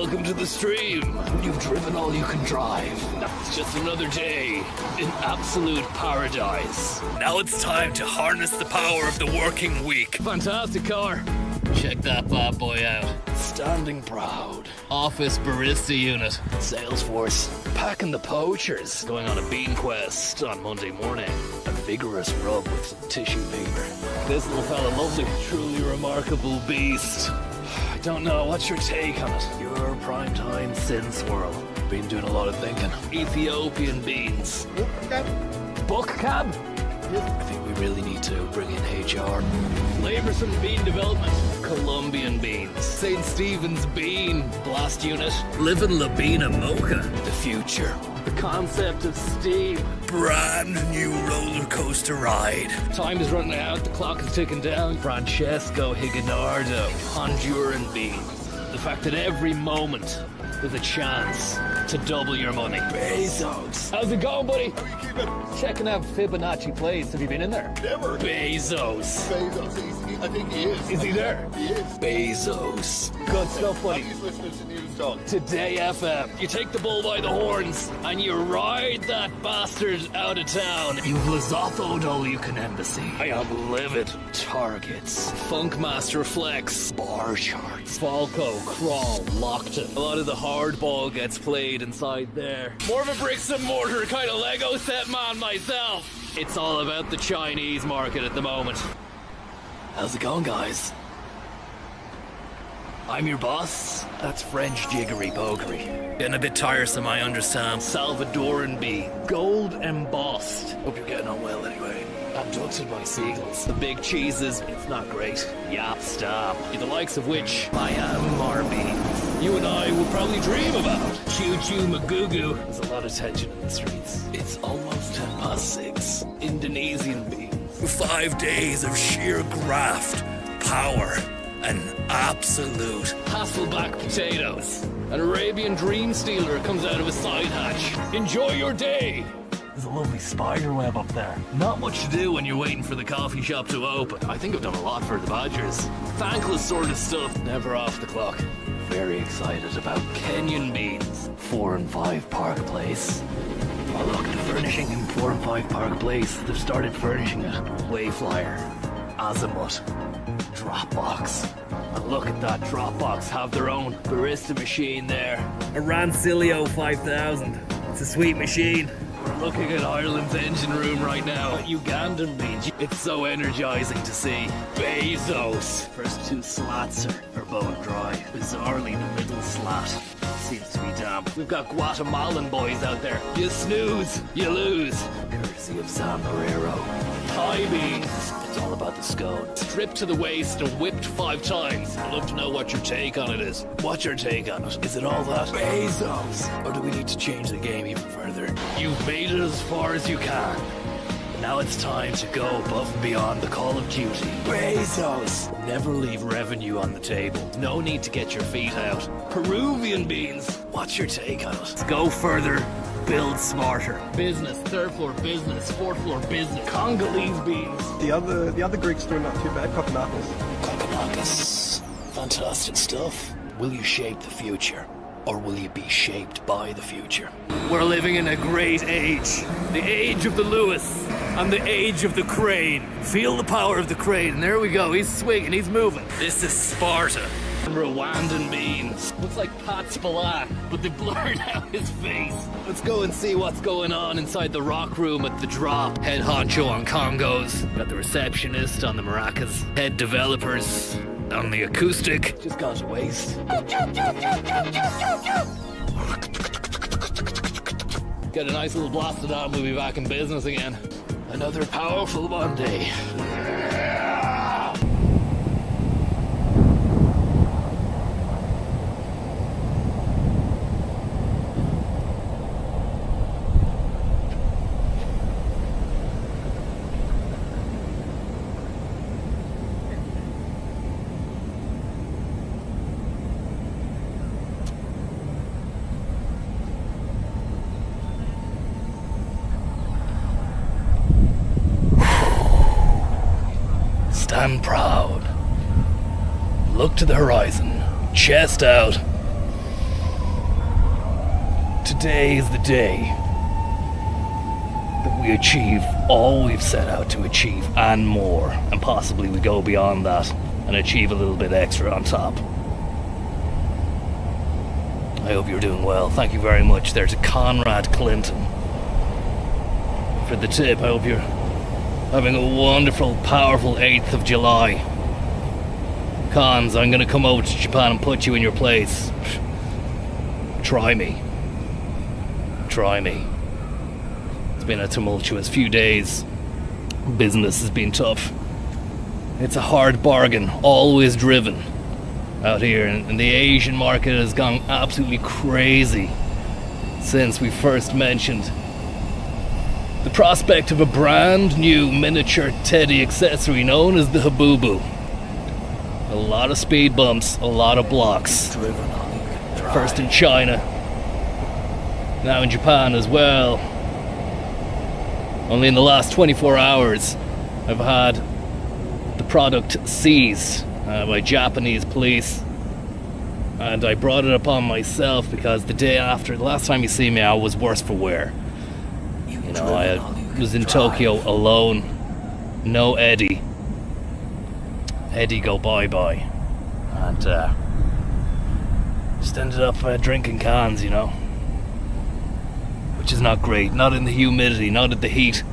welcome to the stream. You've driven all you can drive. It's just another day in absolute paradise. Now it's time to harness the power of the working week. Fantastic car. Check that bad boy out. Standing proud. Office barista unit. Salesforce. Packing the poachers. Going on a bean quest on Monday morning. A vigorous rub with some tissue paper. This little fella, lovely, truly remarkable beast. I don't know, what's your take on it? Your primetime sin swirl. Been doing a lot of thinking. Ethiopian beans. Book cab? I think we really need to bring in HR. Flavoursome bean development. Colombian beans. St. Stephen's bean blast unit. Living Labina mocha. The future. The concept of steam. Brand new roller coaster ride. Time is running out. The clock is ticking down. Francesco Higinardo. Honduran beans. The fact that every moment there's a chance to double your money. Bezos. How's it going, buddy? How are you keeping? Checking out Fibonacci Place. Have you been in there? Never. Bezos. I think he is. Is he there? He is. Bezos. Good stuff, buddy. He's listening to News Talk. Today FM. You take the bull by the horns and you ride that bastard out of town. You've Lesotho'd all you can embassy. I am livid. Targets. Funkmaster Flex. Bar charts. Falco, Crawl, Lockton. A lot of the hardball gets played inside there. More of a bricks and mortar kind of Lego set man myself. It's all about the Chinese market at the moment. How's it going, guys? I'm your boss. That's French jiggery pokery. Getting a bit tiresome, I understand. Salvadoran bee. Gold embossed. Hope you're getting on well anyway. Abducted by seagulls. The big cheeses, it's not great. Yap stop. The likes of which I am our beans. You and I would probably dream about. Choo choo magoo. There's a lot of tension in the streets. It's almost 6:10. Indonesian beans. 5 days of sheer graft, power, and absolute Hasselback potatoes. An Arabian dream stealer comes out of a side hatch. Enjoy your day. There's a lovely spider web up there. Not much to do when you're waiting for the coffee shop to open. I think I've done a lot for the Badgers. Thankless sort of stuff, never off the clock. Very excited about Kenyan beans. 4 and 5 Park Place. Oh look, the furnishing in 4 and 5 Park Place. They've started furnishing it. Wayflyer, Azimuth, Dropbox. And look at that Dropbox, have their own barista machine there. A Rancilio 5000. It's a sweet machine. We're looking at Ireland's engine room right now. Ugandan beans. It's so energizing to see. Bezos. First 2 slats are bone dry. Bizarrely, the middle slat seems to be damp. We've got Guatemalan boys out there. You snooze, you lose. Courtesy of San Barrero. Thai beans. It's all about the scone. Stripped to the waist and whipped 5 times. I'd love to know what your take on it is. What's your take on it? Is it all that? Bezos. Or do we need to change the game even further? You've made it as far as you can. Now it's time to go above and beyond the call of duty. Bezos! Never leave revenue on the table. No need to get your feet out. Peruvian beans. What's your take on it? Let's go further. Build smarter. Business. 3rd floor business. 4th floor business. Congolese beans. The other Greeks doing not too bad. Kokonakis. Kokonakis. Fantastic stuff. Will you shape the future? Or will you be shaped by the future? We're living in a great age. The age of the Lewis and the age of the crane. Feel the power of the crane. And there we go. He's swinging. He's moving. This is Sparta. Rwandan beans. Looks like Pat Spalak, but they blurred out his face. Let's go and see what's going on inside the rock room at the Drop. Head honcho on congos. Got the receptionist on the maracas. Head developers on the acoustic. Just gone to waste. Get a nice little blasted on, we'll be back in business again. Another powerful Monday. Stand proud. Look to the horizon. Chest out. Today is the day that we achieve all we've set out to achieve and more, and possibly we go beyond that and achieve a little bit extra on top. I hope you're doing well. Thank you very much there to Conrad Clinton for the tip. I hope you're having a wonderful, powerful 8th of July. Cons, I'm gonna come over to Japan and put you in your place. Try me. Try me. It's been a tumultuous few days. Business has been tough. It's a hard bargain, always driven out here, and the Asian market has gone absolutely crazy since we first mentioned the prospect of a brand new miniature teddy accessory known as the Habubu. A lot of speed bumps, a lot of blocks. First in China, now in Japan as well. Only in the last 24 hours I've had the product seized by Japanese police, and I brought it upon myself because the day after, the last time you see me, I was worse for wear. You know, I was in Tokyo alone, no Eddie go bye-bye, and just ended up drinking cans, you know, which is not great, not in the humidity, not at the heat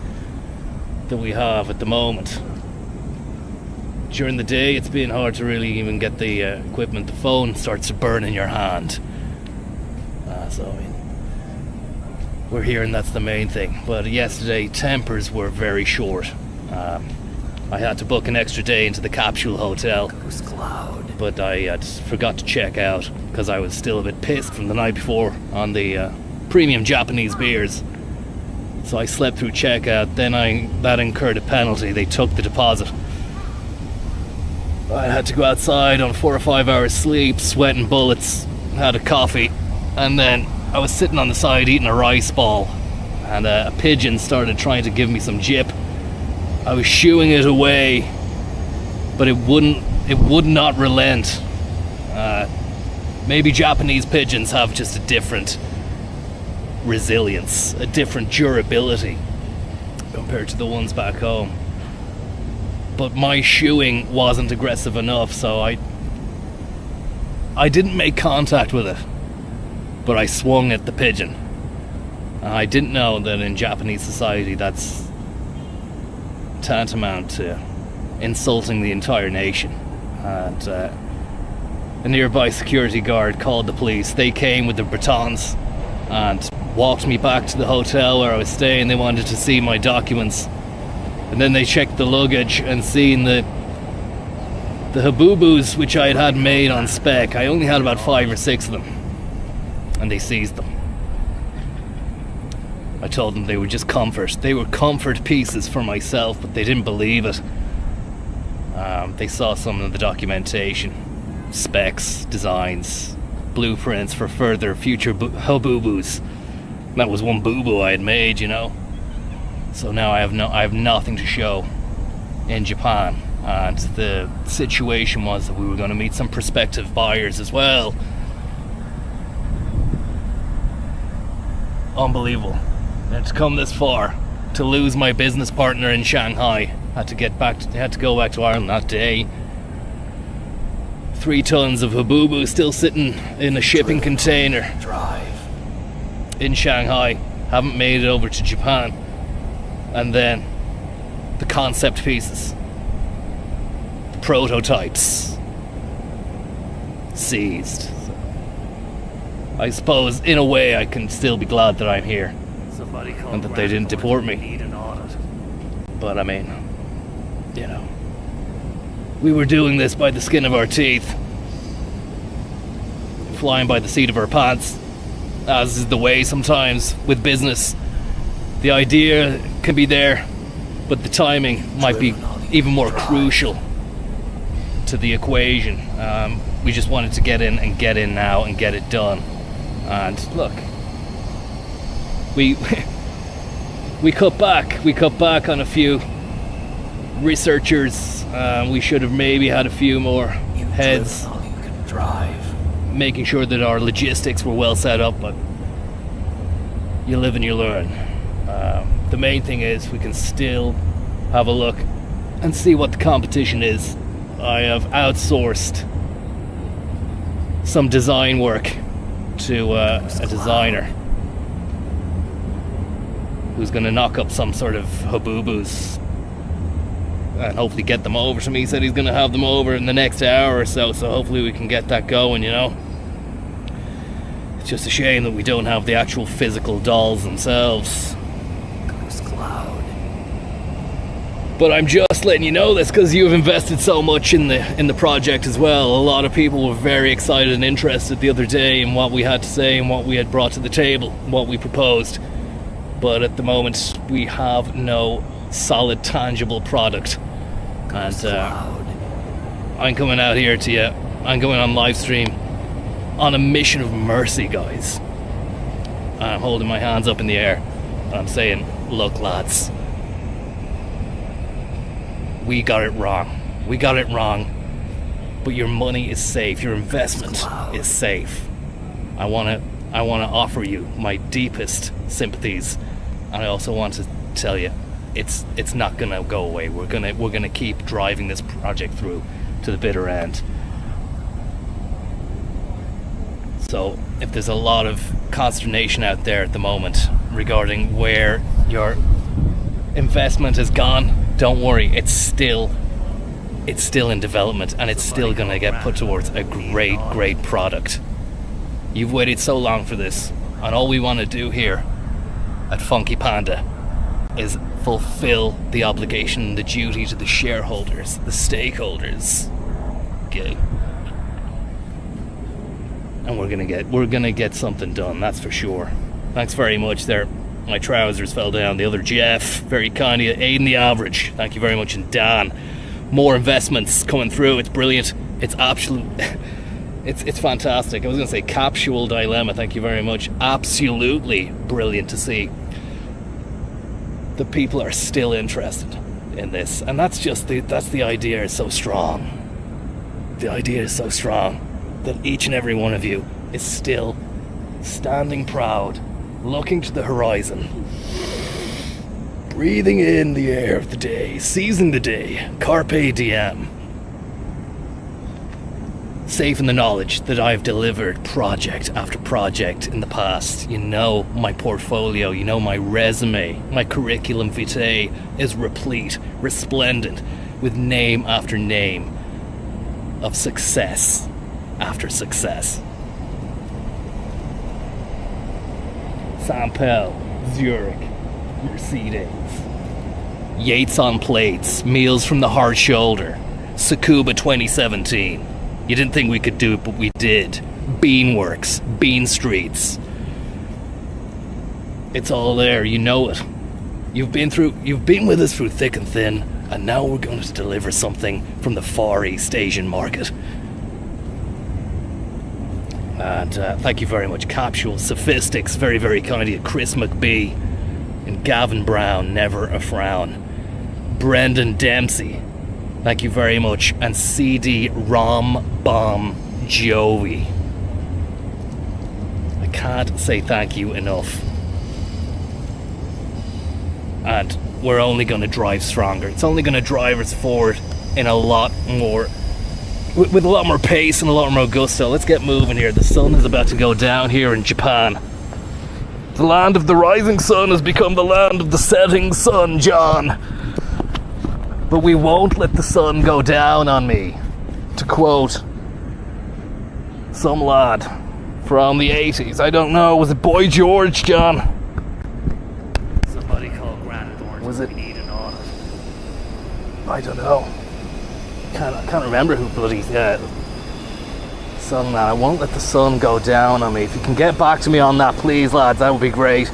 that we have at the moment. During the day it's been hard to really even get the equipment. The phone starts to burn in your hand, so I mean, we're here and that's the main thing. But yesterday tempers were very short. I had to book an extra day into the capsule hotel, but I forgot to check out because I was still a bit pissed from the night before on the premium Japanese beers. So I slept through checkout, then that incurred a penalty. They took the deposit. I had to go outside on 4 or 5 hours sleep, sweating bullets, had a coffee, and then I was sitting on the side eating a rice ball, and a pigeon started trying to give me some jip. I was shooing it away, but it would not relent. Maybe Japanese pigeons have just a different resilience, a different durability compared to the ones back home. But my shooing wasn't aggressive enough, so I didn't make contact with it, but I swung at the pigeon. I didn't know that in Japanese society that's tantamount to insulting the entire nation. And a nearby security guard called the police. They came with their batons and walked me back to the hotel where I was staying. They wanted to see my documents. And then they checked the luggage and seen that the Habubus, which I had made on spec, I only had about 5 or 6 of them, and they seized them. I told them they were just comfort. They were comfort pieces for myself, but they didn't believe it. They saw some of the documentation, specs, designs, blueprints for further future Habubus. That was one boo-boo I had made, you know. So now I have nothing to show in Japan, and the situation was that we were going to meet some prospective buyers as well. Unbelievable. And to come this far, to lose my business partner in Shanghai, had to go back to Ireland that day. 3 tons of Habubu still sitting in a shipping container in Shanghai, haven't made it over to Japan. And then the concept pieces, the prototypes, seized. So I suppose in a way I can still be glad that I'm here and that they didn't deport me. But I mean, you know, we were doing this by the skin of our teeth, flying by the seat of our pants, as is the way sometimes with business. The idea can be there, but the timing might be even more crucial to the equation. We just wanted to get in now and get it done. And look, we cut back on a few researchers. We should have maybe had a few more heads making sure that our logistics were well set up, but You live and you learn. The main thing is we can still have a look and see what the competition is. I have outsourced some design work to a designer who's going to knock up some sort of Habubus and hopefully get them over to me. He said he's going to have them over in the next hour or so, so hopefully we can get that going, you know. It's just a shame that we don't have the actual physical dolls themselves. But I'm just letting you know this because you've invested so much in the project as well. A lot of people were very excited and interested the other day in what we had to say and what we had brought to the table, what we proposed. But at the moment, we have no solid, tangible product. And I'm coming out here to you. I'm going on live stream on a mission of mercy, guys. And I'm holding my hands up in the air. And I'm saying, look, lads. We got it wrong. We got it wrong. But your money is safe. Your investment is safe. I want to offer you my deepest sympathies, and I also want to tell you, it's not gonna go away. We're gonna keep driving this project through to the bitter end. So if there's a lot of consternation out there at the moment regarding where your investment has gone, don't worry, it's still in development, and it's still going to get put towards a great product. You've waited so long for this, and all we want to do here at Funky Panda is fulfill the obligation, the duty to the shareholders, the stakeholders. Okay. And we're gonna get something done, that's for sure. Thanks very much there. My trousers fell down. The other Jeff, very kind of you, aiding the average. Thank you very much. And Dan, more investments coming through. It's brilliant. It's absolute. It's fantastic. I was going to say capsule dilemma. Thank you very much. Absolutely brilliant to see. The people are still interested in this, and that's the idea is so strong. The idea is so strong that each and every one of you is still standing proud, looking to the horizon, breathing in the air of the day, seizing the day, carpe diem, safe in the knowledge that I've delivered project after project in the past. You know my portfolio, you know my resume, my curriculum vitae is replete, resplendent with name after name of success after success. Sampel, Zurich, Mercedes, Yates on plates, meals from the hard shoulder, Sakuba 2017. You didn't think we could do it, but we did. Beanworks, Bean Streets. It's all there, you know it. You've been with us through thick and thin, and now we're going to deliver something from the Far East Asian market. And thank you very much, Capsule, Sophistics, very, very kind of you, Chris McBee, and Gavin Brown, never a frown. Brendan Dempsey, thank you very much, and CD Rom Bomb Joey. I can't say thank you enough. And we're only going to drive stronger. It's only going to drive us forward in a lot more, with a lot more pace and a lot more gusto. Let's get moving here. The sun is about to go down here in Japan. The land of the rising sun has become the land of the setting sun, John. But we won't let the sun go down on me, to quote some lad from the 80s. I don't know, was it Boy George, John? Somebody called Grant Thornton. Was it? We need an audit. I don't know. Can't remember who bloody sun, man. I won't let the sun go down on me. If you can get back to me on that, please, lads, that would be great.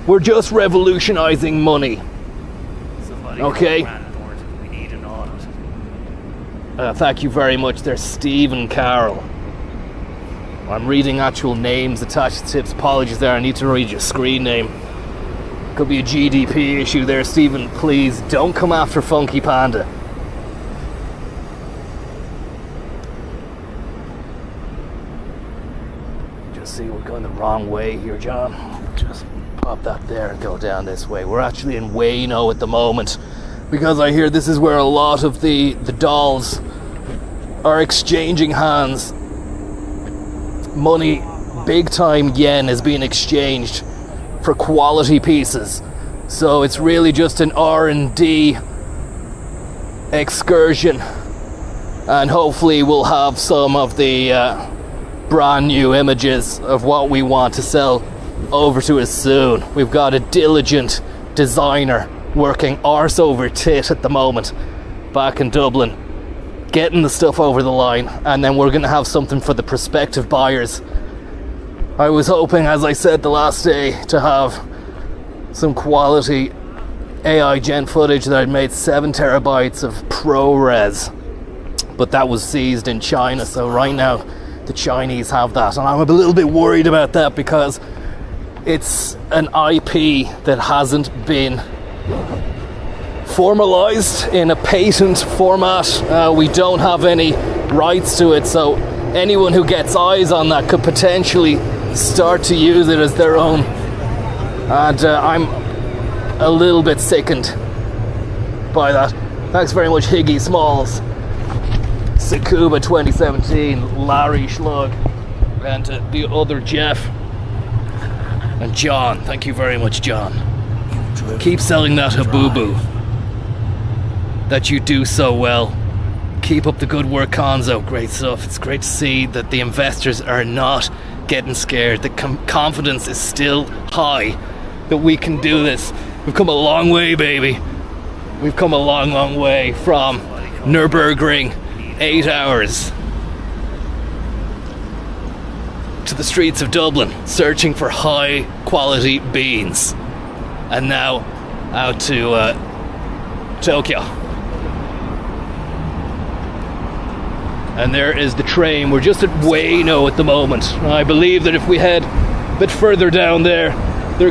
We're just revolutionizing money. Somebody Okay. called Grant Thornton. We need an audit. Thank you very much. There's Steve and Carol. I'm reading actual names attached to tips. Apologies there. I need to read your screen name. Could be a GDP issue there, Stephen. Please don't come after Funky Panda. just see we're going the wrong way here, John. Just pop that there and go down this way. We're actually in Wayno at the moment, because I hear this is where a lot of the dolls are exchanging hands. Money, big time yen, is being exchanged for quality pieces. So it's really just an R&D excursion, and hopefully we'll have some of the brand new images of what we want to sell over to us soon. We've got a diligent designer working arse over tit at the moment back in Dublin, getting the stuff over the line, and then we're going to have something for the prospective buyers. I was hoping, as I said the last day, to have some quality AI gen footage that I'd made 7 terabytes of ProRes, but that was seized in China, so right now the Chinese have that, and I'm a little bit worried about that because it's an IP that hasn't been formalized in a patent format. We don't have any rights to it, so anyone who gets eyes on that could potentially start to use it as their own, and I'm a little bit sickened by that. Thanks very much, Higgy Smalls, Sakuba 2017, Larry Schlug, and the other Jeff, and John. Thank you very much, John. Keep selling that Habubu that you do so well. Keep up the good work, Konzo. Great stuff. It's great to see that the investors are not getting scared. The confidence is still high that we can do this. We've come a long way, baby. We've come a long, long way from Nürburgring, 8 hours, to the streets of Dublin, searching for high quality beans, and now out to Tokyo. And there is the train. We're just at Wayno at the moment. I believe that if we head a bit further down there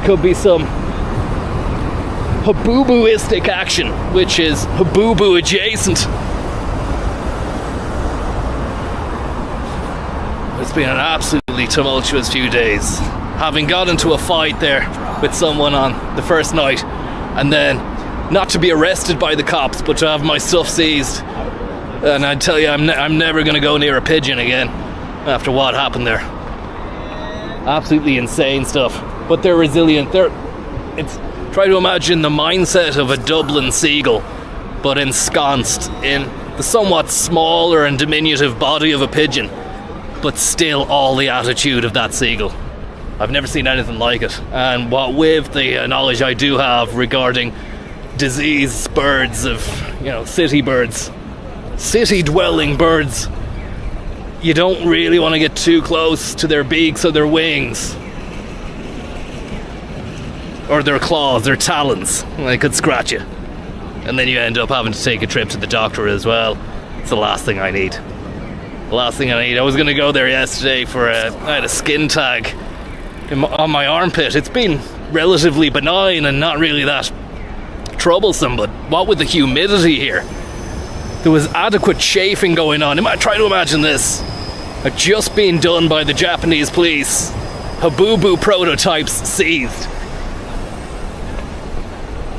could be some Habubuistic action, which is Habubu adjacent. It's been an absolutely tumultuous few days. Having got into a fight there with someone on the first night, and then not to be arrested by the cops, but to have my stuff seized. And I tell you, I'm never going to go near a pigeon again after what happened there. Absolutely insane stuff. But they're resilient. Try to imagine the mindset of a Dublin seagull, but ensconced in the somewhat smaller and diminutive body of a pigeon, but still all the attitude of that seagull. I've never seen anything like it. And what with the knowledge I do have regarding diseased birds of, city birds, city-dwelling birds, you don't really want to get too close to their beaks or their wings, or their claws, their talons. They could scratch you, and then you end up having to take a trip to the doctor as well. It's the last thing I need. The last thing I need. I was going to go there yesterday for I had a skin tag on my armpit. It's been relatively benign and not really that troublesome, but what with the humidity here, there was adequate chafing going on. Try to imagine this. Just being done by the Japanese police. Habubu prototypes seized.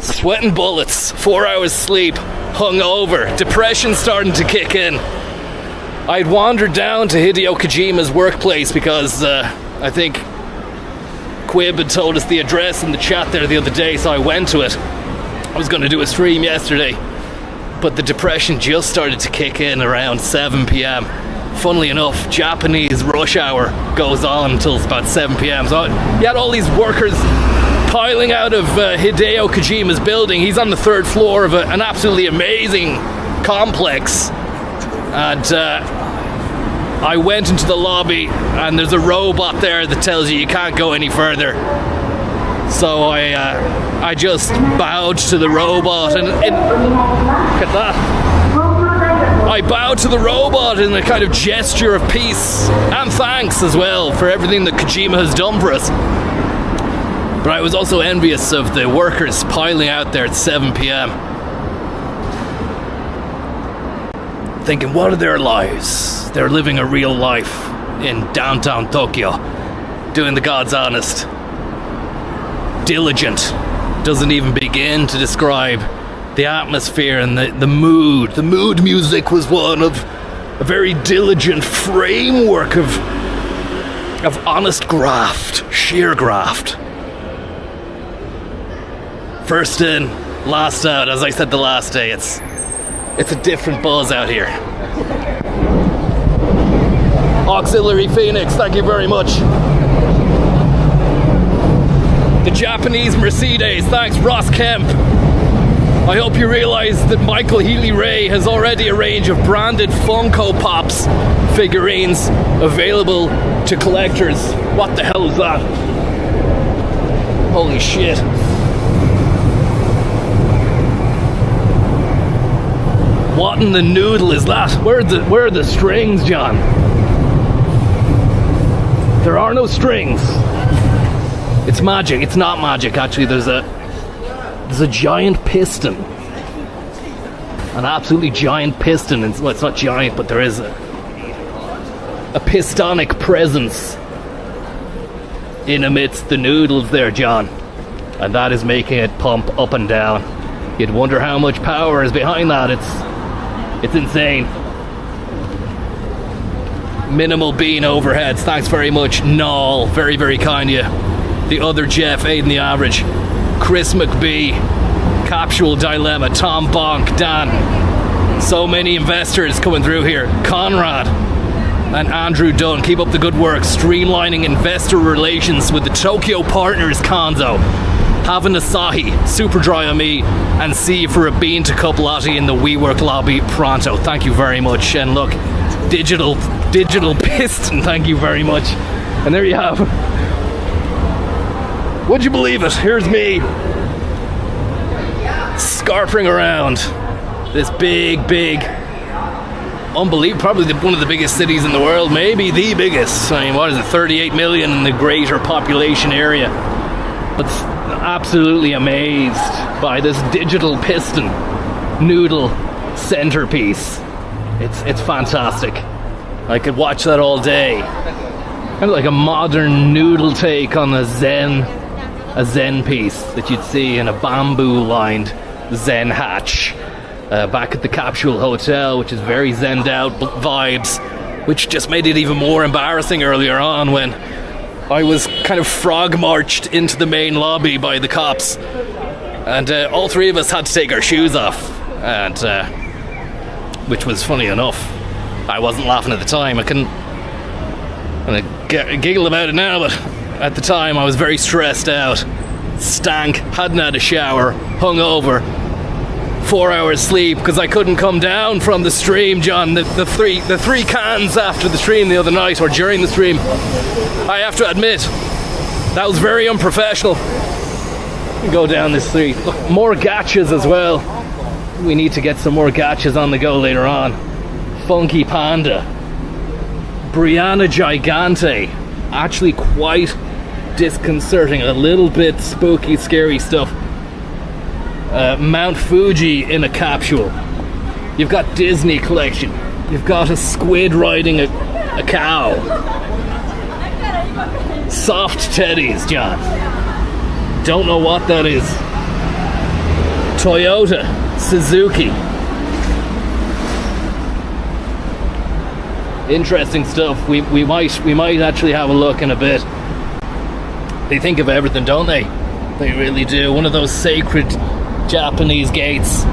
Sweating bullets, 4 hours sleep, hungover, depression starting to kick in. I'd wandered down to Hideo Kojima's workplace because I think Quib had told us the address in the chat there the other day, so I went to it. I was going to do a stream yesterday, but the depression just started to kick in around 7 p.m. Funnily enough, Japanese rush hour goes on until about 7 p.m. So you had all these workers piling out of Hideo Kojima's building. He's on the 3rd floor of an absolutely amazing complex. And I went into the lobby, and there's a robot there that tells you can't go any further. So I just bowed to the robot, and look at that. I bowed to the robot in a kind of gesture of peace and thanks as well for everything that Kojima has done for us. But I was also envious of the workers piling out there at 7 p.m. thinking, what are their lives? They're living a real life in downtown Tokyo. doing the God's honest. Diligent. Doesn't even begin to describe the atmosphere and the mood. The mood music was one of a very diligent framework of honest graft, sheer graft. First in, last out, as I said the last day. It's a different buzz out here. Auxiliary Phoenix, thank you very much. The Japanese Mercedes, thanks Ross Kemp. I hope you realise that Michael Healy-Rae has already a range of branded Funko Pops figurines available to collectors. What the hell is that? Holy shit. What in the noodle is that? Where are the strings, John? There are no strings. It's magic. It's not magic, actually. There's a giant piston. An absolutely giant piston. Well, it's not giant, but there is a pistonic presence in amidst the noodles there, John. And that is making it pump up and down. You'd wonder how much power is behind that. It's insane. Minimal bean overheads. Thanks very much, Noel. Very, very kind of you. The other Jeff, Aiden the Average, Chris McBee, Capsule Dilemma, Tom Bonk, Dan. So many investors coming through here. Conrad and Andrew Dunn. Keep up the good work. Streamlining investor relations with the Tokyo Partners Konzo. Have an Asahi, super dry on me, and see you for a bean to cup latte in the WeWork lobby pronto. Thank you very much. And look, digital piston, thank you very much. And there you have. Would you believe it? Here's me scarpering around this big, unbelievable, probably one of the biggest cities in the world, maybe the biggest. I mean, what is it, 38 million in the greater population area. But absolutely amazed by this digital piston noodle centerpiece. It's fantastic. I could watch that all day. Kind of like a modern noodle take on a Zen piece that you'd see in a bamboo-lined Zen hatch back at the Capsule Hotel, which is very Zenned out vibes, which just made it even more embarrassing earlier on when I was kind of frog marched into the main lobby by the cops, and all three of us had to take our shoes off, and which was funny enough. I wasn't laughing at the time. I giggle about it now, but at the time I was very stressed out, stank, hadn't had a shower, hungover, 4 hours sleep because I couldn't come down from the stream, John. The three cans after the stream the other night, or during the stream, I have to admit that was very unprofessional. Go down this street. Look, more gachas as well. We need to get some more gachas on the go later on. Funky Panda, Brianna Gigante, actually quite disconcerting, a little bit spooky, scary stuff. Mount Fuji in a capsule. You've got Disney collection. You've got a squid riding a cow. Soft teddies, John. Don't know what that is. Toyota, Suzuki. Interesting stuff. We might actually have a look in a bit. They think of everything, don't they? They really do. One of those sacred Japanese gates.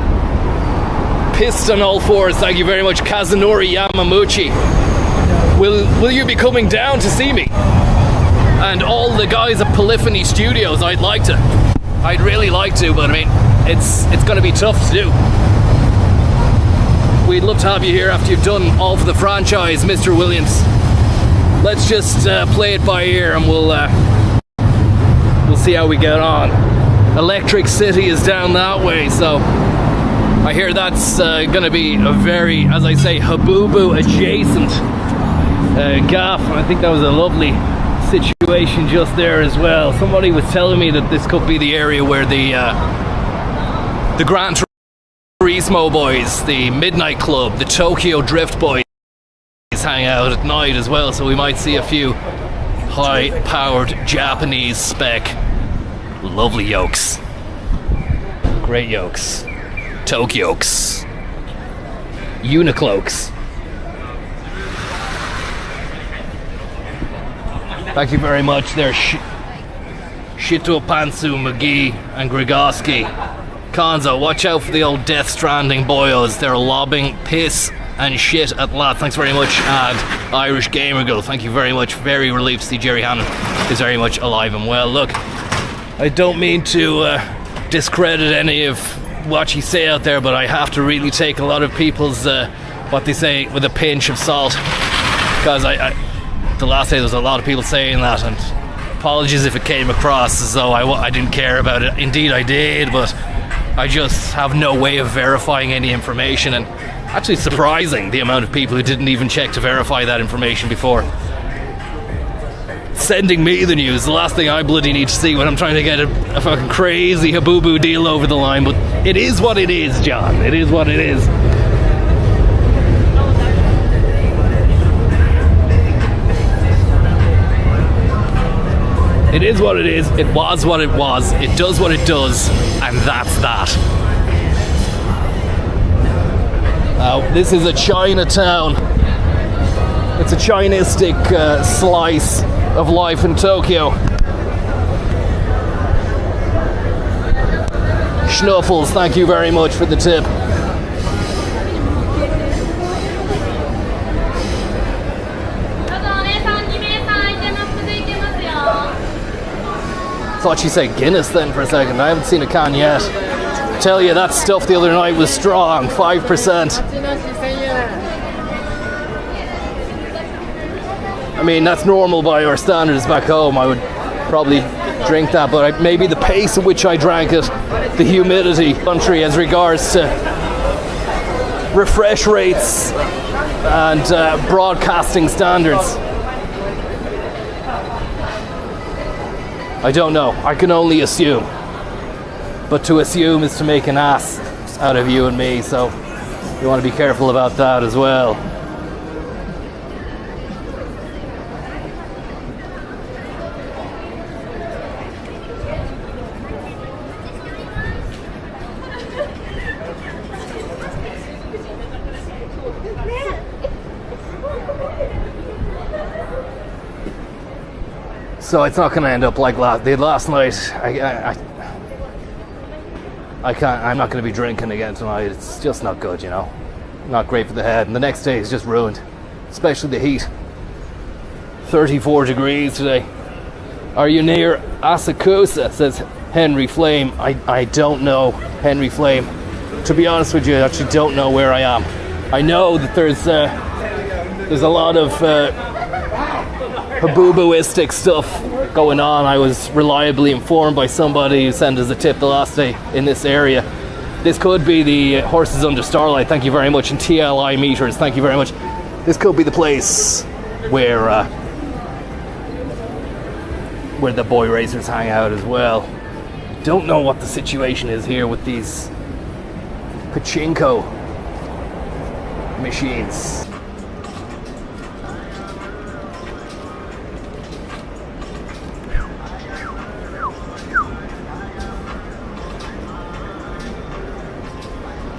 Pissed on all fours. Thank you very much, Kazunori Yamamuchi. Will you be coming down to see me? And all the guys at Polyphony Studios. I'd really like to, but I mean, it's going to be tough to do. We'd love to have you here after you've done all for the franchise, Mr. Williams. Let's just play it by ear, and we'll see how we get on. Electric City is down that way, so I hear that's going to be a very, as I say, Habubu adjacent gaff. I think that was a lovely situation just there as well. Somebody was telling me that this could be the area where the Gran Turismo boys, the Midnight Club, the Tokyo Drift boys hang out at night as well, so we might see a few high-powered Japanese spec. Lovely yokes. Great yokes. Tokyokes. Unicloaks. Thank you very much there, Shito Pantsu, McGee, and Grigoski. Konzo, watch out for the old Death Stranding boyos. They're lobbing piss and shit at lads. Thanks very much. And Irish Gamer Girl, thank you very much. Very relieved to see Jerry Hannon is very much alive and well. Look, I don't mean to discredit any of what you say out there, but I have to really take a lot of people's what they say with a pinch of salt, because the last day there was a lot of people saying that, and apologies if it came across as though I didn't care about it. Indeed I did, but I just have no way of verifying any information, and actually surprising the amount of people who didn't even check to verify that information before sending me the news. The last thing I bloody need to see when I'm trying to get a fucking crazy Habubu deal over the line. But it is what it is, John. It is what it is. It is what it is. It was what it was. It does what it does, and that's that. This is a Chinatown. It's a Chinistic slice of life in Tokyo. Schnuffles, thank you very much for the tip. Thought she said Guinness then for a second. I haven't seen a can yet. Tell you, that stuff the other night was strong, 5%. I mean, that's normal by our standards back home. I would probably drink that, but maybe the pace at which I drank it, the humidity, country as regards to refresh rates and broadcasting standards. I don't know. I can only assume. But to assume is to make an ass out of you and me, so you want to be careful about that as well. So it's not going to end up like last night. I can't. I'm not going to be drinking again tonight. It's just not good, you know. Not great for the head. And the next day is just ruined, especially the heat. 34 degrees today. Are you near Asakusa? Says Henry Flame. I don't know Henry Flame. To be honest with you, I actually don't know where I am. I know that there's a lot of Habubuistic stuff going on. I was reliably informed by somebody who sent us a tip the last day in this area. This could be the Horses Under Starlight, thank you very much, and TLI Meters, thank you very much. This could be the place where the boy racers hang out as well. Don't know what the situation is here with these pachinko machines.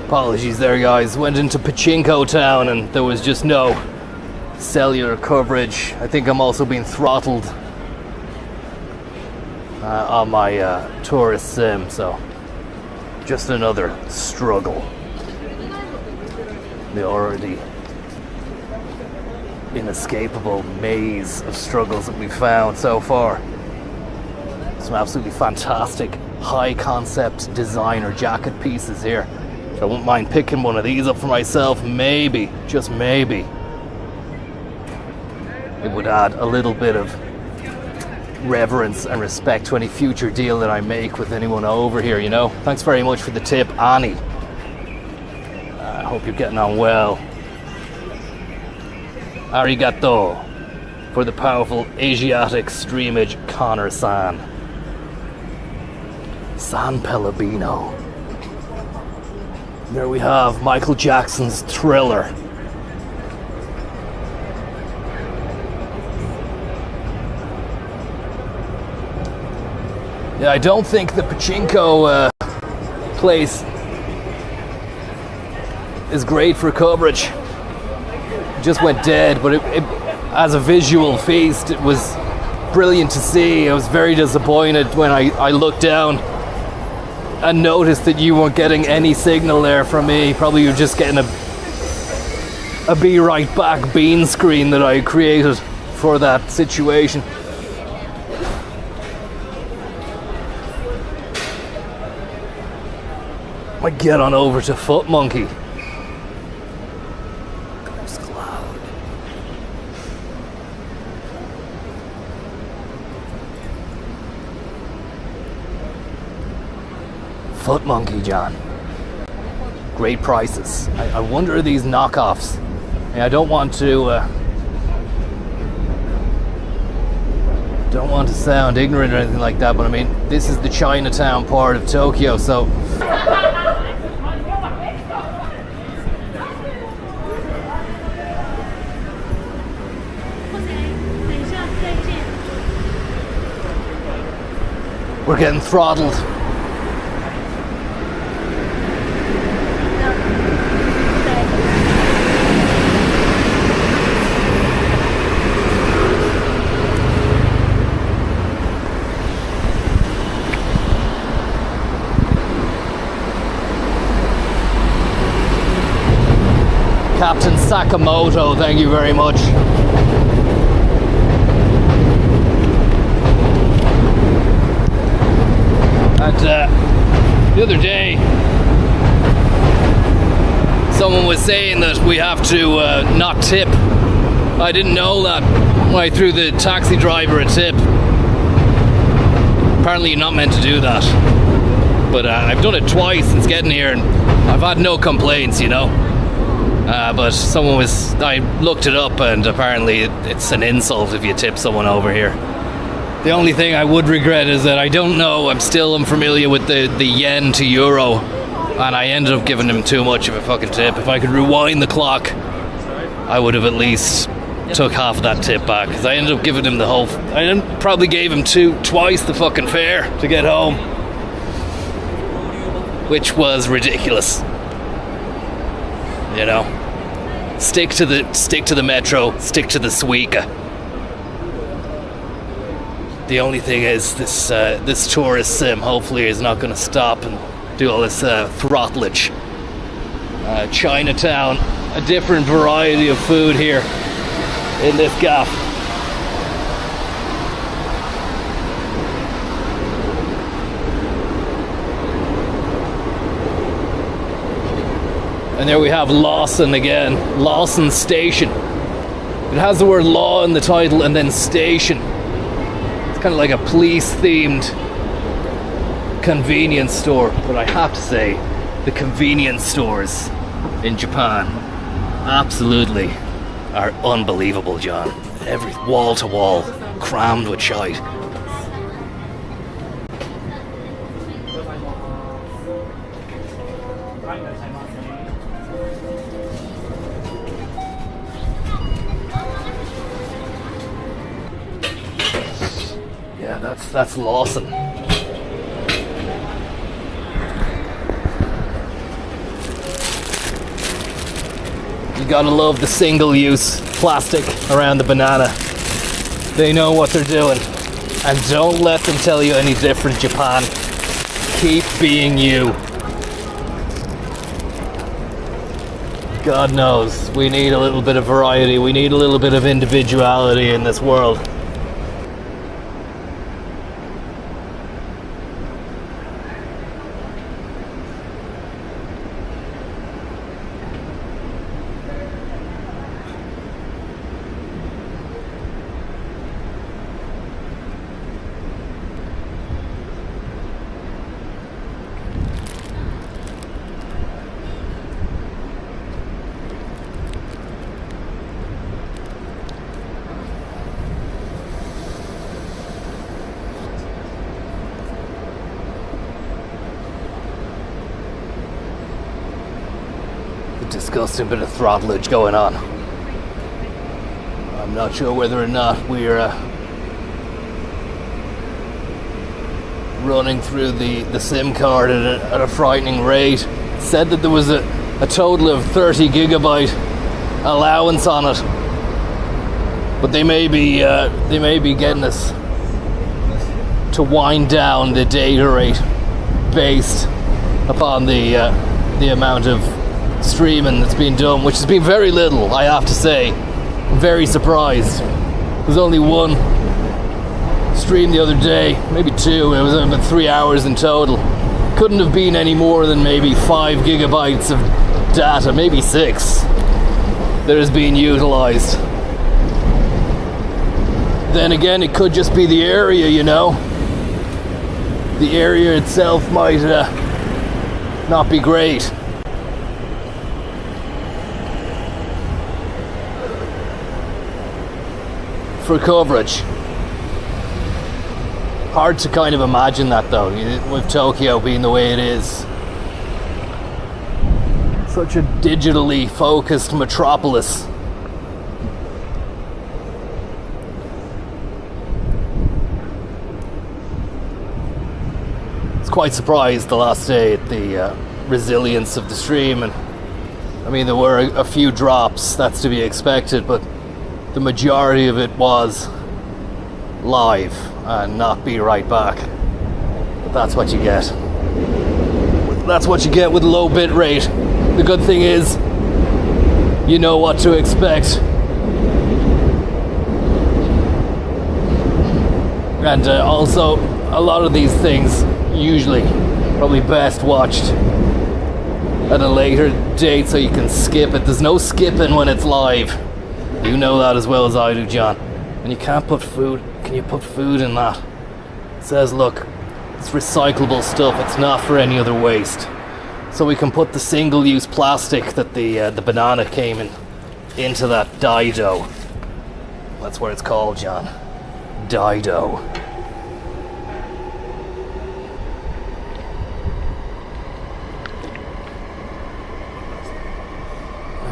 Apologies there, guys. Went into Pachinko Town and there was just no cellular coverage. I think I'm also being throttled on my tourist sim, so just another struggle. The already inescapable maze of struggles that we've found so far. Some absolutely fantastic high concept designer jacket pieces here. I wouldn't mind picking one of these up for myself, maybe, just maybe. It would add a little bit of reverence and respect to any future deal that I make with anyone over here, you know. Thanks very much for the tip, Annie. I hope you're getting on well. Arigato for the powerful Asiatic streamage, Connor-san. San Pellegrino. There we have Michael Jackson's Thriller. Yeah, I don't think the pachinko place is great for coverage. It just went dead, but it, as a visual feast, it was brilliant to see. I was very disappointed when I looked down and noticed that you weren't getting any signal there from me. Probably you're just getting a be right back bean screen that I created for that situation. Might get on over to Foot Monkey. Ghost Cloud. Foot Monkey, John. Great prices. I wonder are these knockoffs. I don't want to sound ignorant or anything like that, but I mean, this is the Chinatown part of Tokyo, so we're getting throttled. Captain Sakamoto, thank you very much. And the other day, someone was saying that we have to not tip. I didn't know that when I threw the taxi driver a tip. Apparently you're not meant to do that. But I've done it twice since getting here and I've had no complaints, you know. But I looked it up and apparently it's an insult if you tip someone over here. The only thing I would regret is that I don't know, I'm still unfamiliar with the yen to euro, and I ended up giving him too much of a fucking tip. If I could rewind the clock, I would have at least took half of that tip back, because I ended up giving him the whole, probably gave him twice the fucking fare to get home, which was ridiculous. You know, stick to the metro, stick to the Suica. The only thing is this tourist sim hopefully is not going to stop and do all this throttlage. Chinatown, a different variety of food here in this gaff. And there we have Lawson again, Lawson Station. It has the word law in the title and then station. It's kind of like a police-themed convenience store, but I have to say, the convenience stores in Japan absolutely are unbelievable, John. Every wall to wall, crammed with shite. Yeah, that's Lawson. You gotta love the single-use plastic around the banana. They know what they're doing. And don't let them tell you any different, Japan. Keep being you. God knows, we need a little bit of variety. We need a little bit of individuality in this world. Disgusting bit of throttlage going on. I'm not sure whether or not we're running through the SIM card at a frightening rate. It said that there was a total of 30 gigabyte allowance on it, but they may be getting us to wind down the data rate based upon the amount of streaming that's been done, which has been very little, I have to say. I'm very surprised. There's only one stream the other day, maybe two. It was about 3 hours in total. Couldn't have been any more than maybe 5 gigabytes of data, maybe 6, that is being utilized. Then again, it could just be the area, you know. The area itself might not be great. For coverage. Hard to kind of imagine that though, with Tokyo being the way it is. Such a digitally focused metropolis. I was quite surprised the last day at the resilience of the stream, and I mean there were a few drops, that's to be expected, but the majority of it was live and not be right back. But that's what you get. That's what you get with low bit rate. The good thing is, you know what to expect. And also, a lot of these things usually probably best watched at a later date so you can skip it. There's no skipping when it's live. You know that as well as I do, John. And you can't put food. Can you put food in that? It says, look, it's recyclable stuff. It's not for any other waste. So we can put the single-use plastic that the banana came in into that Dido. That's what it's called, John. Dido.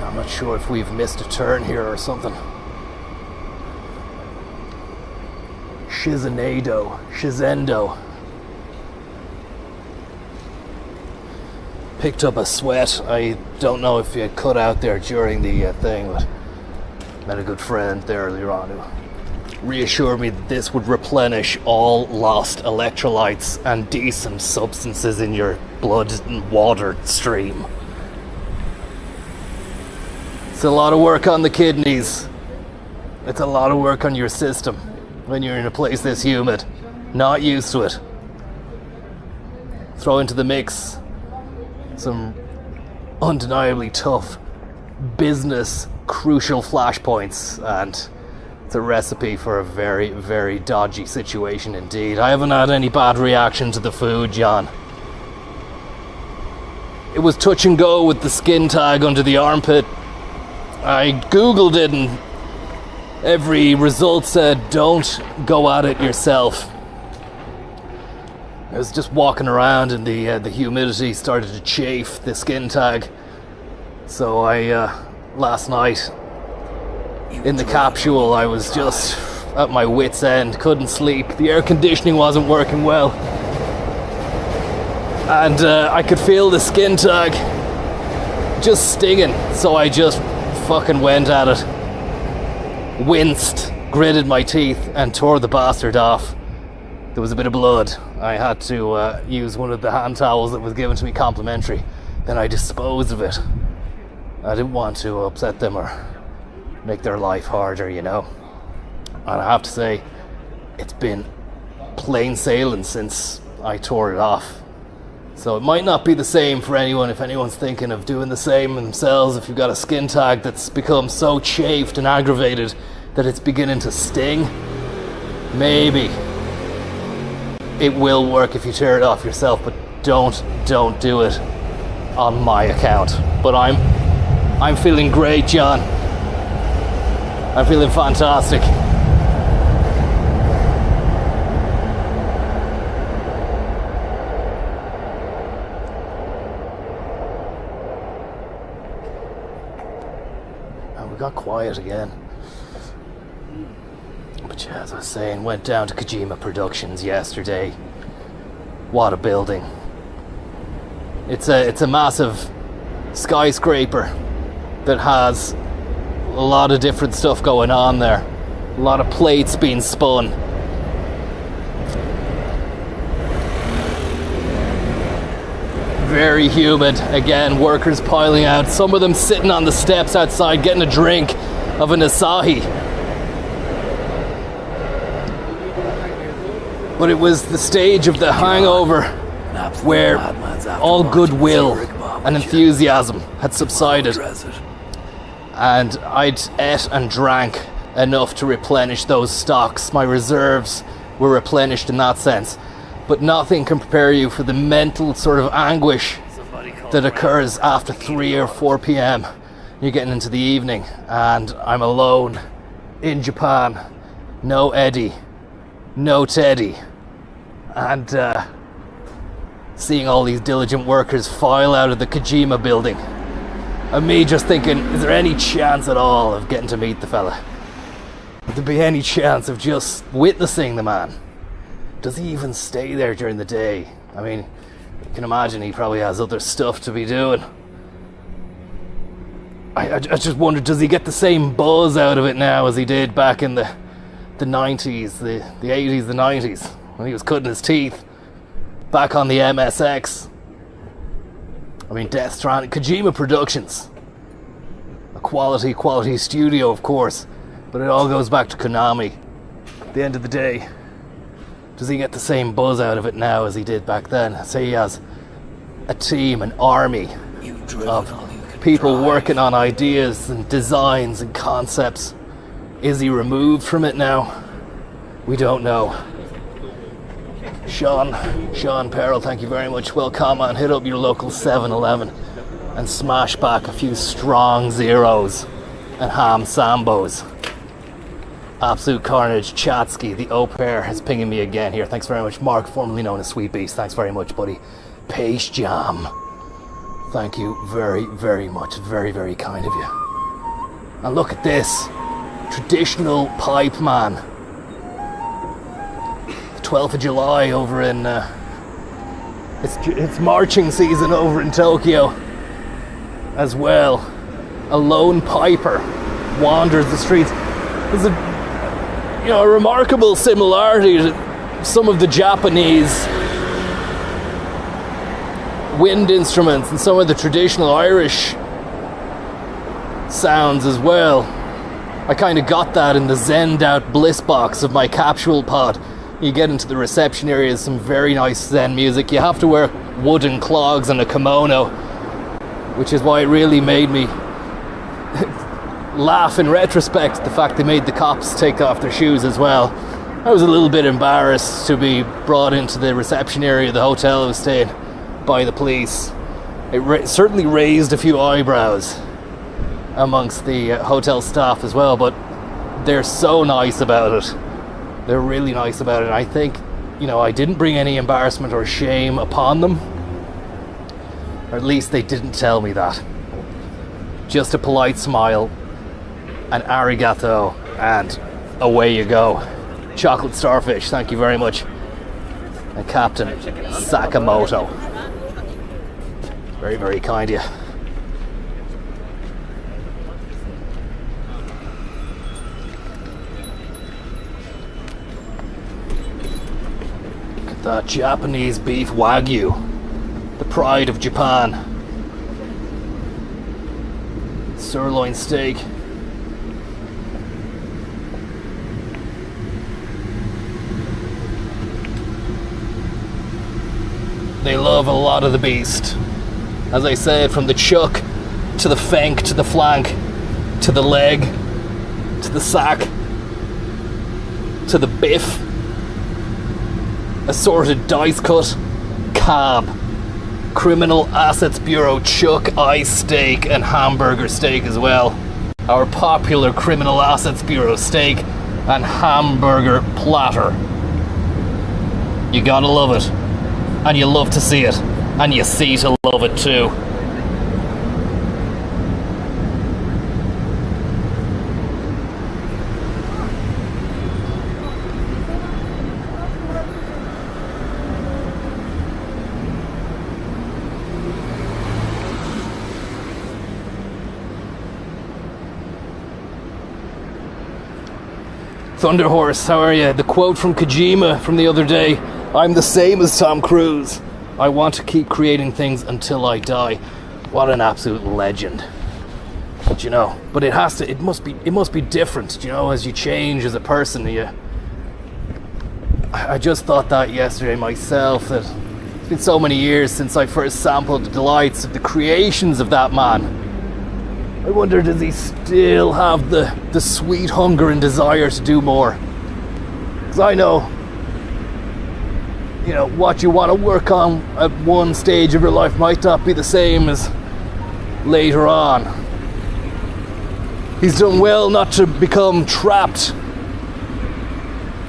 I'm not sure if we've missed a turn here or something. Shizendo. Picked up a sweat. I don't know if you cut out there during the thing, but met a good friend there earlier on who reassured me that this would replenish all lost electrolytes and decent substances in your blood and water stream. It's a lot of work on the kidneys. It's a lot of work on your system when you're in a place this humid. Not used to it. Throw into the mix some undeniably tough business crucial flashpoints, and it's a recipe for a very, very dodgy situation indeed. I haven't had any bad reaction to the food, John. It was touch and go with the skin tag under the armpit. I googled it and every result said don't go at it yourself. I was just walking around and the humidity started to chafe the skin tag. So I last night in the capsule I was just at my wit's end, couldn't sleep. The air conditioning wasn't working well. And I could feel the skin tag just stinging, so I just fucking went at it. Winced, gritted my teeth and tore the bastard off. There was a bit of blood. I had to use one of the hand towels that was given to me complimentary. Then I disposed of it. I didn't want to upset them or make their life harder, you know. And I have to say, it's been plain sailing since I tore it off. So it might not be the same for anyone if anyone's thinking of doing the same themselves. If you've got a skin tag that's become so chafed and aggravated that it's beginning to sting, maybe it will work if you tear it off yourself, but don't do it on my account. But I'm feeling great, John. I'm feeling fantastic. And we got quiet again. But yeah, as I was saying, went down to Kojima Productions yesterday. What a building. It's a massive skyscraper that has a lot of different stuff going on there. A lot of plates being spun. Very humid. Again, workers piling out. Some of them sitting on the steps outside getting a drink of an Asahi. But it was the stage of the hangover where all goodwill and enthusiasm had subsided. And I'd ate and drank enough to replenish those stocks. My reserves were replenished in that sense. But nothing can prepare you for the mental sort of anguish that occurs after 3 or 4 p.m. You're getting into the evening, and I'm alone in Japan. No Eddie, no Teddy. And seeing all these diligent workers file out of the Kojima building. And me just thinking, is there any chance at all of getting to meet the fella? Would there be any chance of just witnessing the man? Does he even stay there during the day? I mean, you can imagine he probably has other stuff to be doing. I just wondered, does he get the same buzz out of it now as he did back in the 90s, the 80s, the 90s, when he was cutting his teeth back on the MSX? I mean, Death Stranding, Kojima Productions. A quality studio, of course, but it all goes back to Konami. At the end of the day, does he get the same buzz out of it now as he did back then? Say he has a team, an army of people working on ideas and designs and concepts. Is he removed from it now? We don't know. Sean Perrell, thank you very much. Well, come on, hit up your local 7-Eleven and smash back a few strong zeros and ham sambos. Absolute Carnage, Chatsky, the au pair, is pinging me again here. Thanks very much. Mark, formerly known as Sweet Beast. Thanks very much, buddy. Pace Jam. Thank you very, very much. Very, very kind of you. And look at this. Traditional pipe man. The 12th of July over in... It's marching season over in Tokyo as well. A lone piper wanders the streets. There's a remarkable similarity to some of the Japanese wind instruments and some of the traditional Irish sounds as well. I kind of got that in the zenned out bliss box of my capsule pod. You get into the reception area, some very nice Zen music. You have to wear wooden clogs and a kimono, which is why it really made me laugh in retrospect, the fact they made the cops take off their shoes as well. I was a little bit embarrassed to be brought into the reception area of the hotel I was staying by the police. It certainly raised a few eyebrows amongst the hotel staff as well, but they're so nice about it. They're really nice about it. I think, I didn't bring any embarrassment or shame upon them, or at least they didn't tell me that. Just a polite smile, an arigato, and away you go. Chocolate Starfish, thank you very much. And Captain Sakamoto. Very, very kind of you. Look at that Japanese beef Wagyu. The pride of Japan. Sirloin steak. They love a lot of the beast. As I said, from the chuck, to the flank, to the flank, to the leg, to the sack, to the biff, assorted dice cut, cab, Criminal Assets Bureau chuck, eye steak, and hamburger steak as well. Our popular Criminal Assets Bureau steak and hamburger platter. You gotta love it. And you love to see it, and you see to love it too. Thunder Horse, how are you? The quote from Kojima from the other day, I'm the same as Tom Cruise. I want to keep creating things until I die. What an absolute legend. But you know, but it must be different, you know, as you change as a person. I just thought that yesterday myself, that it's been so many years since I first sampled the delights of the creations of that man. I wonder, does he still have the sweet hunger and desire to do more? Because I know, you know, what you want to work on at one stage of your life might not be the same as later on. He's done well not to become trapped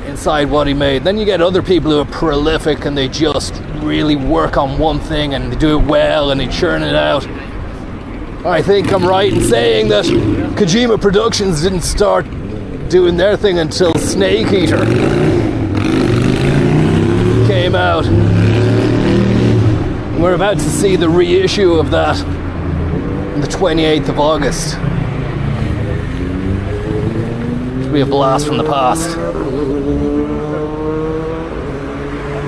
inside what he made. Then you get other people who are prolific and they just really work on one thing and they do it well and they churn it out. I think I'm right in saying that Kojima Productions didn't start doing their thing until Snake Eater came out. We're about to see the reissue of that on the 28th of August. Should be a blast from the past.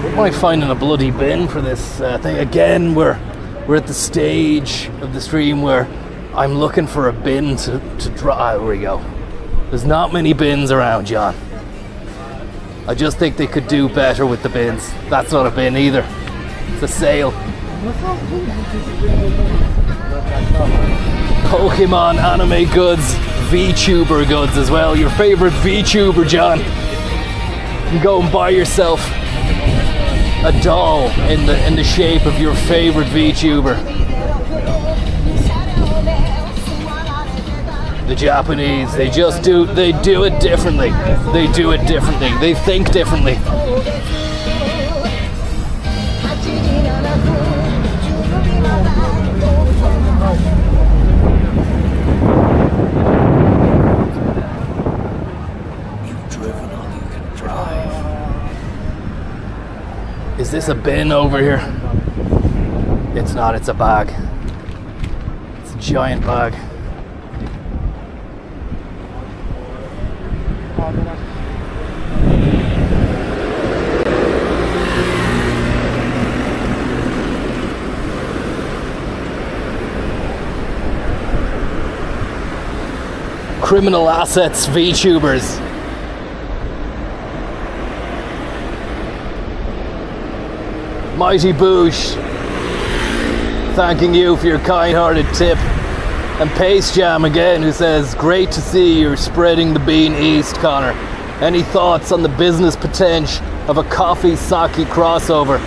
What am I finding a bloody bin for this thing? Again, we're at the stage of the stream where I'm looking for a bin to draw. There we go. There's not many bins around, John. I just think they could do better with the bins. That's not a bin either. It's a sale. Pokemon anime goods, VTuber goods as well. Your favorite VTuber, John. You can go and buy yourself a doll in the shape of your favorite VTuber. The Japanese, they do it differently. They do it differently. They think differently. You've driven all you can drive. Is this a bin over here? It's not, it's a bag. It's a giant bag. Criminal assets, VTubers. Mighty Boosh, thanking you for your kind-hearted tip. And Pace Jam again, who says, great to see you're spreading the bean east, Connor. Any thoughts on the business potential of a coffee sake crossover?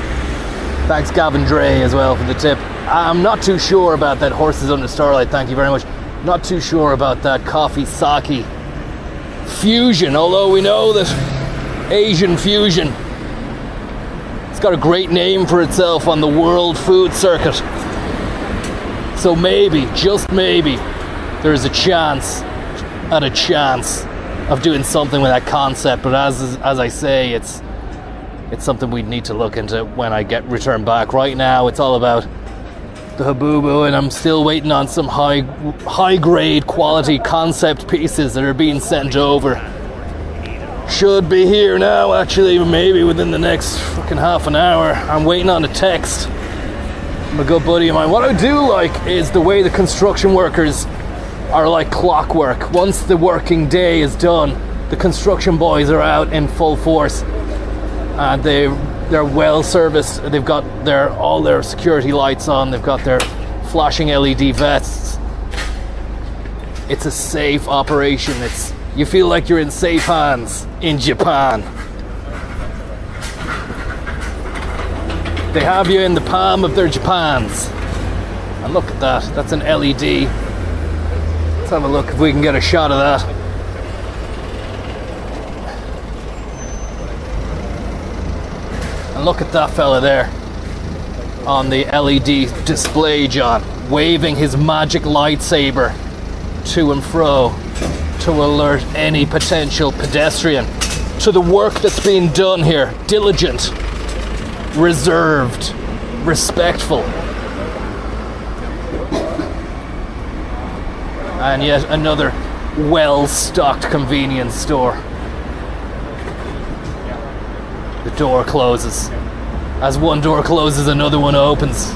Thanks Gavin Dre as well for the tip. I'm not too sure about that Horses Under Starlight, thank you very much. Not too sure about that coffee sake fusion, although we know that Asian fusion, it's got a great name for itself on the world food circuit. So maybe, just maybe, there's a chance of doing something with that concept. But as I say, it's something we'd need to look into when I get returned back. Right now, it's all about the Habubu, and I'm still waiting on some high grade quality concept pieces that are being sent over. Should be here now, actually, maybe within the next fucking half an hour. I'm waiting on a text from a good buddy of mine. What I do like is the way the construction workers are like clockwork. Once the working day is done, the construction boys are out in full force, and they're well serviced. They've got all their security lights on. They've got their flashing LED vests. It's a safe operation. You feel like you're in safe hands in Japan. They have you in the palm of their Japans. And look at that. That's an LED. Let's have a look if we can get a shot of that. And look at that fella there on the LED display, John, waving his magic lightsaber to and fro to alert any potential pedestrian to the work that's being done here. Diligent, reserved, respectful. And yet another well-stocked convenience store. The door closes. As one door closes, another one opens.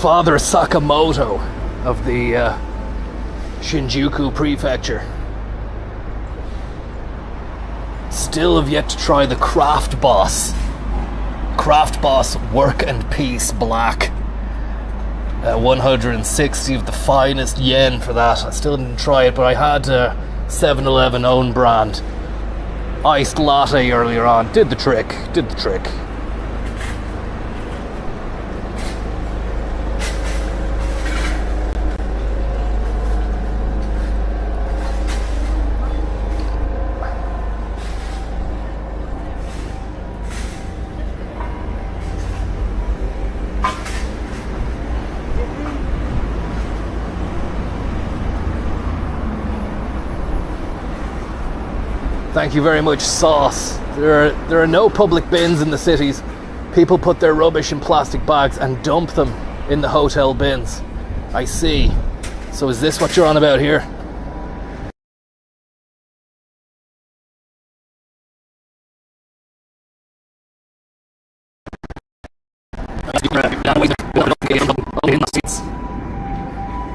Father Sakamoto of the Shinjuku Prefecture. Still have yet to try the Craft Boss. Craft Boss Work and Peace Black. 160 of the finest yen for that. I still didn't try it, but I had 7-Eleven own brand iced latte earlier on. Did the trick. Thank you very much, sauce. There are no public bins in the cities. People put their rubbish in plastic bags and dump them in the hotel bins. I see. So is this what you're on about here?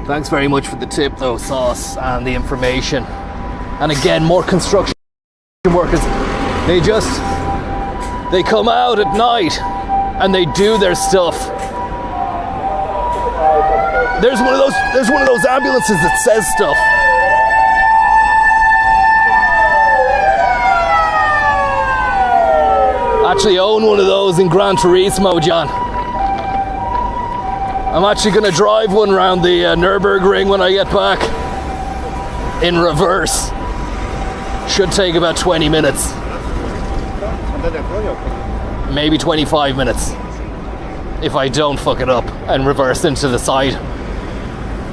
Thanks very much for the tip though, sauce, and the information. And again, more construction workers, they come out at night and they do their stuff. There's one of those ambulances that says stuff. Actually own one of those in Gran Turismo, John. I'm actually going to drive one around the Nürburgring when I get back in reverse. Should take about 20 minutes. Maybe 25 minutes. If I don't fuck it up and reverse into the side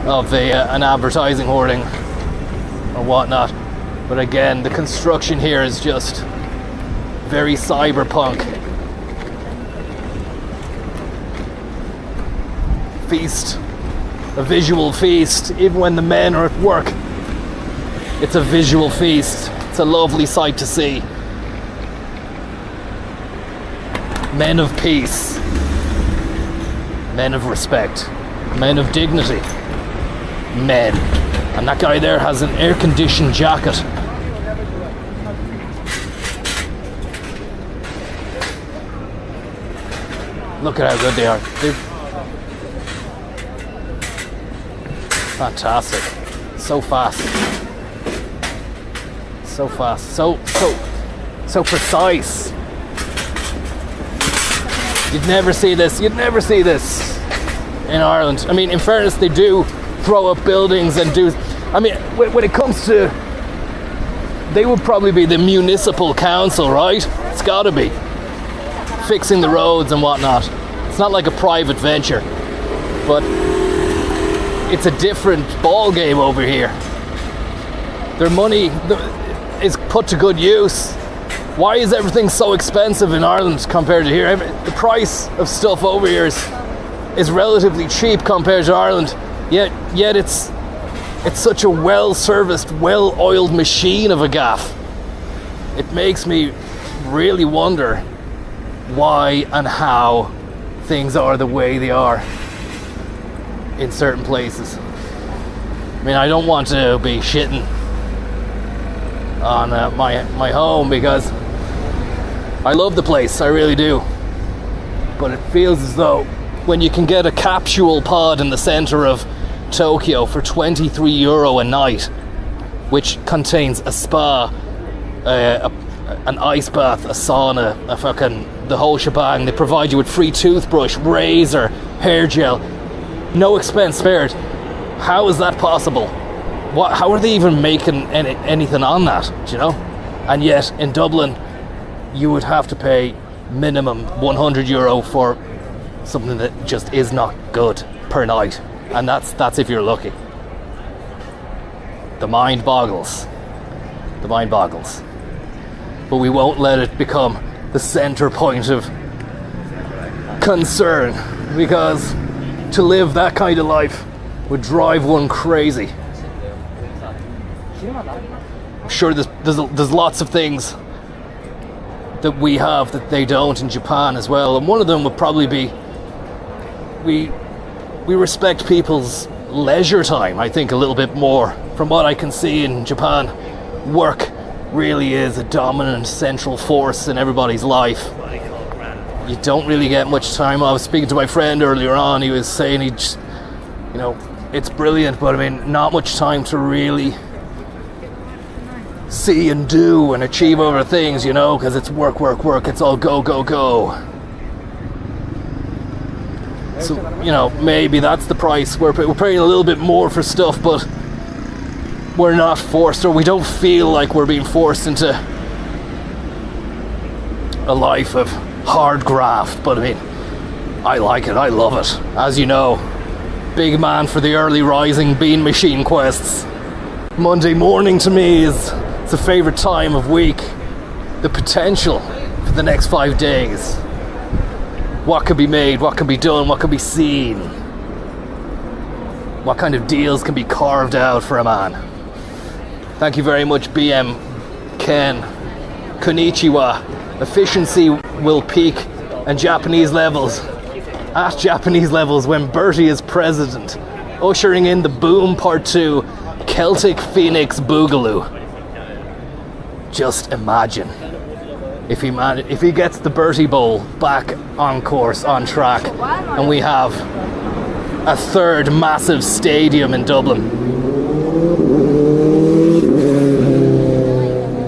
of an advertising hoarding or whatnot. But again, the construction here is just very cyberpunk. Feast. A visual feast. Even when the men are at work, it's a visual feast. It's a lovely sight to see. Men of peace. Men of respect. Men of dignity. Men. And that guy there has an air-conditioned jacket. Look at how good they are. They're fantastic. So fast. So fast. So precise. You'd never see this in Ireland. I mean, in fairness, they do throw up buildings and do... I mean, when it comes to... They would probably be the municipal council, right? It's gotta be. Fixing the roads and whatnot. It's not like a private venture. But it's a different ball game over here. Their money is put to good use. Why is everything so expensive in Ireland compared to here? The price of stuff over here is relatively cheap compared to Ireland. Yet it's such a well-serviced, well-oiled machine of a gaff. It makes me really wonder why and how things are the way they are in certain places. I mean, I don't want to be shitting on my home because I love the place, I really do. But it feels as though when you can get a capsule pod in the center of Tokyo for €23 a night, which contains a spa, an ice bath, a sauna, the whole shebang. They provide you with free toothbrush, razor, hair gel, no expense spared. How is that possible? How are they even making anything on that, do you know? And yet in Dublin you would have to pay minimum €100 for something that just is not good per night, and that's if you're lucky. The mind boggles. But we won't let it become the center point of concern, because to live that kind of life would drive one crazy. I'm sure there's lots of things that we have that they don't in Japan as well, and one of them would probably be we respect people's leisure time, I think, a little bit more. From what I can see in Japan, work really is a dominant central force in everybody's life. You don't really get much time. I was speaking to my friend earlier on. He was saying it's brilliant, but I mean, not much time to really see and do and achieve other things, because it's work. It's all go. So, maybe that's the price. We're paying a little bit more for stuff, but we're not forced, or we don't feel like we're being forced into a life of hard graft. But I mean, I like it. I love it. As you know, big man for the early rising bean machine quests. Monday morning to me is a favorite time of week. The potential for the next 5 days. What can be made, what can be done, what can be seen. What kind of deals can be carved out for a man. Thank you very much, BM Ken. Konnichiwa. Efficiency will peak at Japanese levels when Bertie is president. Ushering in the Boom Part 2 Celtic Phoenix Boogaloo. Just imagine if he gets the Bertie Bowl back on course, on track, and we have a third massive stadium in Dublin.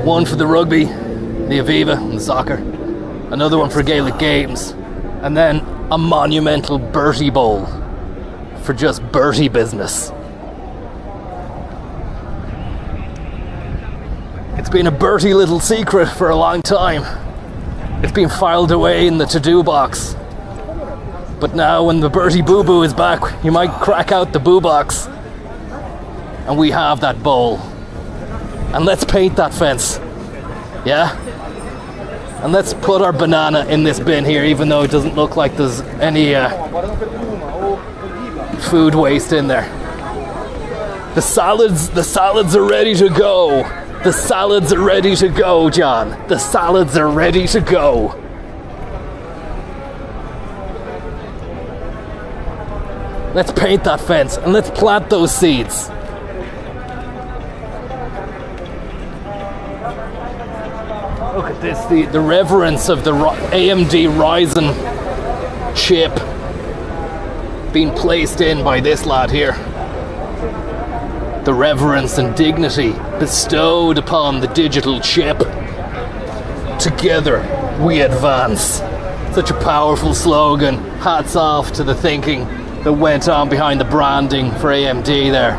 One for the rugby, the Aviva, and the soccer. Another one for Gaelic Games. And then a monumental Bertie Bowl for just Bertie business. It's been a Bertie little secret for a long time. It's been filed away in the to-do box. But now when the Bertie Boo Boo is back, you might crack out the Boo Box. And we have that bowl. And let's paint that fence. Yeah? And let's put our banana in this bin here, even though it doesn't look like there's any food waste in there. The salads are ready to go. The salads are ready to go, John. The salads are ready to go. Let's paint that fence and let's plant those seeds. Look at this, the reverence of the AMD Ryzen chip being placed in by this lad here. The reverence and dignity bestowed upon the digital chip. Together we advance. Such a powerful slogan. Hats off to the thinking that went on behind the branding for AMD there.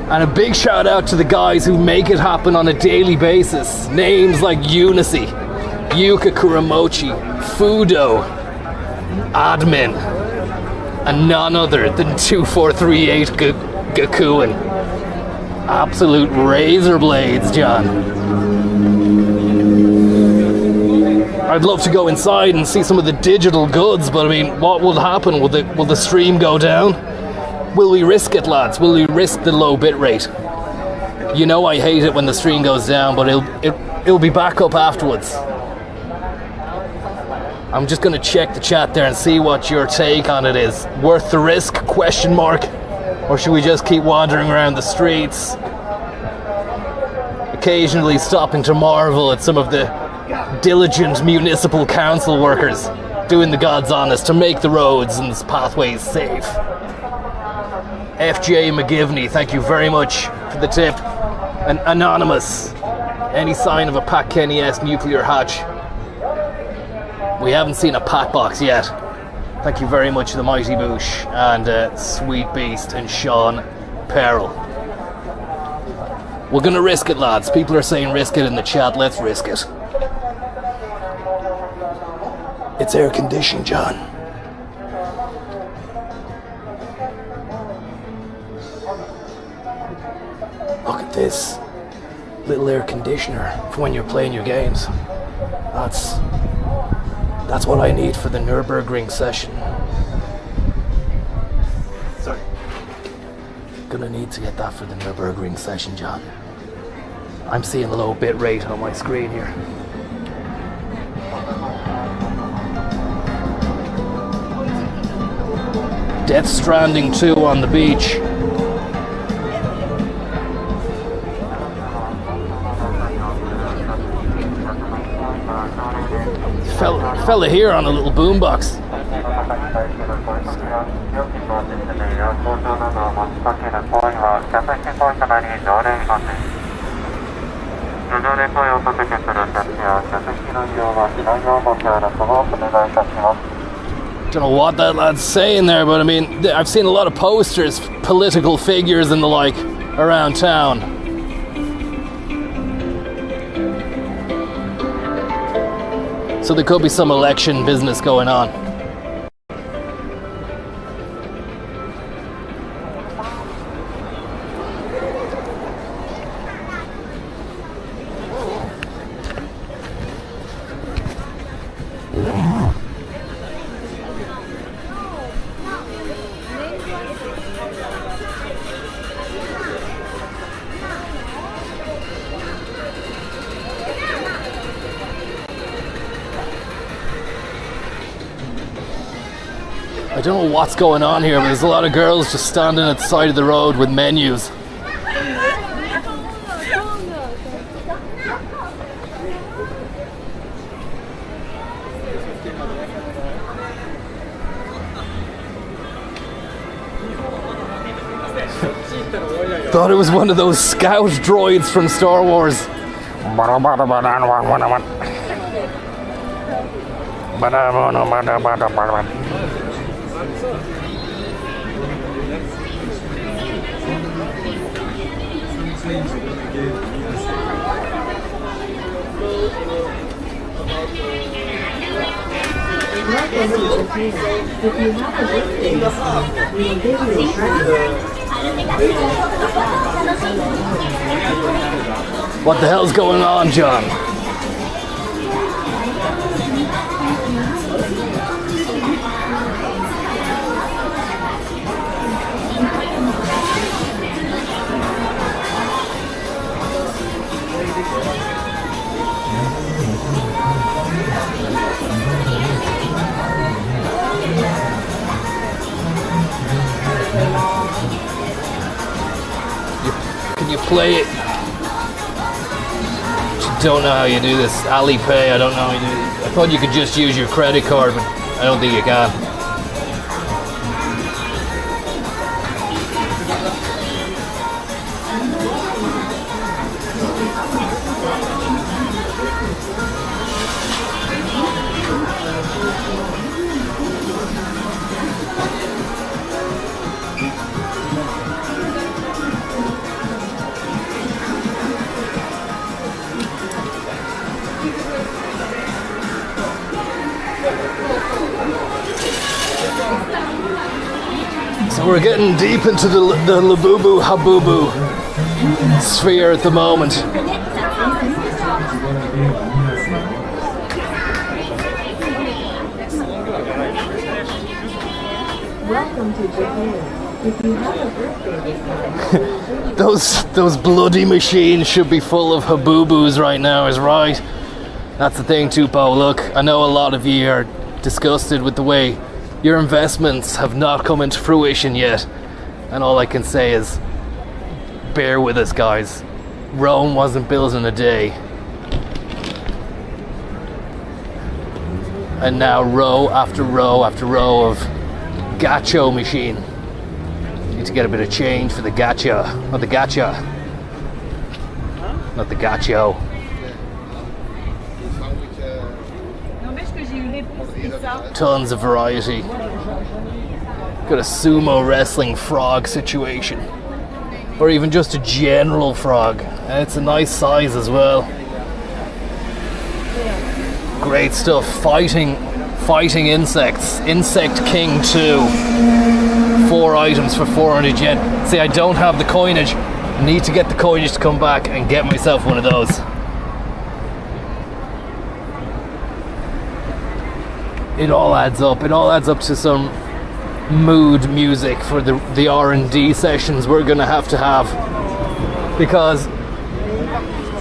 And a big shout out to the guys who make it happen on a daily basis. Names like Unicy, Yuka Kuramochi, Fudo, Admin, and none other than 2438 Gakuen. Absolute razor blades, John. I'd love to go inside and see some of the digital goods, but I mean, what will happen? Will the stream go down? Will we risk it, lads? Will we risk the low bit rate? You know I hate it when the stream goes down, but it'll be back up afterwards. I'm just gonna check the chat there and see what your take on it is. Worth the risk? Question mark. Or should we just keep wandering around the streets? Occasionally stopping to marvel at some of the diligent municipal council workers doing the God's honest to make the roads and pathways safe. FJ McGivney, thank you very much for the tip. And Anonymous, any sign of a Pat Kenny-esque nuclear hatch? We haven't seen a Pat box yet. Thank you very much, the Mighty Boosh and Sweet Beast and Sean Peril. We're gonna risk it, lads. People are saying risk it in the chat. Let's risk it. It's air conditioned, John. Look at this little air conditioner for when you're playing your games. That's what I need for the Nürburgring session. Sorry. gonna need to get that for the Nürburgring session, John. I'm seeing a low bit rate on my screen here. Death Stranding 2 on the beach. Fella here on a little boombox. Don't know what that lad's saying there, but I mean, I've seen a lot of posters, political figures and the like around town. So there could be some election business going on. I don't know what's going on here, but there's a lot of girls just standing at the side of the road with menus. Thought it was one of those scout droids from Star Wars. What the hell's going on, John? Can you play it? I don't know how you do this. Alipay, I don't know how you do it. I thought you could just use your credit card, but I don't think you can. So we're getting deep into the Habubu sphere at the moment. Welcome to Japan. If you have a birthday, Those bloody machines should be full of Habubus right now, is right. That's the thing, Tupo. Look, I know a lot of you are disgusted with the way your investments have not come into fruition yet. And all I can say is, bear with us, guys. Rome wasn't built in a day. And now row after row after row of gacho machine. Need to get a bit of change for the gacha. Not the gacha. Not the gacho. Tons of variety. Got a sumo wrestling frog situation. Or even just a general frog. And it's a nice size as well. Great stuff. Fighting insects. Insect King 2. 4 items for 400 yen. See, I don't have the coinage. I need to get the coinage to come back and get myself one of those. It all adds up. It all adds up to some mood music for the R&D sessions we're gonna have to have, because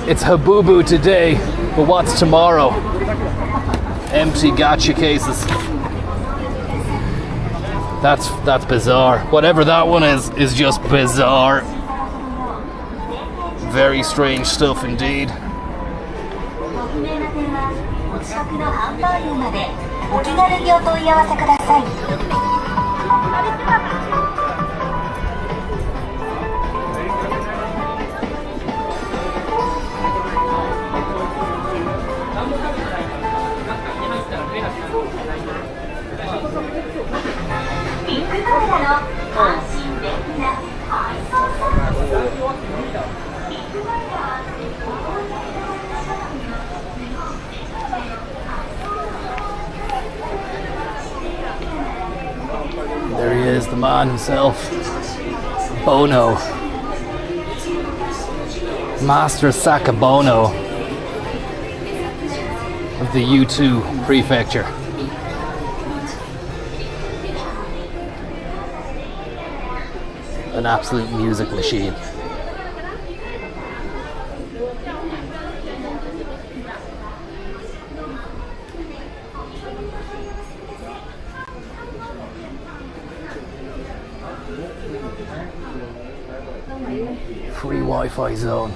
it's Habubu today, but what's tomorrow? Empty gacha cases. That's bizarre. Whatever that one is just bizarre. Very strange stuff indeed. There he is, the man himself, Bono, Master Sakabono of the U2 prefecture. An absolute music machine. Free Wi-Fi zone.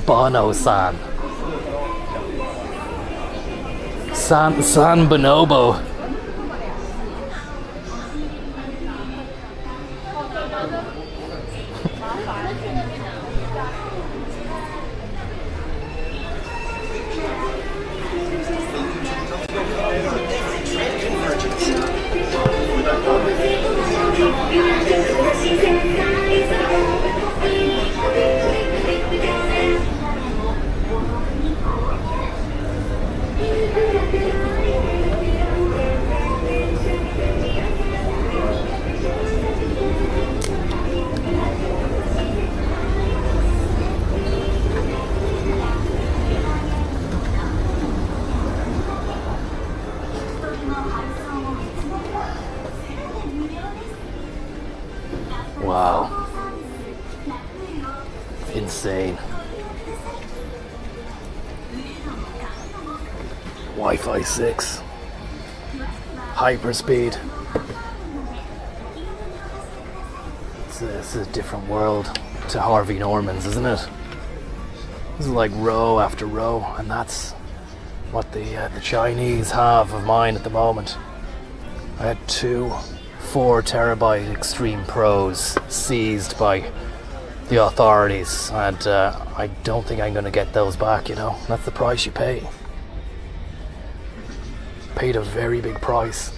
Bono-san. San Bonobo. Wow. Insane. Wi-Fi 6. Hyperspeed. This is a different world to Harvey Norman's, isn't it? This is like row after row, and that's what the Chinese have of mine at the moment. I had 2 4 terabyte Extreme Pros seized by the authorities, and I don't think I'm going to get those back, you know. That's the price you pay. Paid a very big price.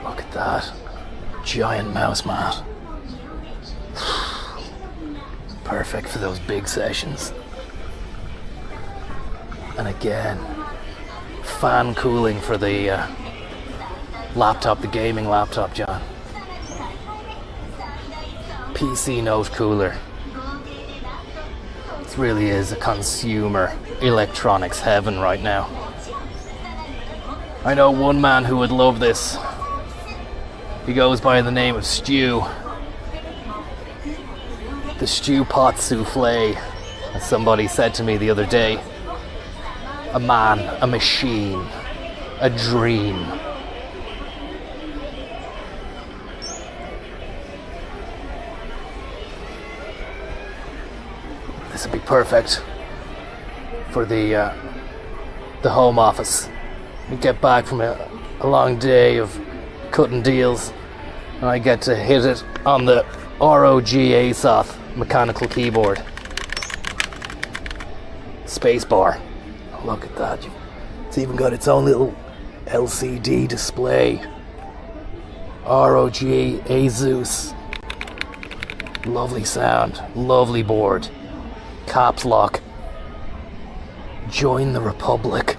Look at that. Giant mouse mat. Perfect for those big sessions. And again, fan cooling for the laptop, the gaming laptop, John. PC Note cooler. This really is a consumer electronics heaven right now. I know one man who would love this. He goes by the name of Stew. The stew pot souffle, as somebody said to me the other day. A man, a machine, a dream. This would be perfect for the home office. You get back from a long day of cutting deals, and I get to hit it on the ROG ASOS mechanical keyboard. Spacebar. Look at that. It's even got its own little LCD display. ROG ASUS. Lovely sound. Lovely board. Caps lock. Join the Republic.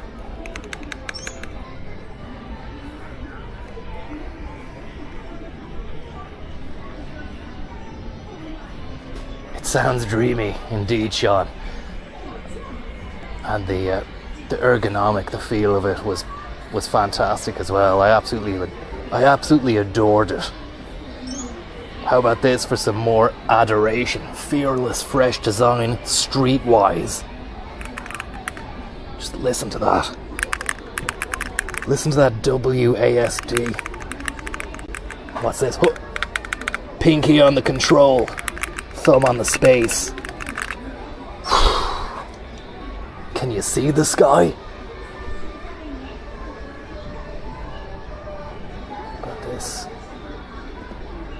sounds dreamy indeed, Sean. And the ergonomic, the feel of it was fantastic as well. I absolutely adored it. How about this for some more adoration? Fearless, fresh design, streetwise. Just listen to that. Listen to that WASD. What's this? Oh. Pinky on the control, thumb on the space. Can you see the sky? Got this.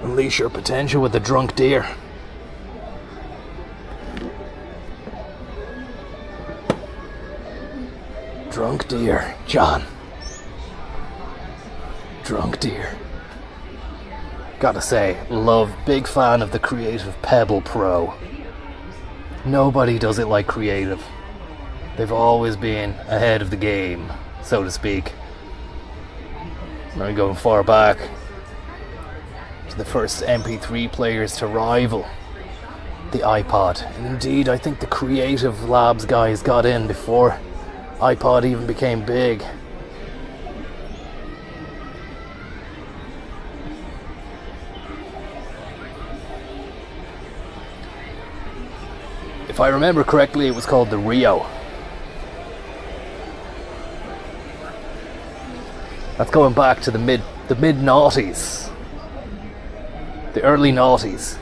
Unleash your potential with the drunk deer. Drunk deer, John. Drunk deer. Gotta say, big fan of the Creative Pebble Pro. Nobody does it like Creative. They've always been ahead of the game, so to speak. I'm going far back to the first MP3 players to rival the iPod. And indeed, I think the Creative Labs guys got in before iPod even became big. If I remember correctly, it was called the Rio. That's going back to the mid noughties, the early noughties,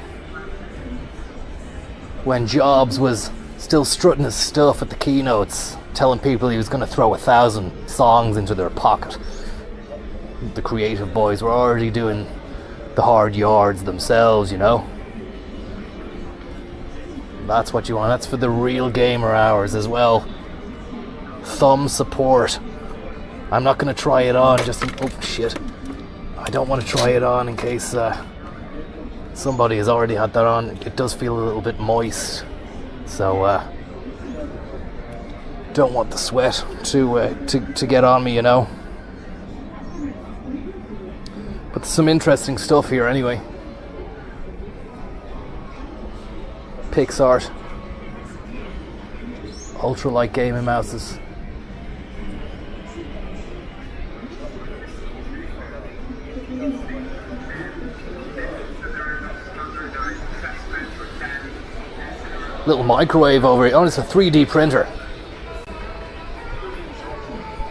when Jobs was still strutting his stuff at the keynotes, telling people he was going to throw 1,000 songs into their pocket. The Creative boys were already doing the hard yards themselves, you know. That's what you want. That's for the real gamer hours as well. Thumb support. I'm not going to try it on just in, oh shit. I don't want to try it on in case somebody has already had that on. It does feel a little bit moist. So don't want the sweat to get on me, you know. But some interesting stuff here anyway. PixArt, ultralight gaming mouses. Little microwave over here. Oh, it's a 3D printer.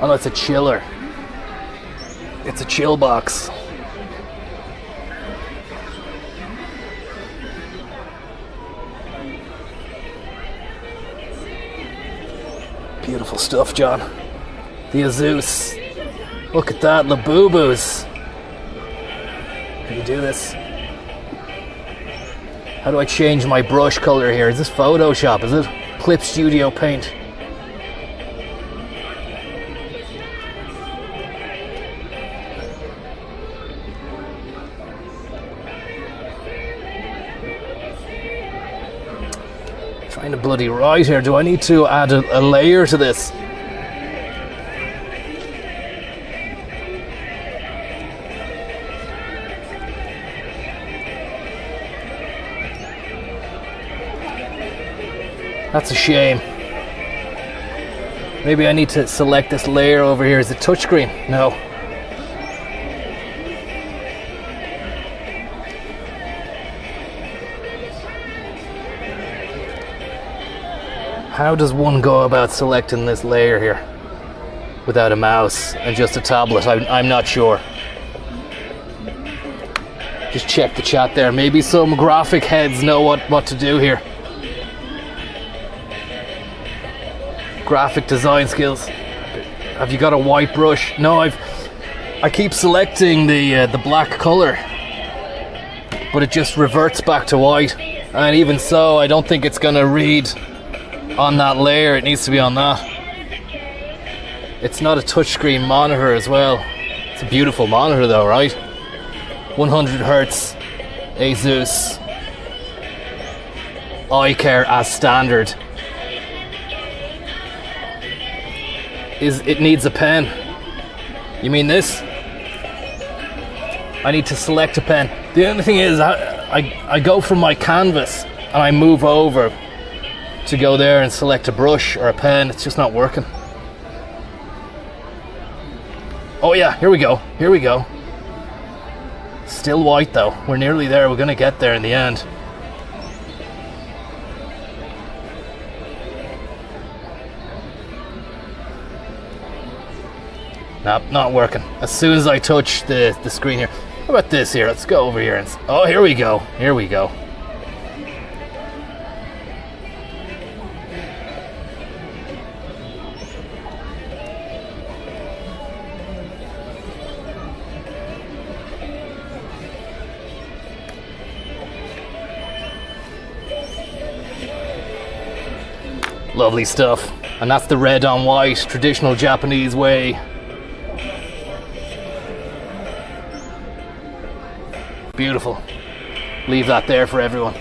Oh no, it's a chiller. It's a chill box. Beautiful stuff, John. The Azus. Look at that, Labubus. Can you do this? How do I change my brush color here? Is this Photoshop? Is it Clip Studio Paint? Trying to bloody write here. Do I need to add a layer to this? That's a shame. Maybe I need to select this layer over here. Is it touchscreen? No. How does one go about selecting this layer here without a mouse and just a tablet? I'm not sure. Just check the chat there. Maybe some graphic heads know what to do here. Graphic design skills. Have you got a white brush? No, I keep selecting the black color, but it just reverts back to white. And even so, I don't think it's gonna read on that layer. It needs to be on that. It's not a touchscreen monitor as well. It's a beautiful monitor though, right? 100 Hertz Asus iCare as standard. It needs a pen. You mean this? I need to select a pen. The only thing is I go from my canvas and I move over to go there and select a brush or a pen, it's just not working. Oh yeah, here we go. Still white though. We're nearly there. We're gonna get there in the end. Nope, not working. As soon as I touch the screen here. How about this here? Let's go over here and... Oh, here we go. Lovely stuff. And that's the red on white, traditional Japanese way. Beautiful. Leave that there for everyone.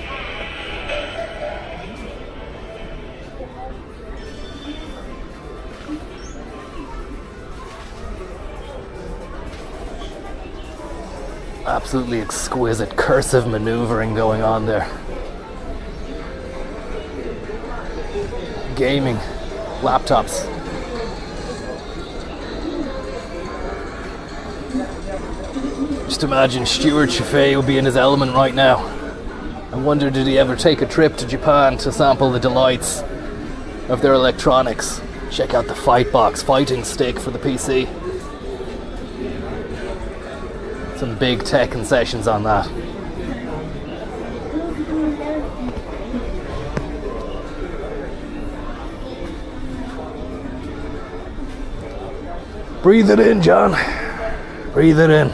Absolutely exquisite cursive maneuvering going on there. Gaming laptops. Just imagine Stuart Chaffee would be in his element right now. I wonder, did he ever take a trip to Japan to sample the delights of their electronics? Check out the Fightbox fighting stick for the PC. Some big tech concessions on that. Breathe it in, John. Breathe it in.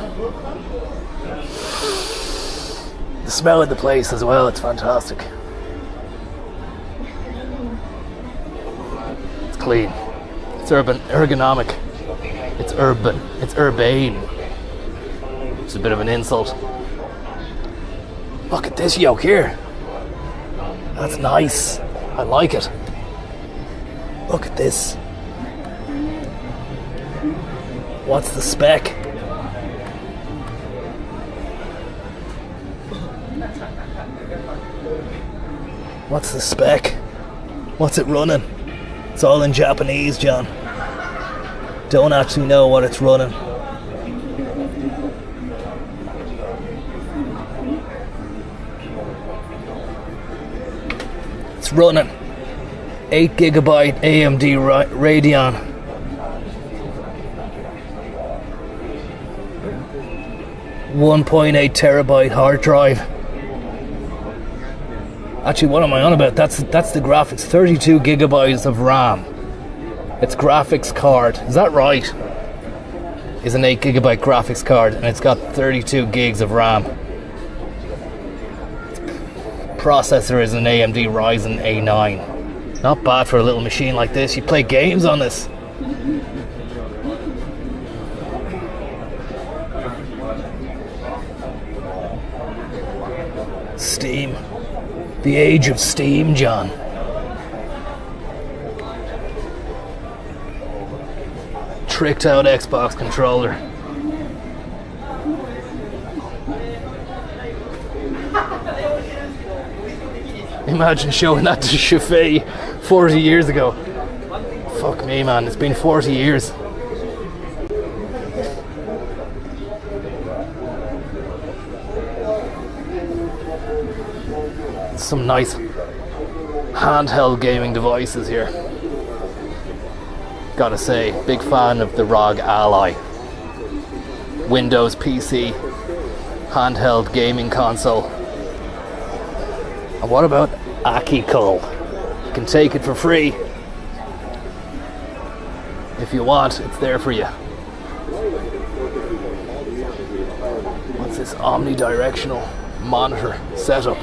The smell of the place as well, it's fantastic. It's clean. It's urban, ergonomic. It's urban. It's urbane. It's a bit of an insult. Look at this yoke here. That's nice. I like it. Look at this. What's the spec? What's the spec? What's it running? It's all in Japanese, John. Don't actually know what it's running. It's running 8GB AMD Radeon. 1.8 terabyte hard drive. Actually, what am I on about? That's the graphics. 32 gigabytes of RAM. It's graphics card. Is that right? Is an 8GB graphics card, and it's got 32 gigs of RAM. Processor is an AMD Ryzen A9. Not bad for a little machine like this. You play games on this. Steam. The age of Steam, John. Tricked out Xbox controller. Imagine showing that to Chaffee 40 years ago. Fuck me, man, it's been 40 years. Some nice handheld gaming devices here. Gotta say, big fan of the ROG Ally. Windows PC handheld gaming console. And what about Akikul? You can take it for free. If you want, it's there for you. What's this omnidirectional monitor setup?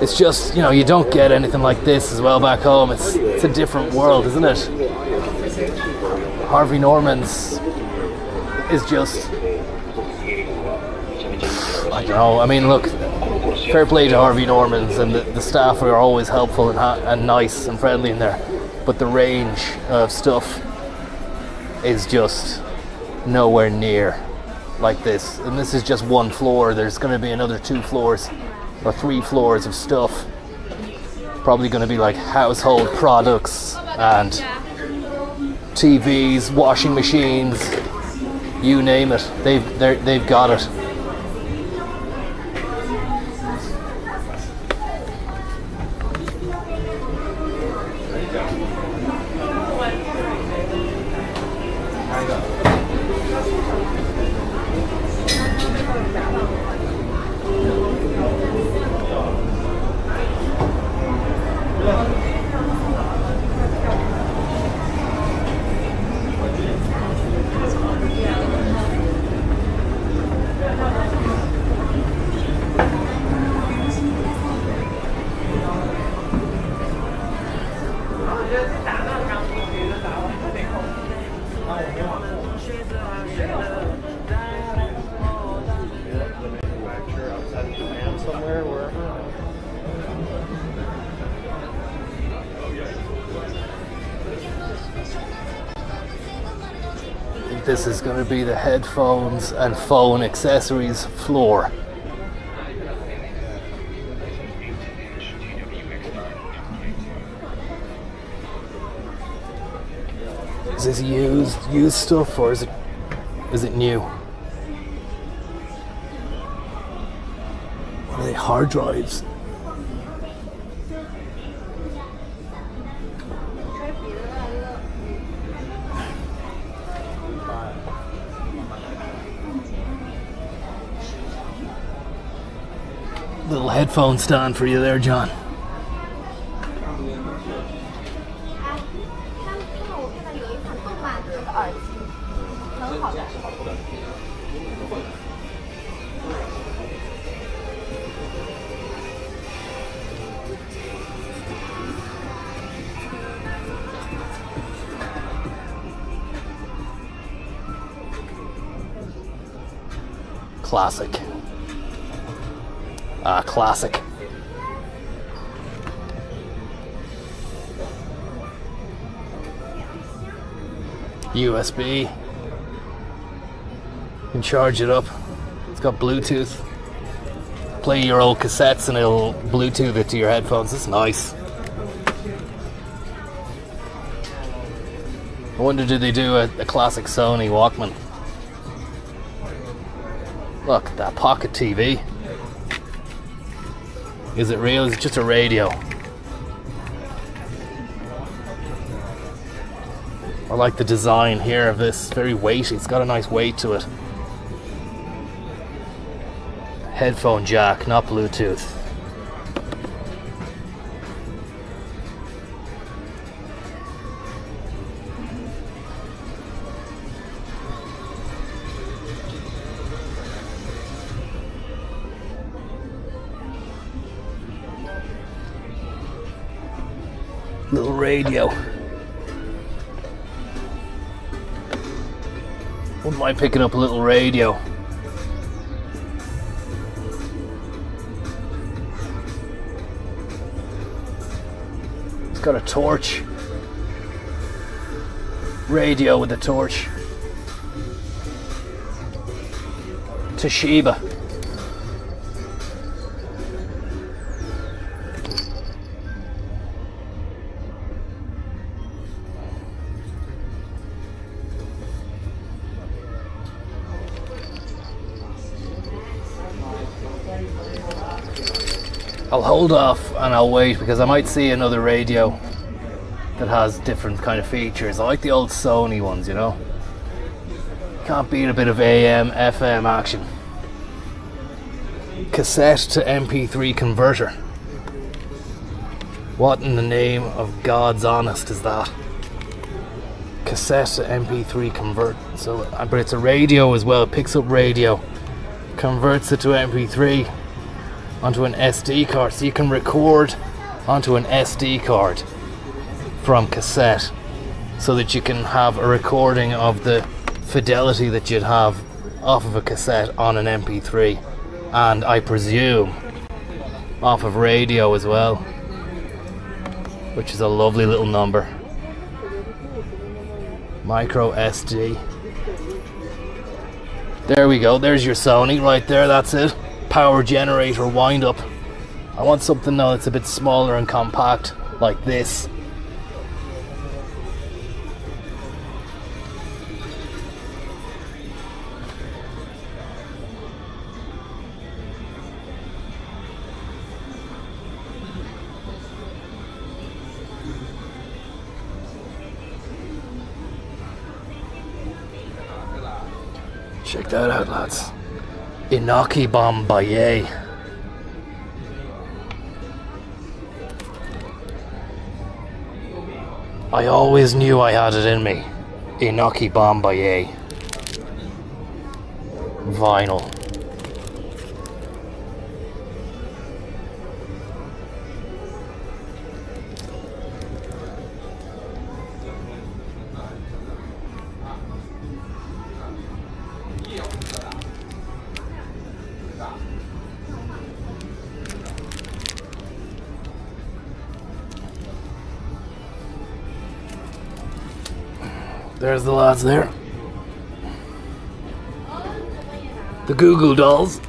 It's just, you know, you don't get anything like this as well back home. It's a different world, isn't it? Harvey Norman's is just, I don't know. I mean, look, fair play to Harvey Norman's, and the staff are always helpful and nice and friendly in there. But the range of stuff is just nowhere near like this. And this is just one floor. There's going to be another 2 floors or 3 floors of stuff. Probably going to be like household products and TVs, washing machines, you name it. They've got it. This is going to be the headphones and phone accessories floor. Is this used stuff, or is it new? What are they, hard drives? Little headphone stand for you there, John. Classic. Classic. USB. You can charge it up. It's got Bluetooth. Play your old cassettes and it'll Bluetooth it to your headphones. It's nice. I wonder, did they do a classic Sony Walkman? Look, that pocket TV. Is it real? It's just a radio. I like the design here of this. Very weighty. It's got a nice weight to it. Headphone jack, not Bluetooth. Little radio. Wouldn't mind picking up a little radio. It's got a torch. Radio with a torch. Toshiba. I'll hold off and I'll wait because I might see another radio that has different kind of features. I like the old Sony ones, you know. Can't beat a bit of AM, FM action. Cassette to MP3 converter. What in the name of God's honest is that? Cassette to MP3 convert. So, but it's a radio as well. It picks up radio, converts it to MP3 onto an SD card, so you can record onto an SD card from cassette, so that you can have a recording of the fidelity that you'd have off of a cassette on an MP3, and I presume off of radio as well, which is a lovely little number. Micro SD. There we go, there's your Sony right there, that's it. Power generator wind up. I want something now that's a bit smaller and compact, like this. Check that out, lads. Inoki Bombaye. I always knew I had it in me. Inoki Bombaye. Vinyl. There's the lads there. The Google dolls.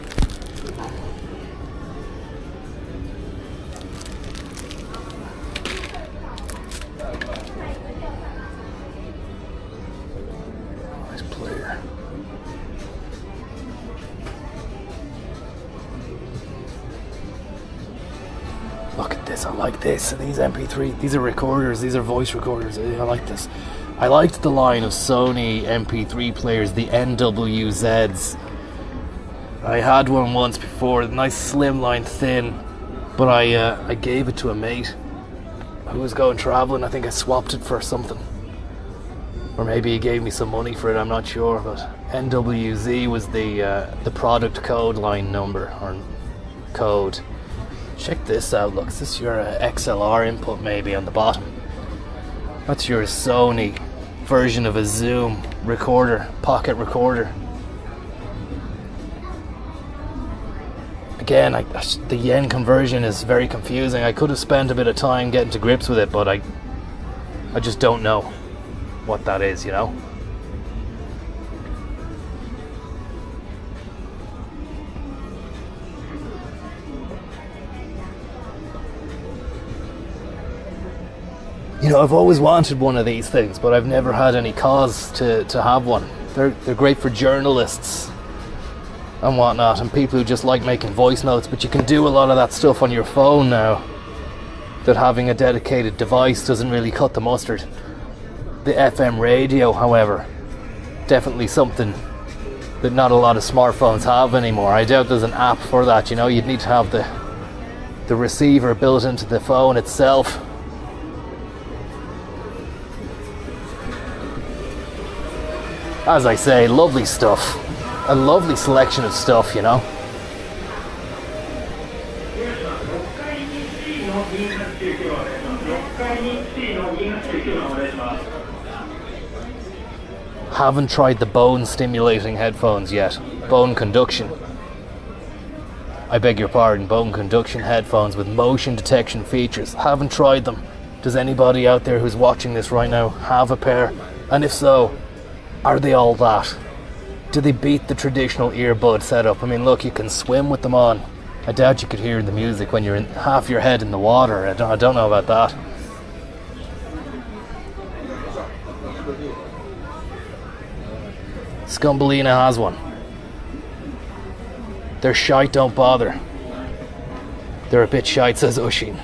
Nice player. Look at this, I like this. These MP3, these are recorders, these are voice recorders. I like this. I liked the line of Sony MP3 players, the NWZs. I had one once before, nice slim line, thin, but I gave it to a mate who was going travelling. I think I swapped it for something, or maybe he gave me some money for it. I'm not sure, but NWZ was the product code line number or code. Check this out. Look, is this your XLR input maybe on the bottom? That's your Sony version of a Zoom recorder, pocket recorder. Again, the yen conversion is very confusing. I could have spent a bit of time getting to grips with it, but I just don't know what that is, you know? You know, I've always wanted one of these things, but I've never had any cause to have one. They're great for journalists and whatnot, and people who just like making voice notes, but you can do a lot of that stuff on your phone now, that having a dedicated device doesn't really cut the mustard. The FM radio, however, definitely something that not a lot of smartphones have anymore. I doubt there's an app for that, you know. You'd need to have the receiver built into the phone itself. As I say, lovely stuff. A lovely selection of stuff, you know. Haven't tried the bone stimulating headphones yet. Bone conduction. I beg your pardon, bone conduction headphones with motion detection features. Haven't tried them. Does anybody out there who's watching this right now have a pair? And if so, are they all that? Do they beat the traditional earbud setup? I mean, look, you can swim with them on. I doubt you could hear the music when you're in half your head in the water. I don't know about that. Scumbellina has one. They're shite, don't bother. They're a bit shite, says Ushin.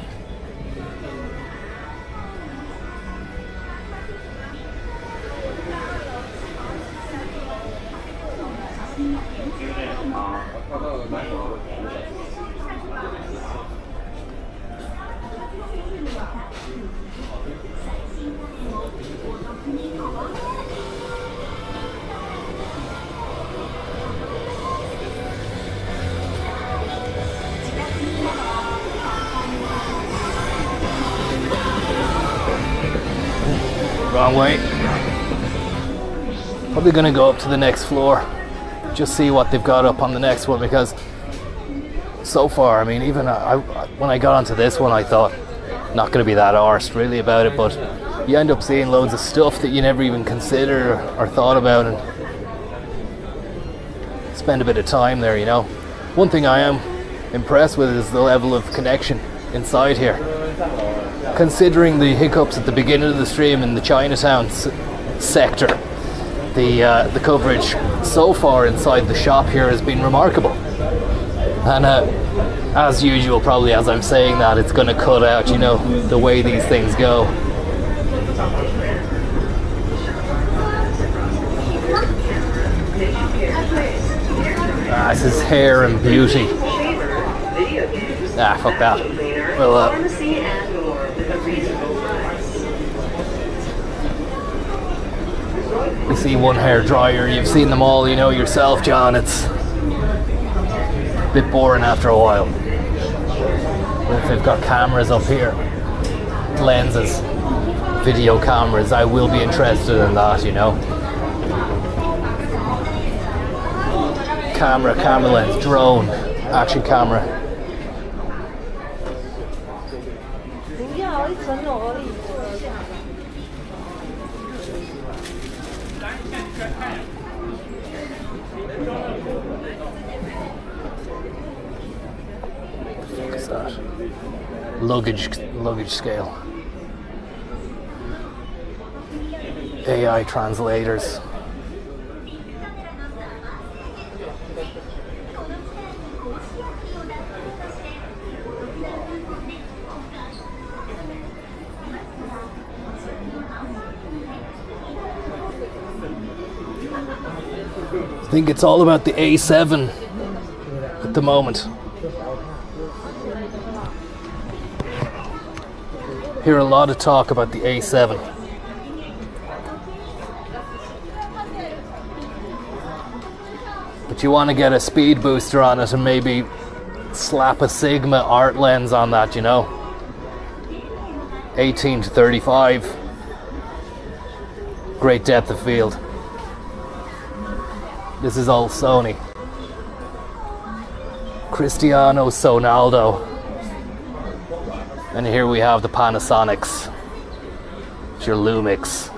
Wrong way. Probably gonna go up to the next floor, just see what they've got up on the next one, because so far, I mean, even when I got onto this one, I thought not gonna be that arsed really about it, but you end up seeing loads of stuff that you never even considered or thought about, and spend a bit of time there, you know. One thing I am impressed with is the level of connection inside here. Considering the hiccups at the beginning of the stream in the Chinatown sector, the coverage so far inside the shop here has been remarkable. And as usual, probably as I'm saying that, it's going to cut out, you know, the way these things go. This is hair and beauty. Fuck that. Well, you see one hair dryer, you've seen them all, you know yourself, John. It's a bit boring after a while. But if they've got cameras up here, lenses, video cameras, I will be interested in that, you know. Camera lens, drone, action camera. What is that? Luggage scale. AI translators. I think it's all about the A7 at the moment. Hear a lot of talk about the A7. But you want to get a speed booster on it and maybe slap a Sigma art lens on that, you know. 18 to 35. Great depth of field. This is all Sony. Cristiano Sonaldo. And here we have the Panasonics. It's your Lumix.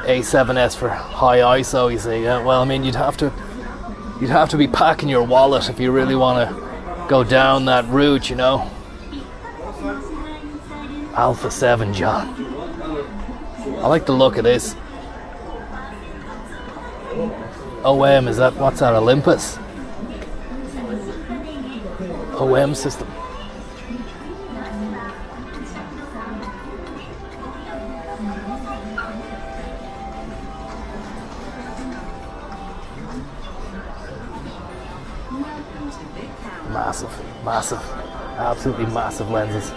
A7S for high ISO, you see. Yeah, well, I mean, you'd have to be packing your wallet if you really want to go down that route, you know. Alpha 7, John. I like the look of this. OM, is that, what's that, Olympus? OM system. Massive, absolutely massive lenses.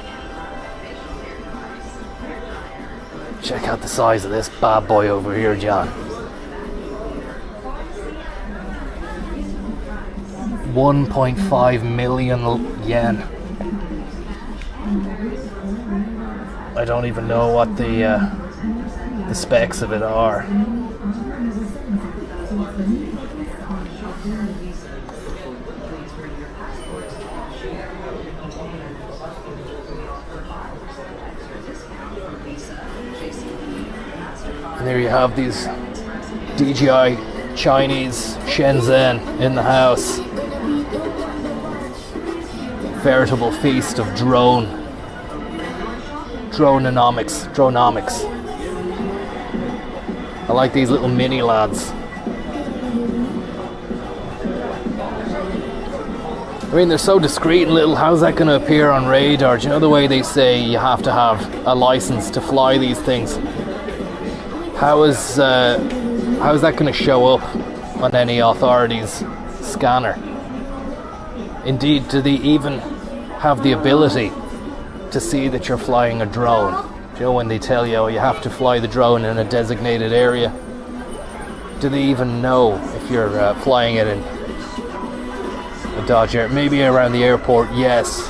Check out the size of this bad boy over here, John. 1.5 million yen. I don't even know what the specs of it are. And there you have these DJI Chinese Shenzhen in the house. Veritable feast of dronomics. I like these little mini lads. I mean, they're so discreet and little. How's that going to appear on radar? Do you know the way they say you have to have a license to fly these things? How is that going to show up on any authority's scanner? Indeed, do they even have the ability to see that you're flying a drone? Do you know when they tell you, oh, you have to fly the drone in a designated area? Do they even know if you're flying it in a Dodge Air? Maybe around the airport, yes.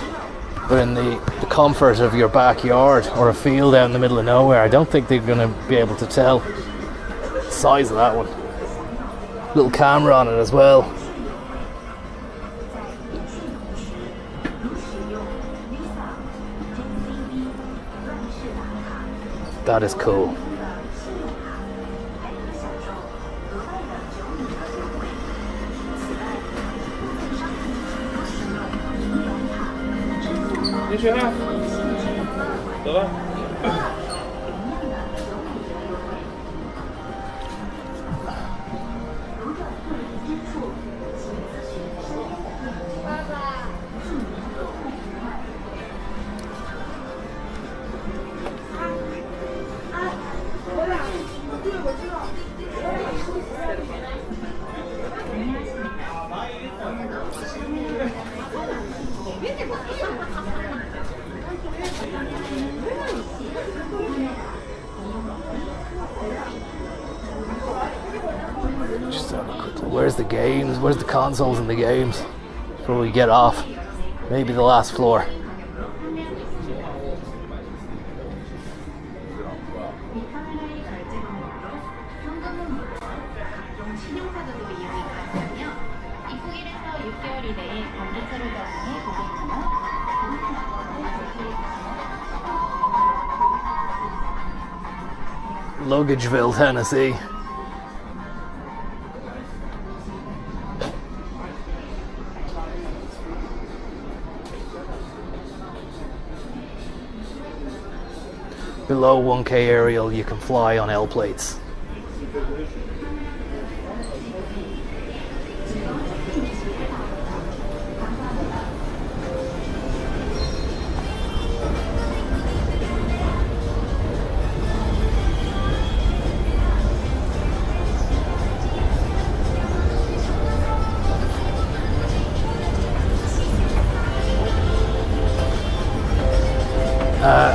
But in the comfort of your backyard or a field out in the middle of nowhere, I don't think they're going to be able to tell the size of that one. Little camera on it as well. That is cool. much you have? Just have a quick look. Where's the games? Where's the consoles and the games? Before we get off. Maybe the last floor. Luggageville, Tennessee. Below 1K aerial, you can fly on L plates.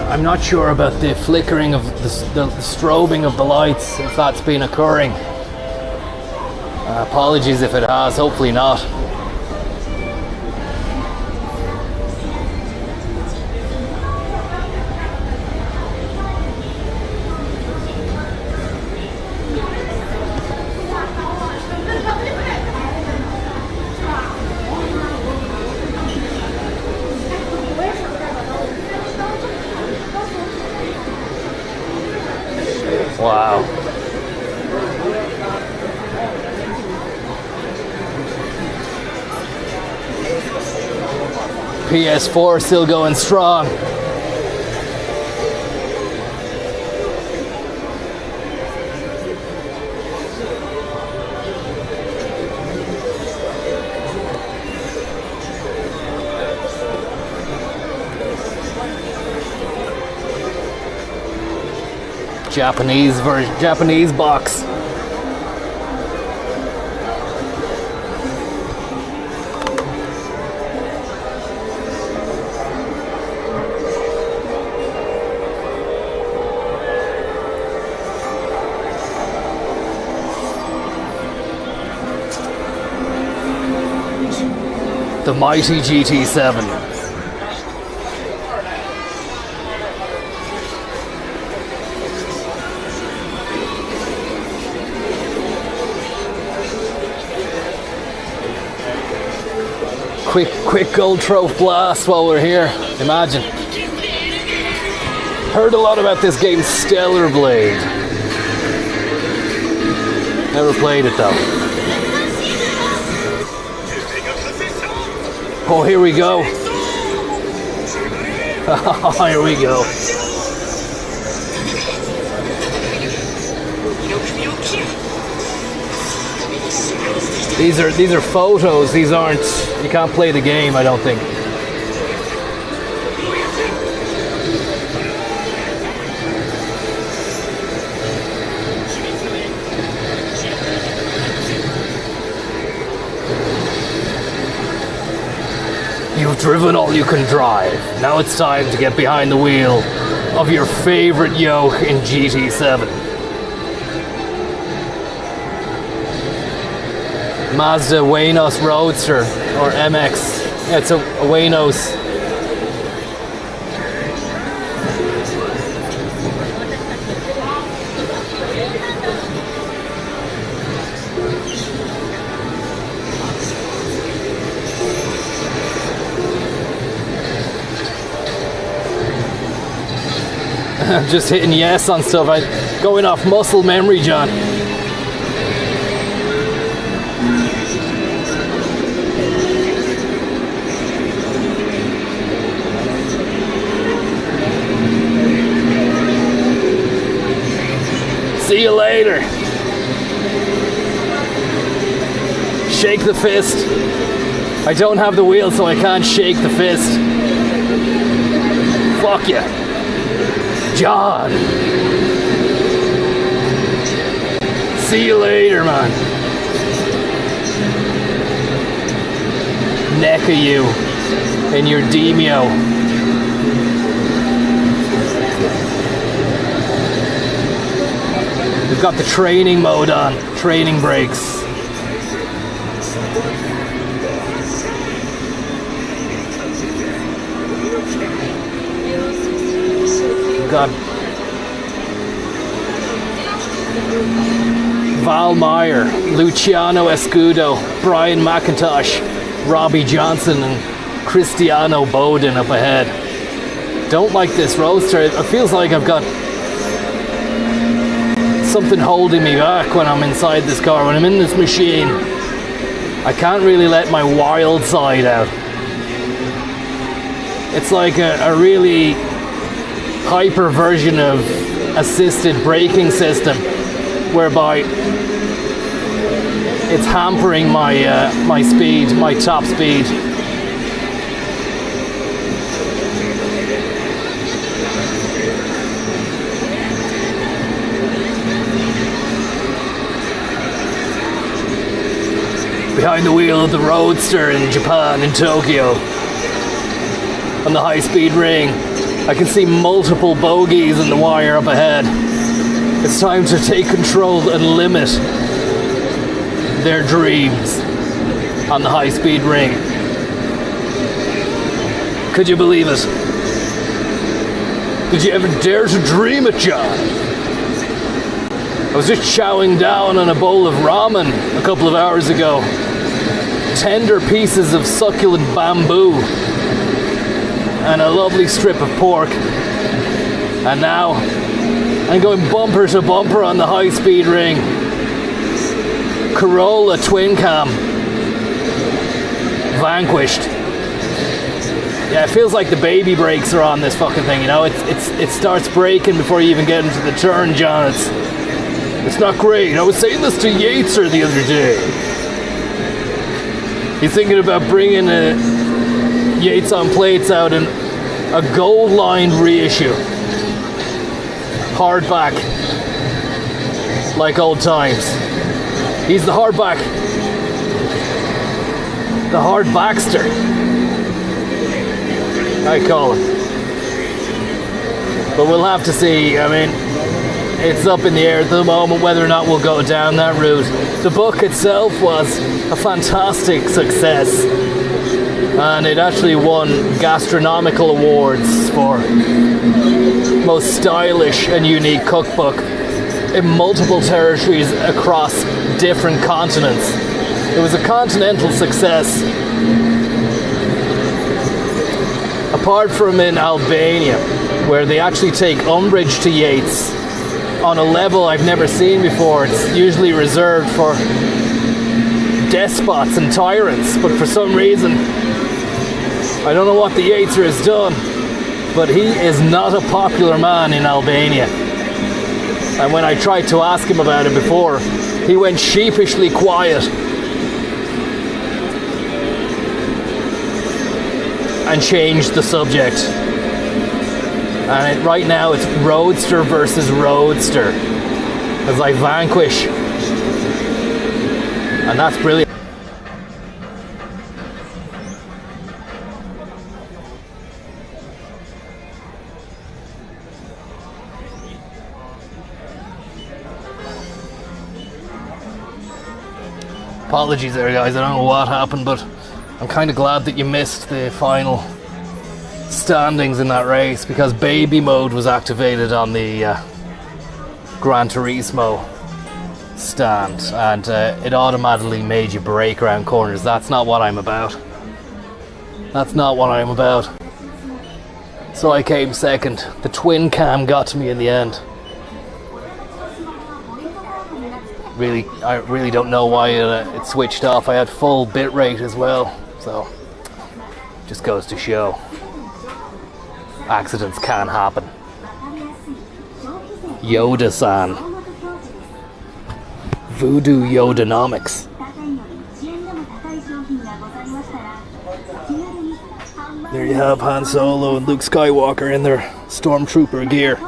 I'm not sure about the flickering of the strobing of the lights, if that's been occurring. Apologies if it has, hopefully not. Wow. PS4 still going strong. Japanese box. The mighty GT7. Quick gold trophy blast while we're here. Imagine. Heard a lot about this game, Stellar Blade. Never played it though. Oh, here we go. Here we go. These are photos. These aren't. You can't play the game, I don't think. You've driven all you can drive. Now it's time to get behind the wheel of your favorite yoke in GT7. Mazda Waynos Roadster, or MX. Yeah, it's a Waynos. I'm just hitting yes on stuff. Going off muscle memory, John. See you later. Shake the fist. I don't have the wheel, so I can't shake the fist. Fuck ya. John. See you later, man. Neck of you in your Demio. We've got the training mode on, training brakes. We've got Val Meyer, Luciano Escudo, Brian McIntosh, Robbie Johnson, and Cristiano Bowden up ahead. Don't like this roadster. It feels like I've got something holding me back when I'm inside this car. When I'm in this machine, I can't really let my wild side out. It's like a really hyper version of assisted braking system, whereby it's hampering my speed, my top speed. Behind the wheel of the Roadster in Japan, in Tokyo, on the high-speed ring, I can see multiple bogies in the wire up ahead. It's time to take control and limit their dreams on the high-speed ring. Could you believe it? Did you ever dare to dream it, John? I was just chowing down on a bowl of ramen a couple of hours ago. Tender pieces of succulent bamboo and a lovely strip of pork. And now I'm going bumper to bumper on the high-speed ring. Corolla twin cam. Vanquished. Yeah, it feels like the baby brakes are on this fucking thing, you know? It starts braking before you even get into the turn, John. It's not great. I was saying this to Yateser the other day. He's thinking about bringing Yates on plates out in a gold-lined reissue. Hardback. Like old times. He's the hardback. The hardbackster, I call him. But we'll have to see. I mean, it's up in the air at the moment whether or not we'll go down that route. The book itself was a fantastic success, and it actually won gastronomical awards for most stylish and unique cookbook in multiple territories across different continents. It was a continental success. Apart from in Albania, where they actually take umbrage to Yates on a level I've never seen before. It's usually reserved for despots and tyrants, but for some reason, I don't know what the Yateser has done, but he is not a popular man in Albania. And when I tried to ask him about it before, he went sheepishly quiet and changed the subject. And right now it's Roadster versus Roadster as I vanquish. And that's brilliant. Apologies there, guys. I don't know what happened, but I'm kind of glad that you missed the final standings in that race, because baby mode was activated on the Gran Turismo stand, and it automatically made you brake around corners. That's not what I'm about. That's not what I'm about. So I came second. The twin cam got to me in the end. I really don't know why it switched off. I had full bit rate as well, so just goes to show accidents can happen. Yoda-san. Voodoo Yodanomics. There you have Han Solo and Luke Skywalker in their stormtrooper gear.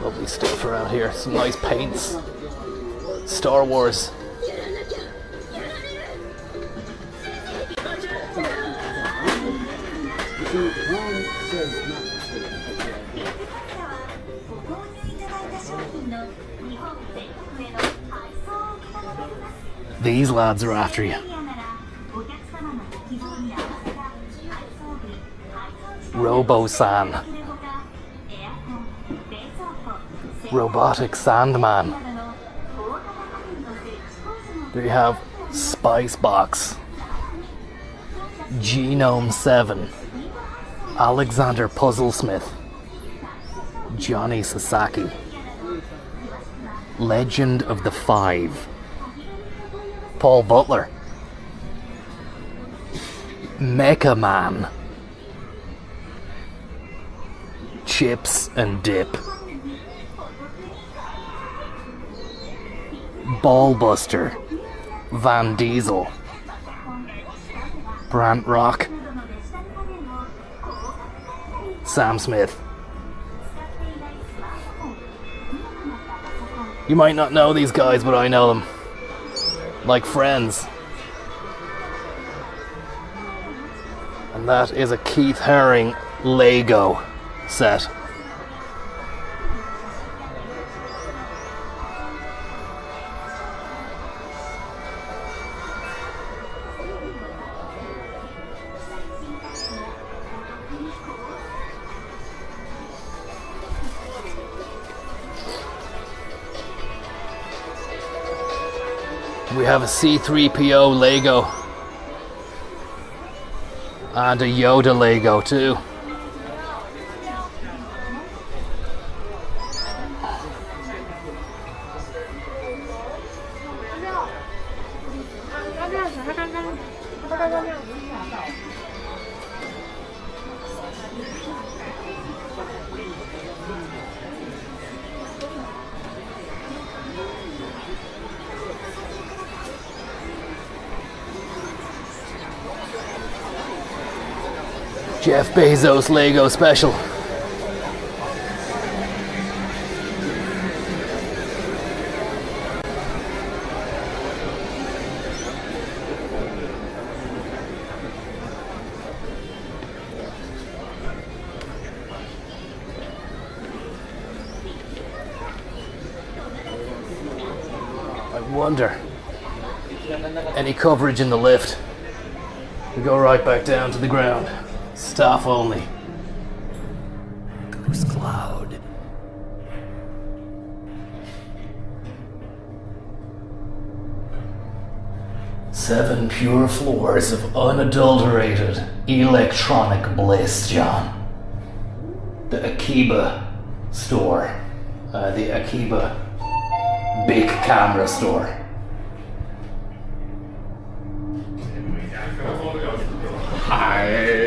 Lovely stuff around here. Some nice paints. Star Wars. These lads are after you. Robo-San. Robotic Sandman. There you have Spice Box. Genome 7. Alexander Puzzlesmith. Johnny Sasaki. Legend of the Five. Paul Butler. Mecha Man. Chips and Dip. Ballbuster. Van Diesel. Brant Rock. Sam Smith. You might not know these guys, but I know them. Like friends. And that is a Keith Haring Lego set. We have a C-3PO Lego. And a Yoda Lego too. Jeff Bezos Lego special. I wonder, any coverage in the lift? We go right back down to the ground. Staff only. Ghost Cloud. Seven pure floors of unadulterated electronic bliss, John. The Akiba store. The Akiba big camera store. Hi.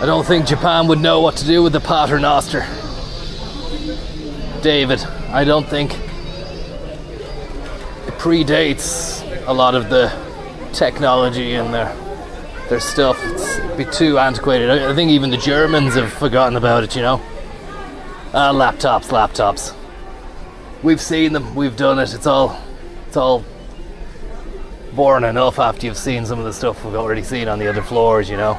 I don't think Japan would know what to do with the Paternoster. David, I don't think it predates a lot of the technology and their stuff. It'd be too antiquated. I think even the Germans have forgotten about it, you know. Laptops. We've seen them, we've done it. It's all boring enough after you've seen some of the stuff we've already seen on the other floors, you know.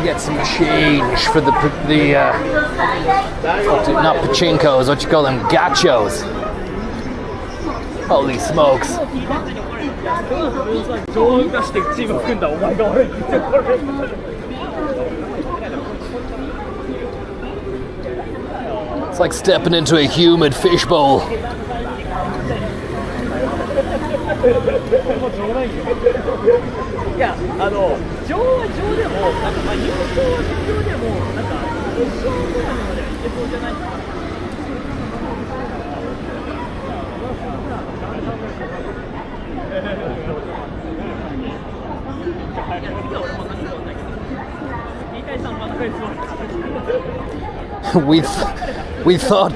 get some change for the not pachinkos, what you call them, gachos. Holy smokes. It's like stepping into a humid fishbowl. We thought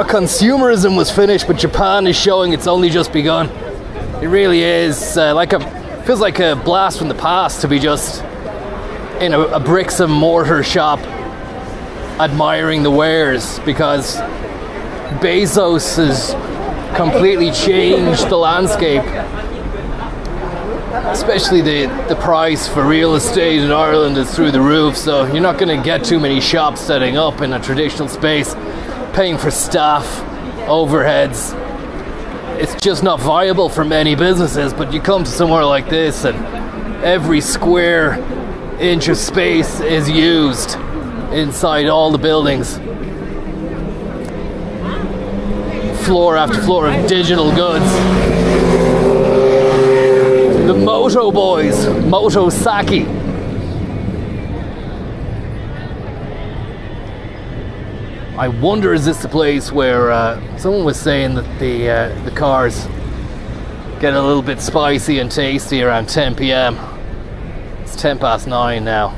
consumerism was finished, but Japan is showing it's only just begun. It really is feels like a blast from the past to be just in a bricks and mortar shop admiring the wares, because Bezos has completely changed the landscape. Especially the price for real estate in Ireland is through the roof, so you're not going to get too many shops setting up in a traditional space, paying for staff, overheads. It's just not viable for many businesses. But you come to somewhere like this and every square inch of space is used inside all the buildings. Floor after floor of digital goods. The Moto Boys, Moto Saki. I wonder, is this the place where someone was saying that the cars get a little bit spicy and tasty around 10 p.m. It's 10 past 9 now.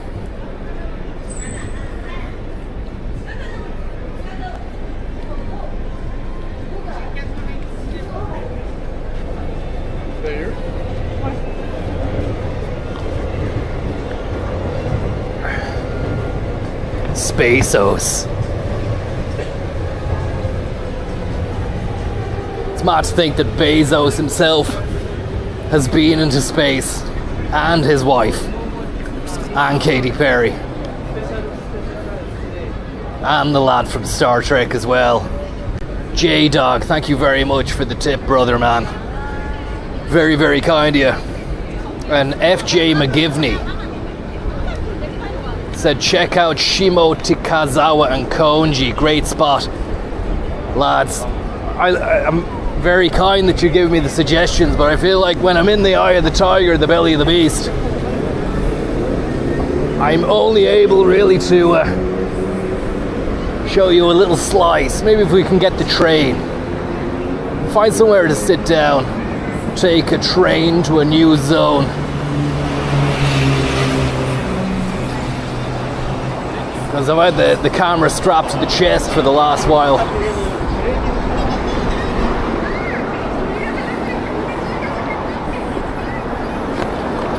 Bezos. It's mad to think that Bezos himself has been into space, and his wife, and Katy Perry, and the lad from Star Trek as well. J-Dog, thank you very much for the tip, brother man. Very, very kind of you. And FJ McGivney said, check out Shimo Tikazawa and Konji. Great spot. Lads, I'm very kind that you give me the suggestions, but I feel like when I'm in the eye of the tiger, the belly of the beast, I'm only able really to show you a little slice. Maybe if we can get the train. Find somewhere to sit down. Take a train to a new zone. Because I've had the camera strapped to the chest for the last while.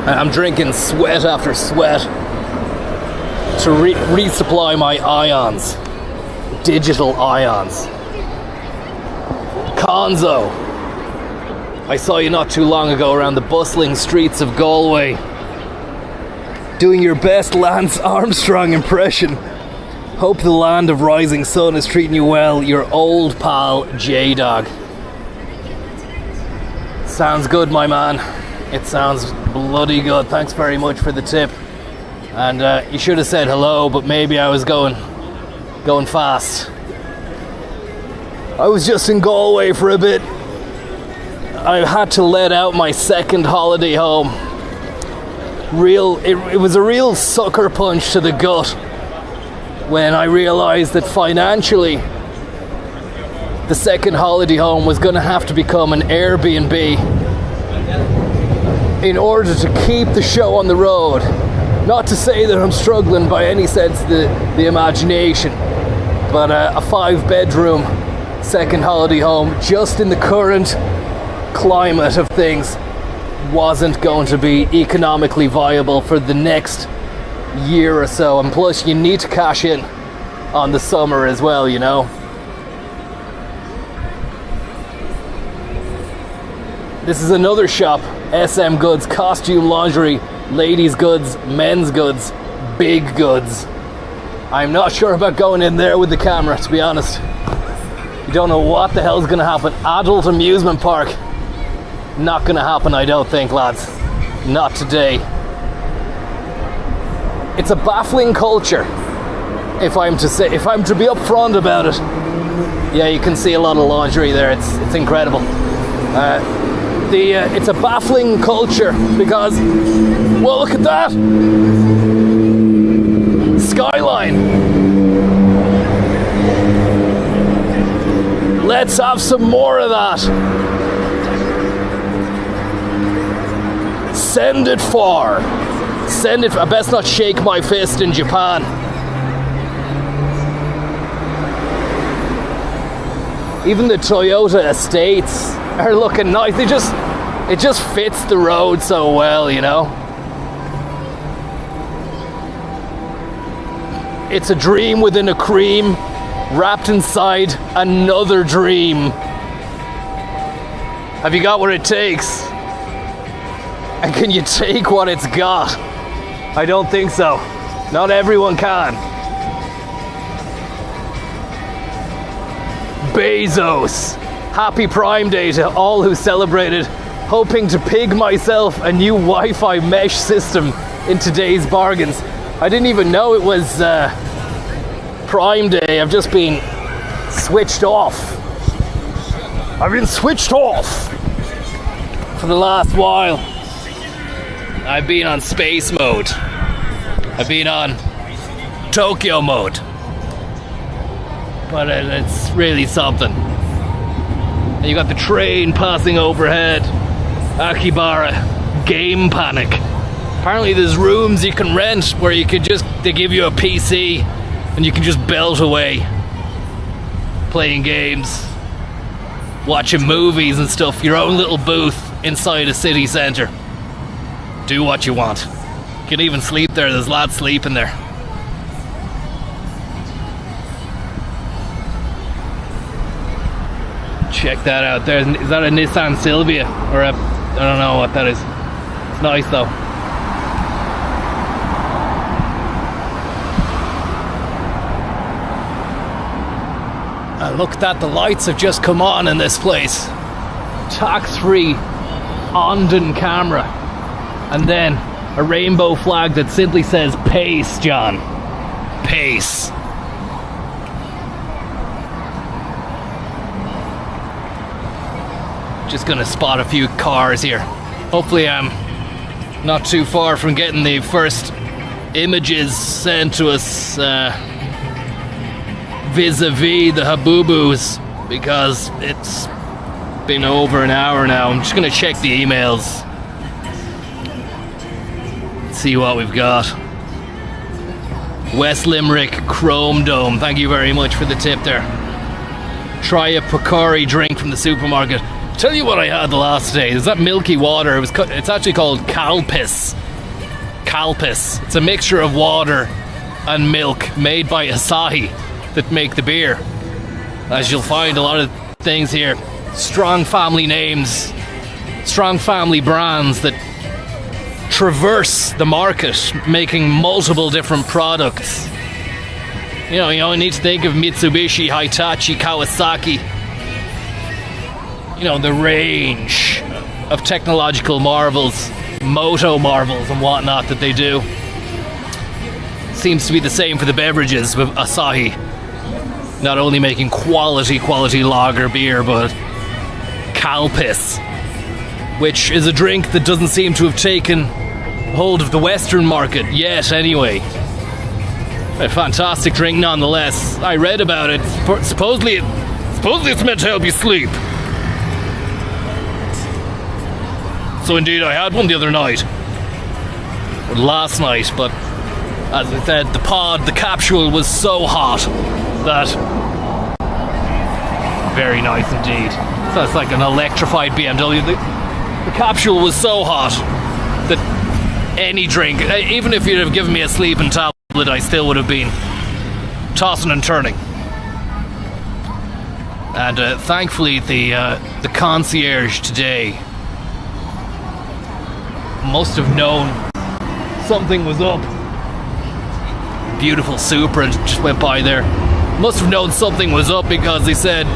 I'm drinking sweat after sweat to resupply my ions. Digital ions. Konzo, I saw you not too long ago around the bustling streets of Galway, doing your best Lance Armstrong impression. Hope the land of rising sun is treating you well. Your old pal, J-Dog. Sounds good, my man. It sounds bloody good. Thanks very much for the tip. And you should have said hello, but maybe I was going fast. I was just in Galway for a bit. I had to let out my second holiday home. It was a real sucker punch to the gut when I realized that financially the second holiday home was going to have to become an Airbnb in order to keep the show on the road. Not to say that I'm struggling by any sense of the imagination, but a 5-bedroom second holiday home just in the current climate of things wasn't going to be economically viable for the next year or so. And plus you need to cash in on the summer as well, you know. This is another shop, SM Goods, costume, lingerie, ladies goods, men's goods, big goods. I'm not sure about going in there with the camera, to be honest. You don't know what the hell's gonna happen. Adult amusement park. Not gonna happen, I don't think, lads. Not today. It's a baffling culture, if I'm to be upfront about it. Yeah, you can see a lot of lingerie there. It's incredible. It's a baffling culture because, well, look at that skyline. Let's have some more of that. Send it far. Send it. I best not shake my fist in Japan. Even the Toyota estates are looking nice. It just fits the road so well, you know. It's a dream within a cream, wrapped inside another dream. Have you got what it takes? And can you take what it's got? I don't think so. Not everyone can. Bezos. Happy Prime Day to all who celebrated, hoping to pig myself a new Wi-Fi mesh system in today's bargains. I didn't even know it was Prime Day. I've just been switched off. I've been switched off for the last while. I've been on space mode. I've been on Tokyo mode. But it's really something. And you got the train passing overhead. Akibara, game panic. Apparently there's rooms you can rent where they give you a PC and you can just belt away. Playing games, watching movies and stuff. Your own little booth inside a city centre. Do what you want. You can even sleep there. There's lads sleeping there. Check that out there. Is that a Nissan Silvia? Or I don't know what that is. It's nice though. And look at that, the lights have just come on in this place. Tax-free Ondon camera. And then a rainbow flag that simply says pace, John. Pace. Just gonna spot a few cars here. Hopefully I'm not too far from getting the first images sent to us vis-a-vis the Habubus, because it's been over an hour now. I'm just gonna check the emails. See what we've got. West Limerick Chrome Dome, thank you very much for the tip there. Try a Pocari drink from the supermarket. Tell you what I had the last day. There's that milky water. It's actually called Calpis. Calpis. It's a mixture of water and milk made by Asahi that make the beer. As you'll find a lot of things here. Strong family names. Strong family brands that traverse the market, making multiple different products. You only need to think of Mitsubishi, Hitachi, Kawasaki. The range of technological marvels, moto marvels and whatnot that they do. Seems to be the same for the beverages with Asahi. Not only making quality lager beer, but Calpis, which is a drink that doesn't seem to have taken hold of the Western market yet anyway. A fantastic drink nonetheless. I read about it. Supposedly it's meant to help you sleep. So indeed I had one the other night. Or last night, but as I said, the capsule was so hot that... Very nice indeed. So it's like an electrified BMW. The capsule was so hot that any drink, even if you'd have given me a sleeping tablet, I still would have been tossing and turning. And thankfully the concierge today must have known something was up, beautiful Supra just went by there. Must have known something was up because they said,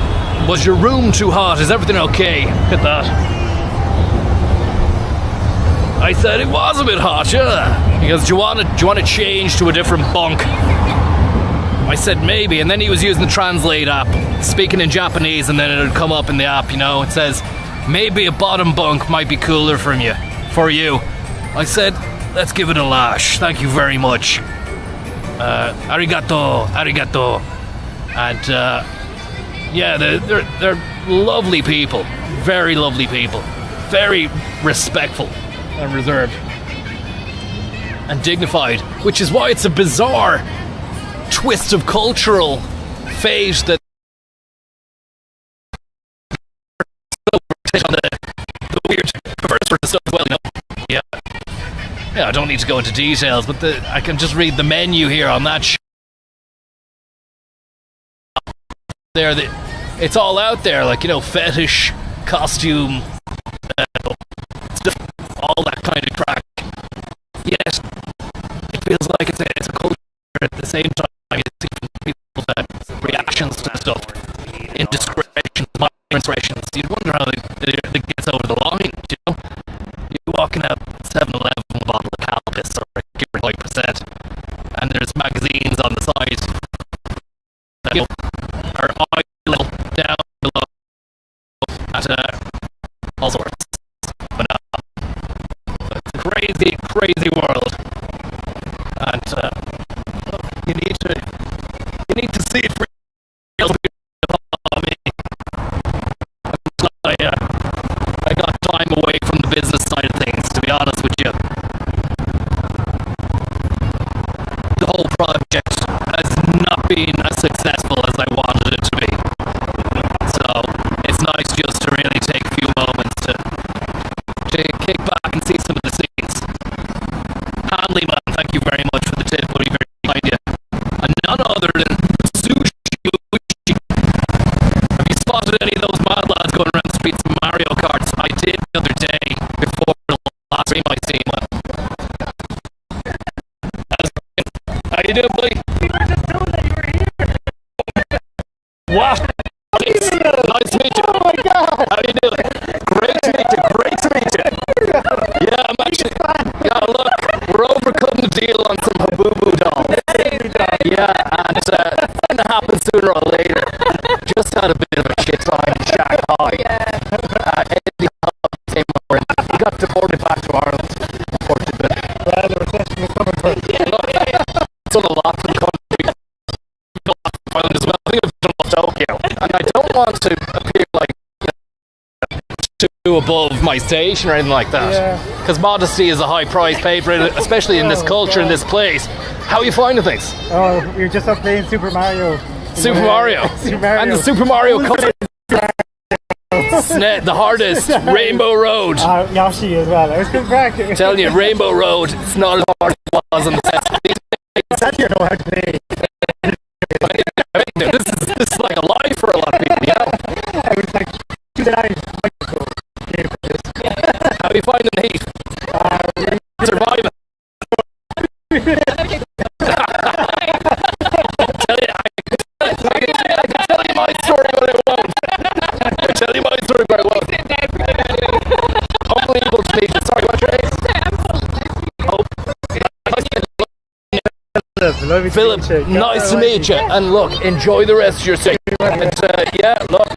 "Was your room too hot? Is everything okay?" Look at that. I said it was a bit hot, yeah. He goes, do you want to change to a different bunk? I said maybe, and then he was using the Translate app, speaking in Japanese, and then it would come up in the app, you know. It says, maybe a bottom bunk might be cooler for you. I said, let's give it a lash. Thank you very much. Arigato. And yeah, they're lovely people, very lovely people, very respectful and reserved and dignified, which is why it's a bizarre twist of cultural fate that on the weird perverse sort of stuff as well, you know. Yeah, I don't need to go into details, but I can just read the menu here on that there. It's all out there, like, you know, fetish, costume, stuff, all that kind of crack. Yes, it feels like it's a culture at the same time. It's even people's reactions to the stuff, indiscretions, minor indiscretions. You'd wonder how it gets over the line, you know? You're walking out 7-Eleven with a bottle of Calpis or a 5%, and there's magazines on the side that, you know, are eye level down below at all sorts. But it's a crazy, crazy world, and you need to see it for yourself. I got time away from the business side of things, to be honest with you. The whole project has not been as successful as I wanted it to be. So it's nice just to really take a few moments to kick back and see some of the scenes. Hanley man, thank you very much for the tip, buddy, very kind of you. And none other than Sushi. Have you spotted any of those mad lads going around the streets of Mario Karts? I did the other day before the last stream I seen one. How you doing, buddy? We were just told that you were here. What? Nice to meet you. Oh my god! How you doing? Great to meet you. Great to meet you. Yeah, I'm actually. Yeah, look, we're overcutting the deal on some Habubu dolls. Yeah, and it's going to happen sooner or later. Just had a bit of a shit time in Shanghai. Eddie came over and he got deported back to Ireland, unfortunately. Well, the recession is coming for us. Yeah, look, I've done a lot for the country. I've done a lot for Ireland as well. I think I've done a lot for Tokyo. And I don't want to appear like too above my station or anything like that. Because modesty is a high price paid for it, especially in this culture, in this place. How are you finding things? Oh, we were just up playing Super Mario. Super Mario. And the Super Mario comes the hardest, Rainbow Road. Yoshi as well. It was good crack. I'm telling you, Rainbow Road, it's not as hard as it was on the test. Sadly, I know how to play. This is like a life for a lot of people, you know? I was like 2 days. How are you finding the heat? Surviving. I can tell you my story, but I won't. I can tell you my story, but I won't. Unbelievable to me. Sorry, what's your name? Philip, nice to meet you. And look, enjoy the rest of your stay. And yeah, look.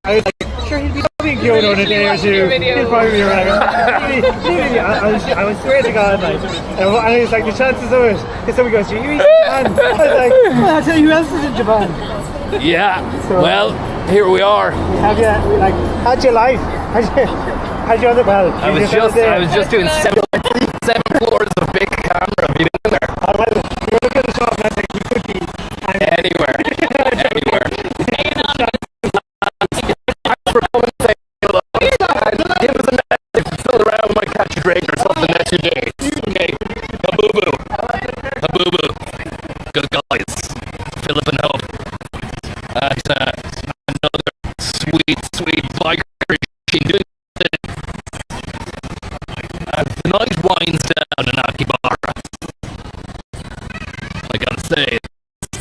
I was like, sure, he'll be coming Kyoto in a day or two. He'll probably be around. I swear to God, like, and I was like, the chances of it. Because somebody goes, you eat Japan. I was like, well, I'll tell you who else is in Japan. Yeah, well, here we are. Have you, like, how'd your life? How'd you other, well, I was just doing 7 floors of big camera. Have you been in there? Well, you were looking at the shop and I was like, you could be anywhere. Anywhere. Thanks for coming and saying hello. And give us a message. Fill around, we might catch a drink or something next few days. Okay. Habubu. Habubu. Good guys. Philip and Hope. And another sweet biker. the night winds down in Akibara. I gotta say,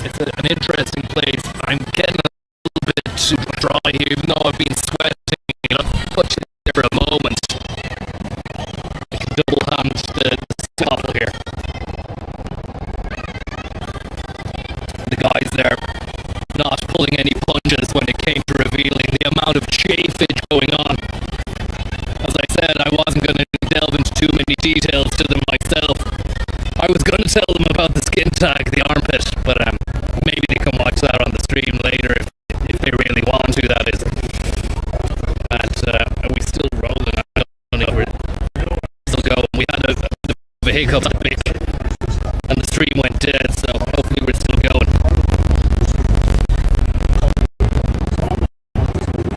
it's an interesting place. I'm getting a little bit too dry here, even though I've been sweating. You know, put you there for a moment. I can double hand the bottle here. The guys there not pulling any punches when it came to revealing the amount of chafage going on. As I said, I wasn't going to delve into too many details to them myself. I was going to tell them about the skin tag, the armpit, but maybe they can watch that on the stream later if they really want to, that is. And are we still rolling? I don't know where it'll go. We had a hiccup that big, and the stream went dead, so hopefully we're still going.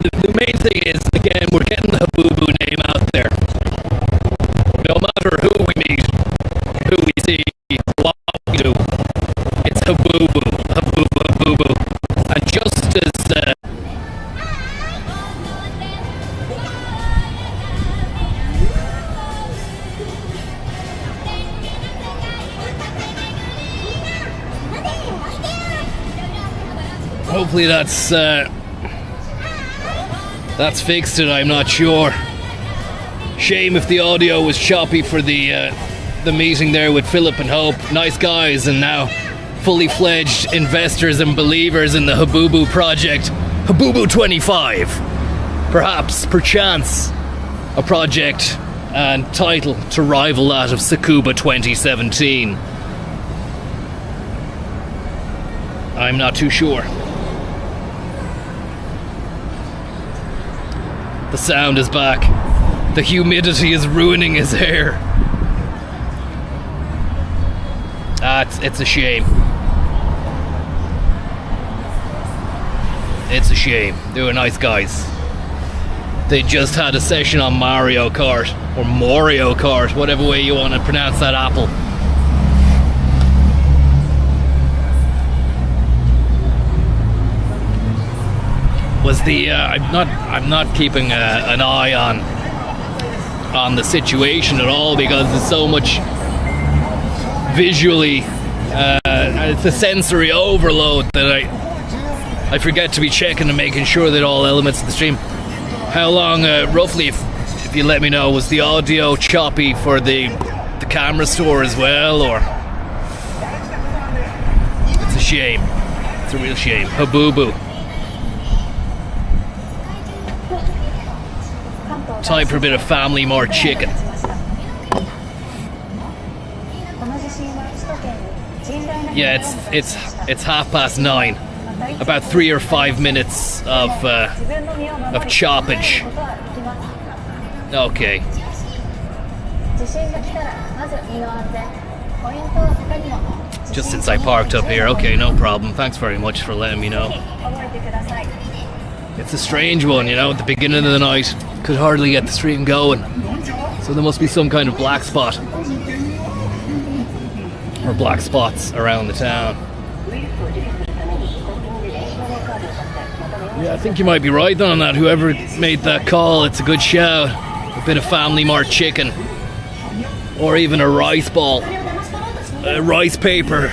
The main thing is, again, we're getting the Habubu name out there. No matter who we meet, who we see, what we do, it's Habubu, Habubu, Habubu. And just as hopefully that's fixed it, I'm not sure. Shame if the audio was choppy for the meeting there with Philip and Hope. Nice guys, and now fully fledged investors and believers in the Habubu project. Habubu 25. Perhaps, perchance, a project and title to rival that of Tsukuba 2017. I'm not too sure. The sound is back. The humidity is ruining his hair. It's a shame. It's a shame. They were nice guys. They just had a session on Mario Kart, or Mario Kart, whatever way you want to pronounce that apple. Was the I'm not keeping an eye on the situation at all, because there's so much visually it's a sensory overload that I forget to be checking and making sure that all elements of the stream. How long roughly, if you let me know, was the audio choppy for the camera store as well, or? It's a shame. It's a real shame. Habubu. Time for a bit of family more chicken. Yeah, it's 9:30. About 3 or 5 minutes of choppage. Okay. Just since I parked up here. Okay, no problem. Thanks very much for letting me know. It's a strange one, you know, at the beginning of the night. Could hardly get the stream going. So there must be some kind of black spot. Or black spots around the town. Yeah, I think you might be right on that. Whoever made that call, it's a good shout. A bit of family mart chicken. Or even a rice ball. A rice paper.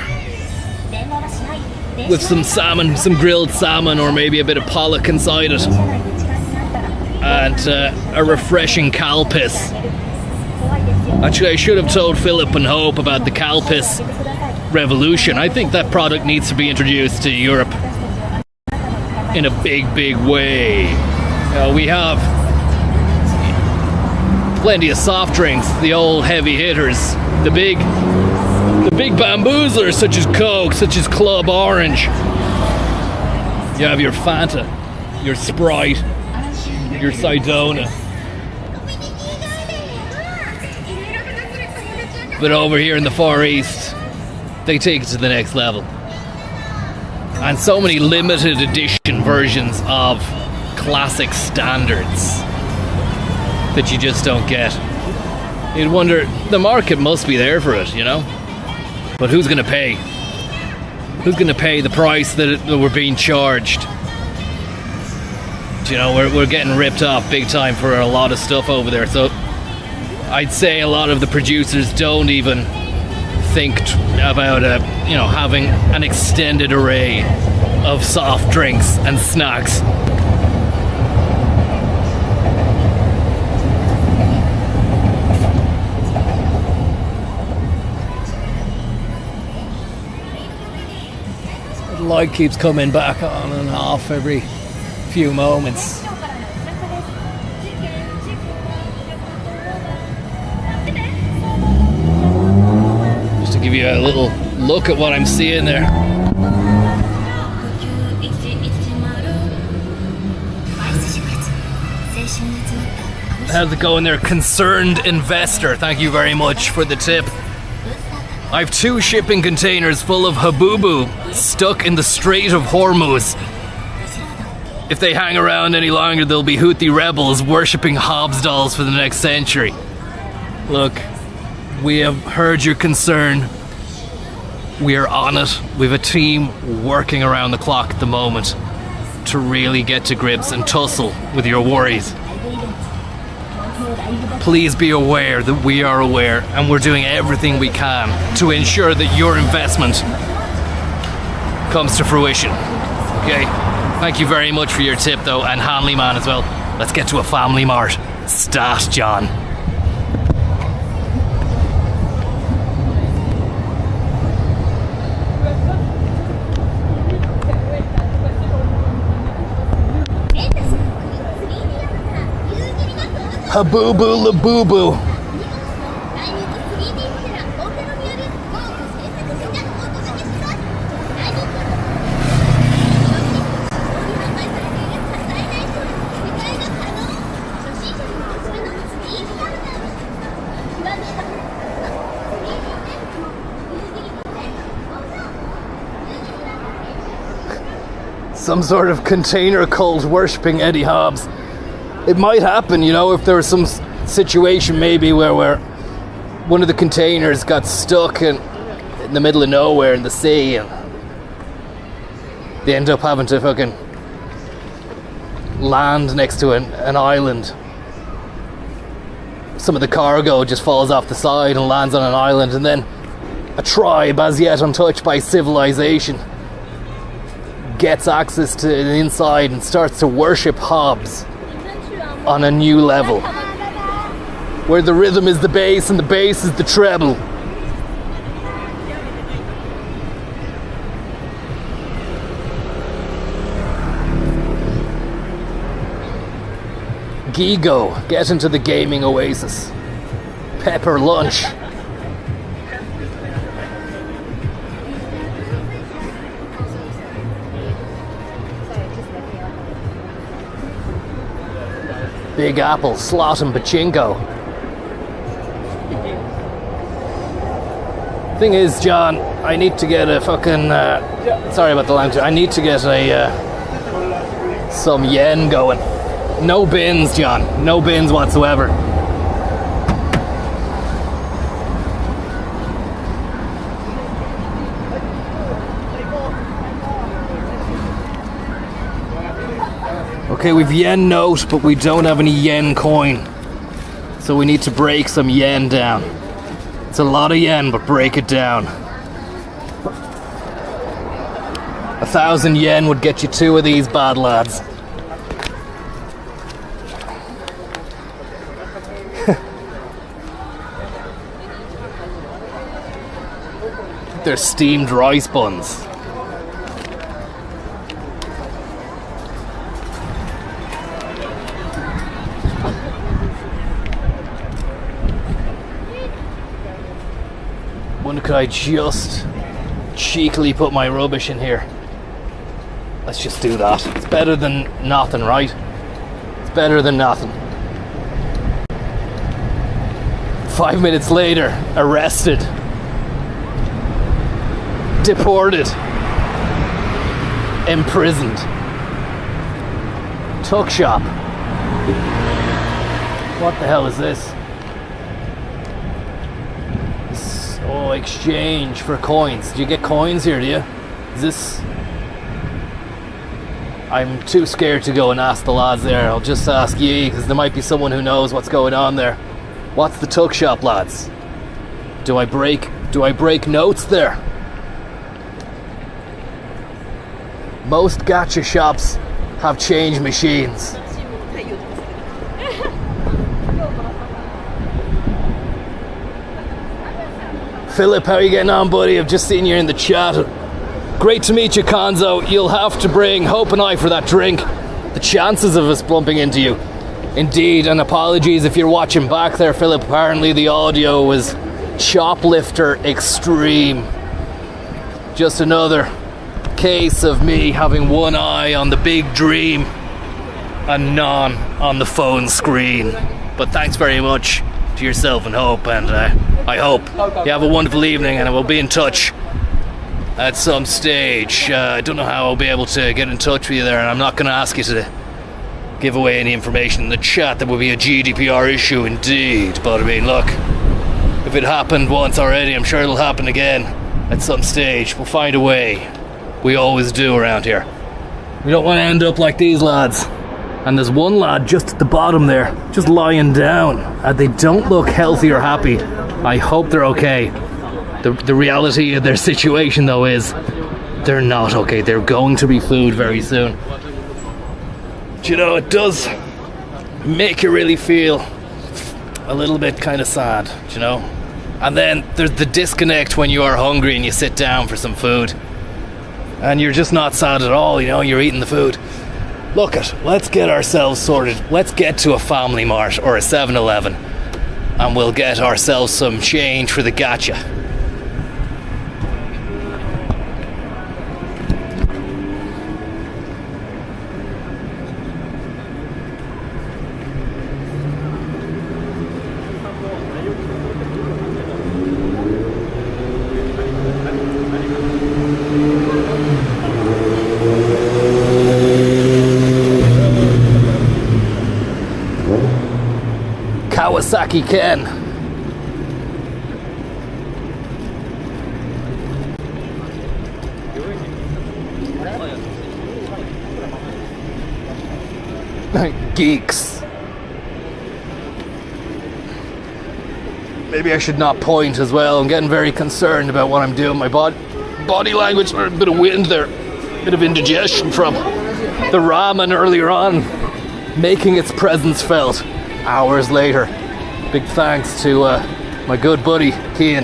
With some salmon, some grilled salmon, or maybe a bit of pollock inside it. And a refreshing calpis. Actually, I should have told Philip and Hope about the calpis revolution. I think that product needs to be introduced to Europe in a big, big way. We have plenty of soft drinks, the old heavy hitters, the big bamboozlers such as Coke, such as Club Orange. You have your Fanta, your Sprite, your Sidona. But over here in the Far East, they take it to the next level. And so many limited edition versions of classic standards that you just don't get. You'd wonder, the market must be there for it, you know? But who's going to pay? Who's going to pay the price that we're being charged? You know, we're getting ripped off big time for a lot of stuff over there. So I'd say a lot of the producers don't even think about having an extended array of soft drinks and snacks. The light keeps coming back on and off every few moments. Just to give you a little look at what I'm seeing there. How's it going there, concerned investor? Thank you very much for the tip. I've 2 shipping containers full of Habubu stuck in the Strait of Hormuz. If they hang around any longer, they'll be Houthi rebels worshipping Hobbes dolls for the next century. Look, we have heard your concern. We are on it. We have a team working around the clock at the moment to really get to grips and tussle with your worries. Please be aware that we are aware, and we're doing everything we can to ensure that your investment comes to fruition. Okay? Thank you very much for your tip, though, and Hanley Man as well. Let's get to a family mart. Stat, John. Habubu Labubu. Some sort of container cult worshipping Eddie Hobbs. It might happen, if there was some situation maybe where one of the containers got stuck in the middle of nowhere in the sea, and they end up having to fucking land next to an island. Some of the cargo just falls off the side and lands on an island, and then a tribe as yet untouched by civilization gets access to the inside and starts to worship Hobbes on a new level, where the rhythm is the bass and the bass is the treble. Gigo, get into the gaming oasis. Pepper lunch. Big Apple, slot and pachinko. Thing is, John, I need to get a fucking sorry about the language. I need to get some yen going. No bins, John. No bins whatsoever. Okay, we've yen note, but we don't have any yen coin. So we need to break some yen down. It's a lot of yen, but break it down. 1,000 yen would get you 2 of these bad lads. They're steamed rice buns. When could I just cheekily put my rubbish in here? Let's just do that. It's better than nothing, right? It's better than nothing. 5 minutes later, arrested. Deported. Imprisoned. Tuck shop. What the hell is this? Oh, exchange for coins. Do you get coins here, do you? Is this... I'm too scared to go and ask the lads there. I'll just ask ye, because there might be someone who knows what's going on there. What's the tuck shop, lads? Do I break notes there? Most gacha shops have change machines. Philip, how are you getting on, buddy? I've just seen you in the chat. Great to meet you, Konzo. You'll have to bring Hope and I for that drink. The chances of us bumping into you. Indeed, and apologies if you're watching back there, Philip. Apparently the audio was choplifter extreme. Just another case of me having one eye on the big dream and none on the phone screen. But thanks very much to yourself and Hope, and I hope you have a wonderful evening, and I will be in touch at some stage. I don't know how I'll be able to get in touch with you there, and I'm not going to ask you to give away any information in the chat. That would be a GDPR issue indeed. But I mean, look, if it happened once already, I'm sure it'll happen again at some stage. We'll find a way. We always do around here. We don't want to end up like these lads. And there's one lad just at the bottom there, just lying down, and they don't look healthy or happy. I hope they're okay. The reality of their situation, though, is they're not okay. They're going to be food very soon. Do you know, it does make you really feel a little bit kind of sad, do you know? And then there's the disconnect when you are hungry and you sit down for some food. And you're just not sad at all, you know, you're eating the food. Look let's get ourselves sorted. Let's get to a Family Mart or a 7-Eleven, and we'll get ourselves some change for the gacha. Kawasaki Ken. Geeks. Maybe I should not point as well. I'm getting very concerned about what I'm doing. My body language, or a bit of wind there, a bit of indigestion from the ramen earlier on, making its presence felt hours later. Big thanks to my good buddy Kian,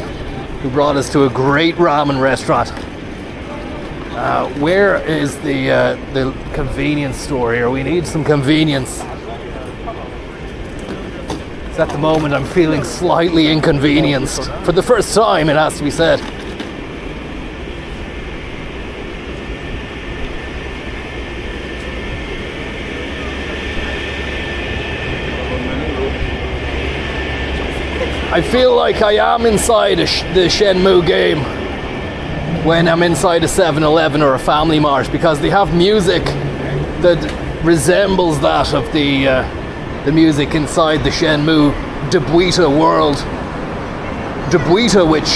who brought us to a great ramen restaurant. Where is the convenience store here? We need some convenience. At the moment I'm feeling slightly inconvenienced. For the first time, it has to be said. I feel like I am inside the Shenmue game when I'm inside a 7-Eleven or a Family Mart, because they have music that resembles that of the music inside the Shenmue Debuita world. Debuita, which,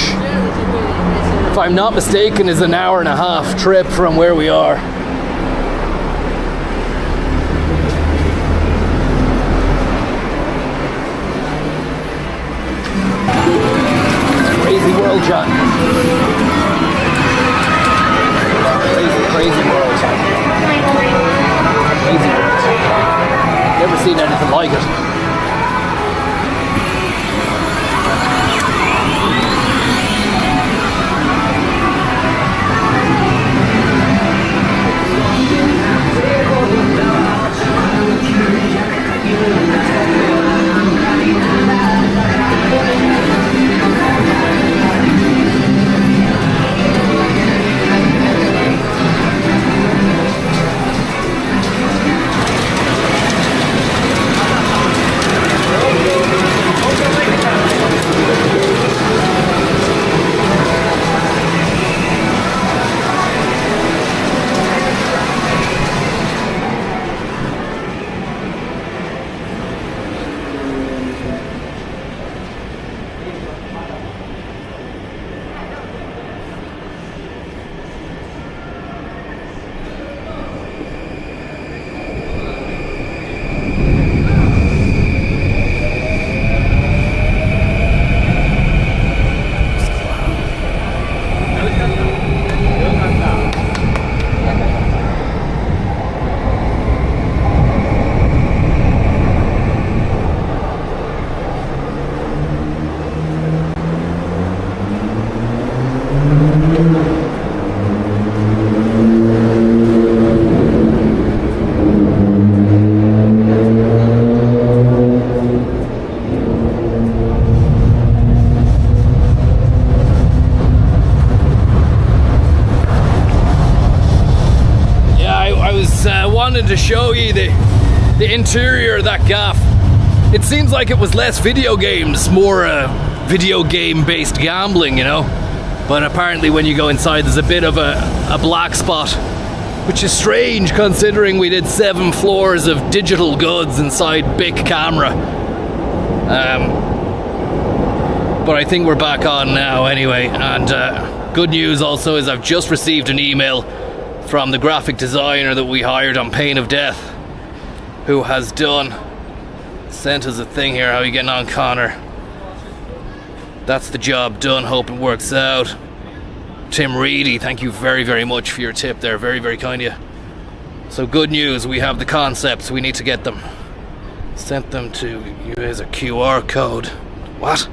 if I'm not mistaken, is an hour-and-a-half trip from where we are. Crazy world, John. Crazy world. Crazy world. Never seen anything like it. wanted to show you the interior of that gaff. It seems like it was less video games, more video game based gambling, you know. But apparently when you go inside there's a bit of a black spot, which is strange considering we did 7 floors of digital goods inside big camera. But I think we're back on now anyway, and good news also is I've just received an email from the graphic designer that we hired on pain of death, who has sent us a thing here. How are you getting on, Connor? That's the job done, hope it works out. Tim Reedy, thank you very, very much for your tip there, very, very kind of you. So good news, we have the concepts, we need to get them. Sent them to you as a QR code. What?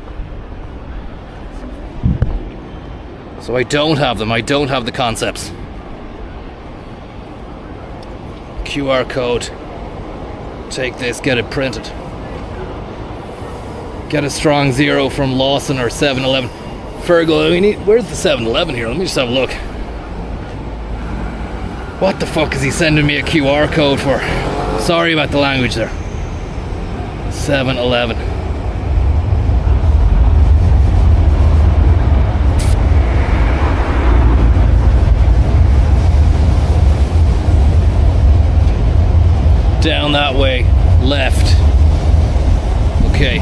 So I don't have them, I don't have the concepts. QR code. Take this, get it printed. Get a strong 0 from Lawson or 7-Eleven. Fergal, where's the 7-Eleven here? Let me just have a look. What the fuck is he sending me a QR code for? Sorry about the language there. 7-Eleven. Down that way, left. Okay.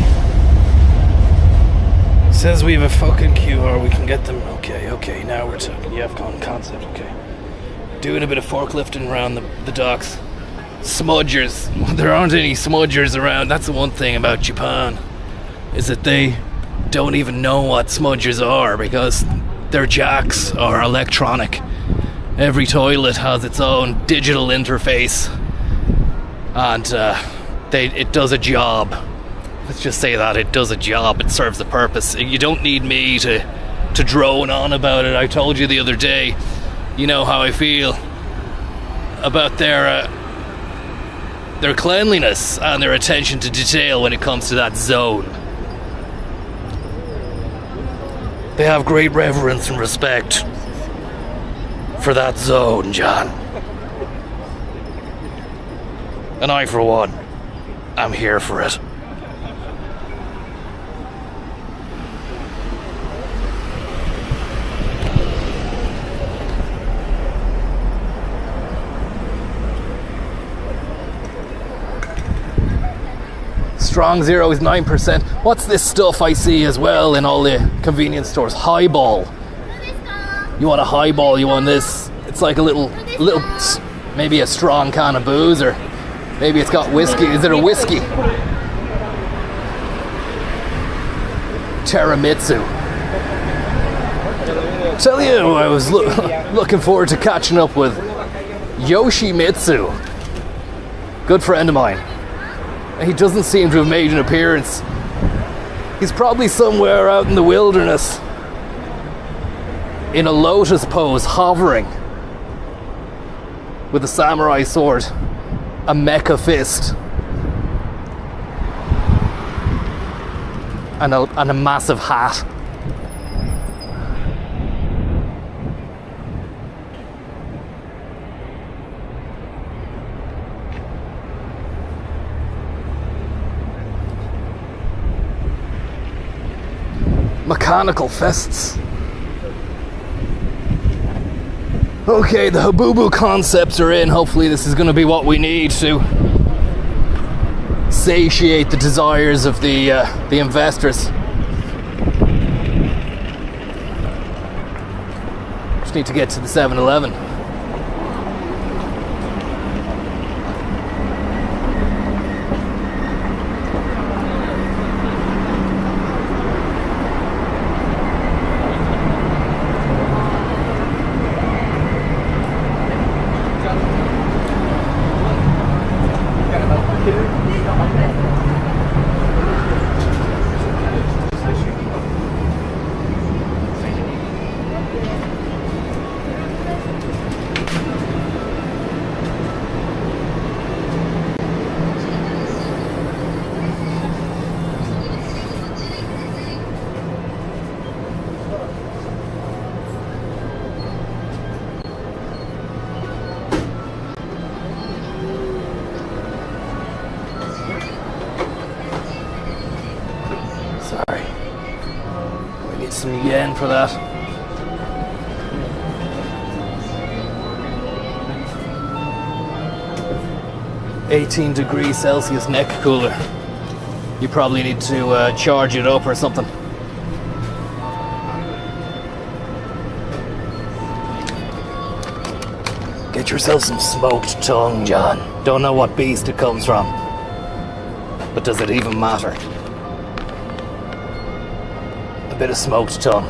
Says we have a fucking QR, we can get them. Okay, now we're talking. Yeah, I've gone concept, okay. Doing a bit of forklifting around the docks. Smudgers. There aren't any smudgers around. That's the one thing about Japan, is that they don't even know what smudgers are because their jacks are electronic. Every toilet has its own digital interface, and it does a job. Let's just say that it does a job. It serves a purpose. You don't need me to drone on about it. I told you the other day, you know how I feel about their cleanliness and their attention to detail when it comes to that zone. They have great reverence and respect for that zone, John. And I, for one, am here for it. Strong 0 is 9%. What's this stuff I see as well in all the convenience stores? Highball. You want a highball, you want this. It's like a little, maybe a strong can of booze, or maybe it's got whiskey. Is it a whiskey? Tiramisu. Tell you, I was looking forward to catching up with Yoshimitsu. Good friend of mine. He doesn't seem to have made an appearance. He's probably somewhere out in the wilderness, in a lotus pose, hovering, with a samurai sword, a mecha fist, and a massive hat. Mechanical fists. Okay, the Habubu concepts are in. Hopefully this is going to be what we need to satiate the desires of the investors. Just need to get to the 7-Eleven. Need some yen for that. (18°C neck cooler. You probably need to charge it up or something. Get yourself some smoked tongue, John. Don't know what beast it comes from, but does it even matter? A bit of smoked tongue,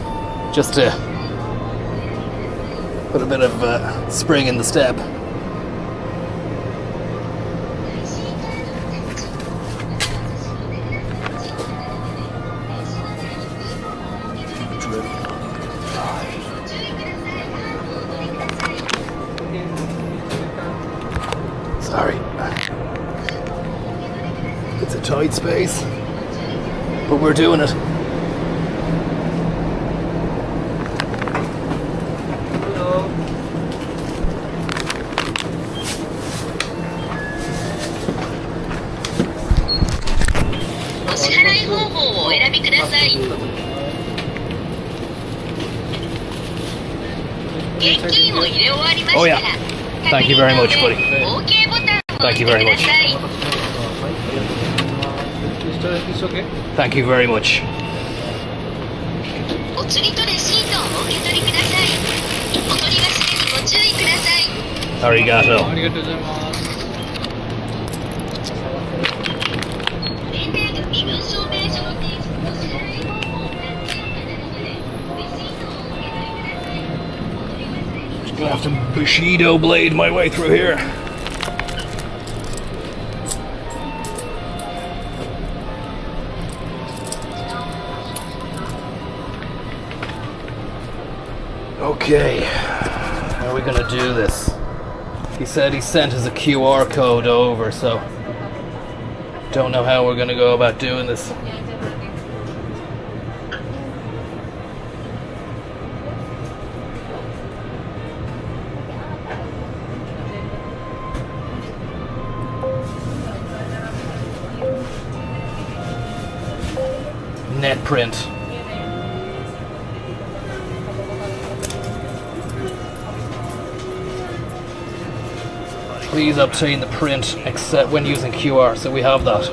just to put a bit of spring in the step. Sorry. It's a tight space, but we're doing it. Oh yeah. Thank you very much, buddy. Thank you very much. It's okay. Thank you very much. Arigato. Just gonna have to Bushido blade my way through here. Okay, how are we gonna do this? He said he sent us a QR code over, so don't know how we're gonna go about doing this. Net print. Please obtain the print except when using QR, so we have that.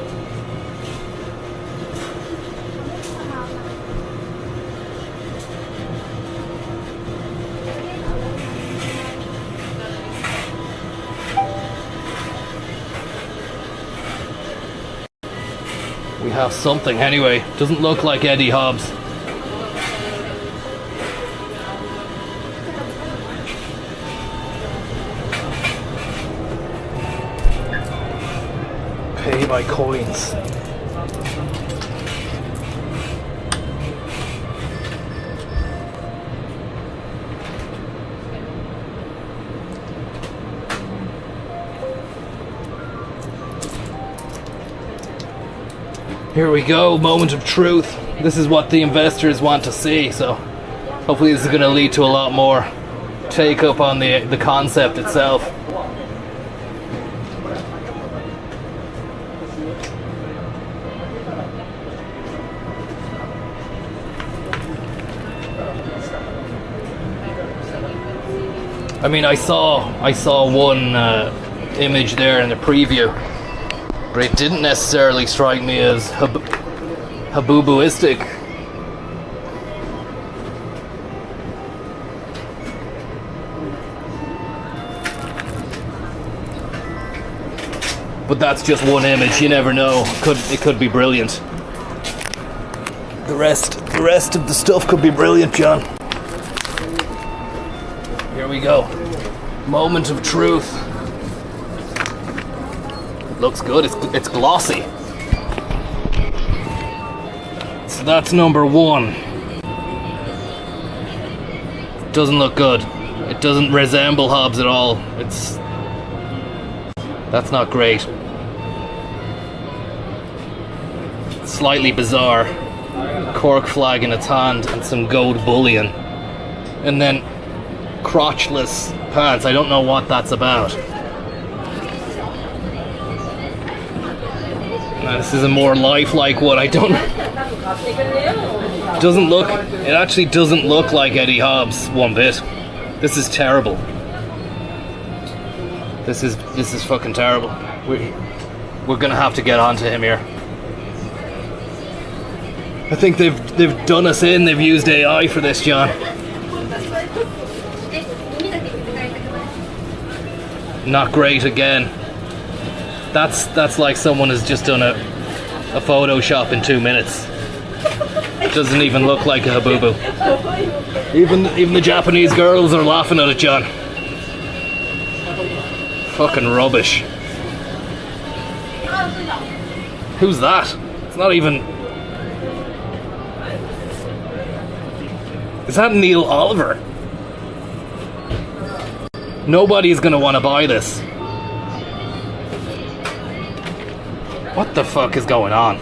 We have something anyway. Doesn't look like Eddie Hobbs. Pay by coins. Here we go, moment of truth. This is what the investors want to see, so hopefully this is going to lead to a lot more take up on the concept itself. I mean, I saw one image there in the preview, but it didn't necessarily strike me as habubuistic. But that's just one image. You never know. It could be brilliant. The rest of the stuff could be brilliant, John. Here we go. Moment of truth. It looks good. It's glossy. So that's number one. Doesn't look good. It doesn't resemble Hobbs at all. That's not great. Slightly bizarre. Cork flag in its hand and some gold bullion. And then crotchless pads. I don't know what that's about. Now, this is a more lifelike one. I don't know. It actually doesn't look like Eddie Hobbs one bit. This is terrible. This is fucking terrible. We're gonna have to get onto him here. I think they've done us in. They've used AI for this, John. Not great again. That's like someone has just done a Photoshop in 2 minutes. It doesn't even look like a Habubu. Even the Japanese girls are laughing at it, John. Fucking rubbish. Who's that? It's not even... Is that Neil Oliver? Nobody's gonna want to buy this. What the fuck is going on?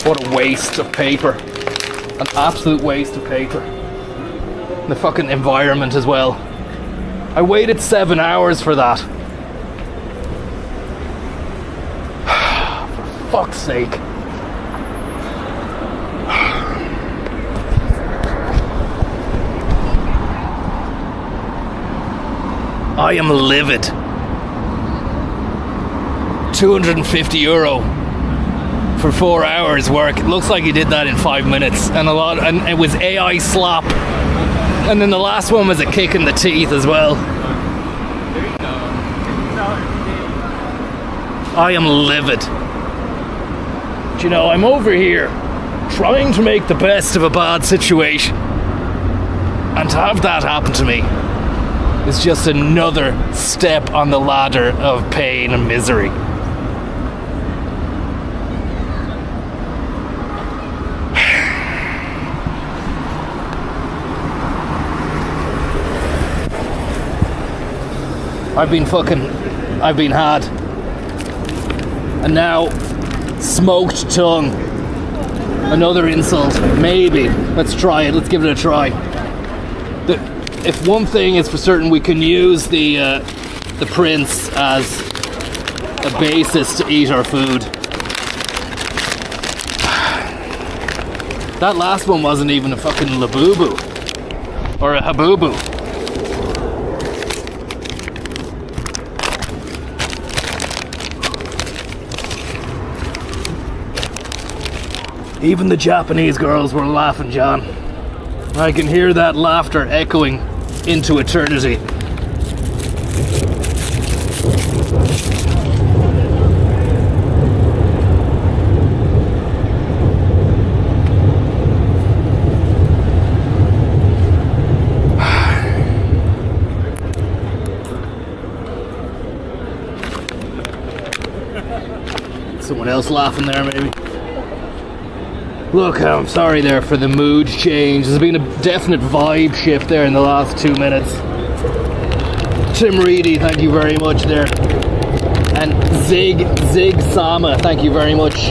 What a waste of paper. An absolute waste of paper. The fucking environment as well. I waited 7 hours for that. For fuck's sake. I am livid. €250 for 4 hours work. It looks like he did that in 5 minutes, and it was AI slop. And then the last one was a kick in the teeth as well. I am livid. Do you know, I'm over here trying to make the best of a bad situation, and to have that happen to me is just another step on the ladder of pain and misery. I've been had. And now, smoked tongue. Another insult. Maybe. Let's try it. Let's give it a try. If one thing is for certain, we can use the prince as a basis to eat our food. That last one wasn't even a fucking labubu. Or a habubu. Even the Japanese girls were laughing, John. I can hear that laughter echoing into eternity. Someone else laughing there, maybe. Look, I'm sorry there for the mood change. There's been a definite vibe shift there in the last 2 minutes. Tim Reedy, thank you very much there. And Zig Sama, thank you very much.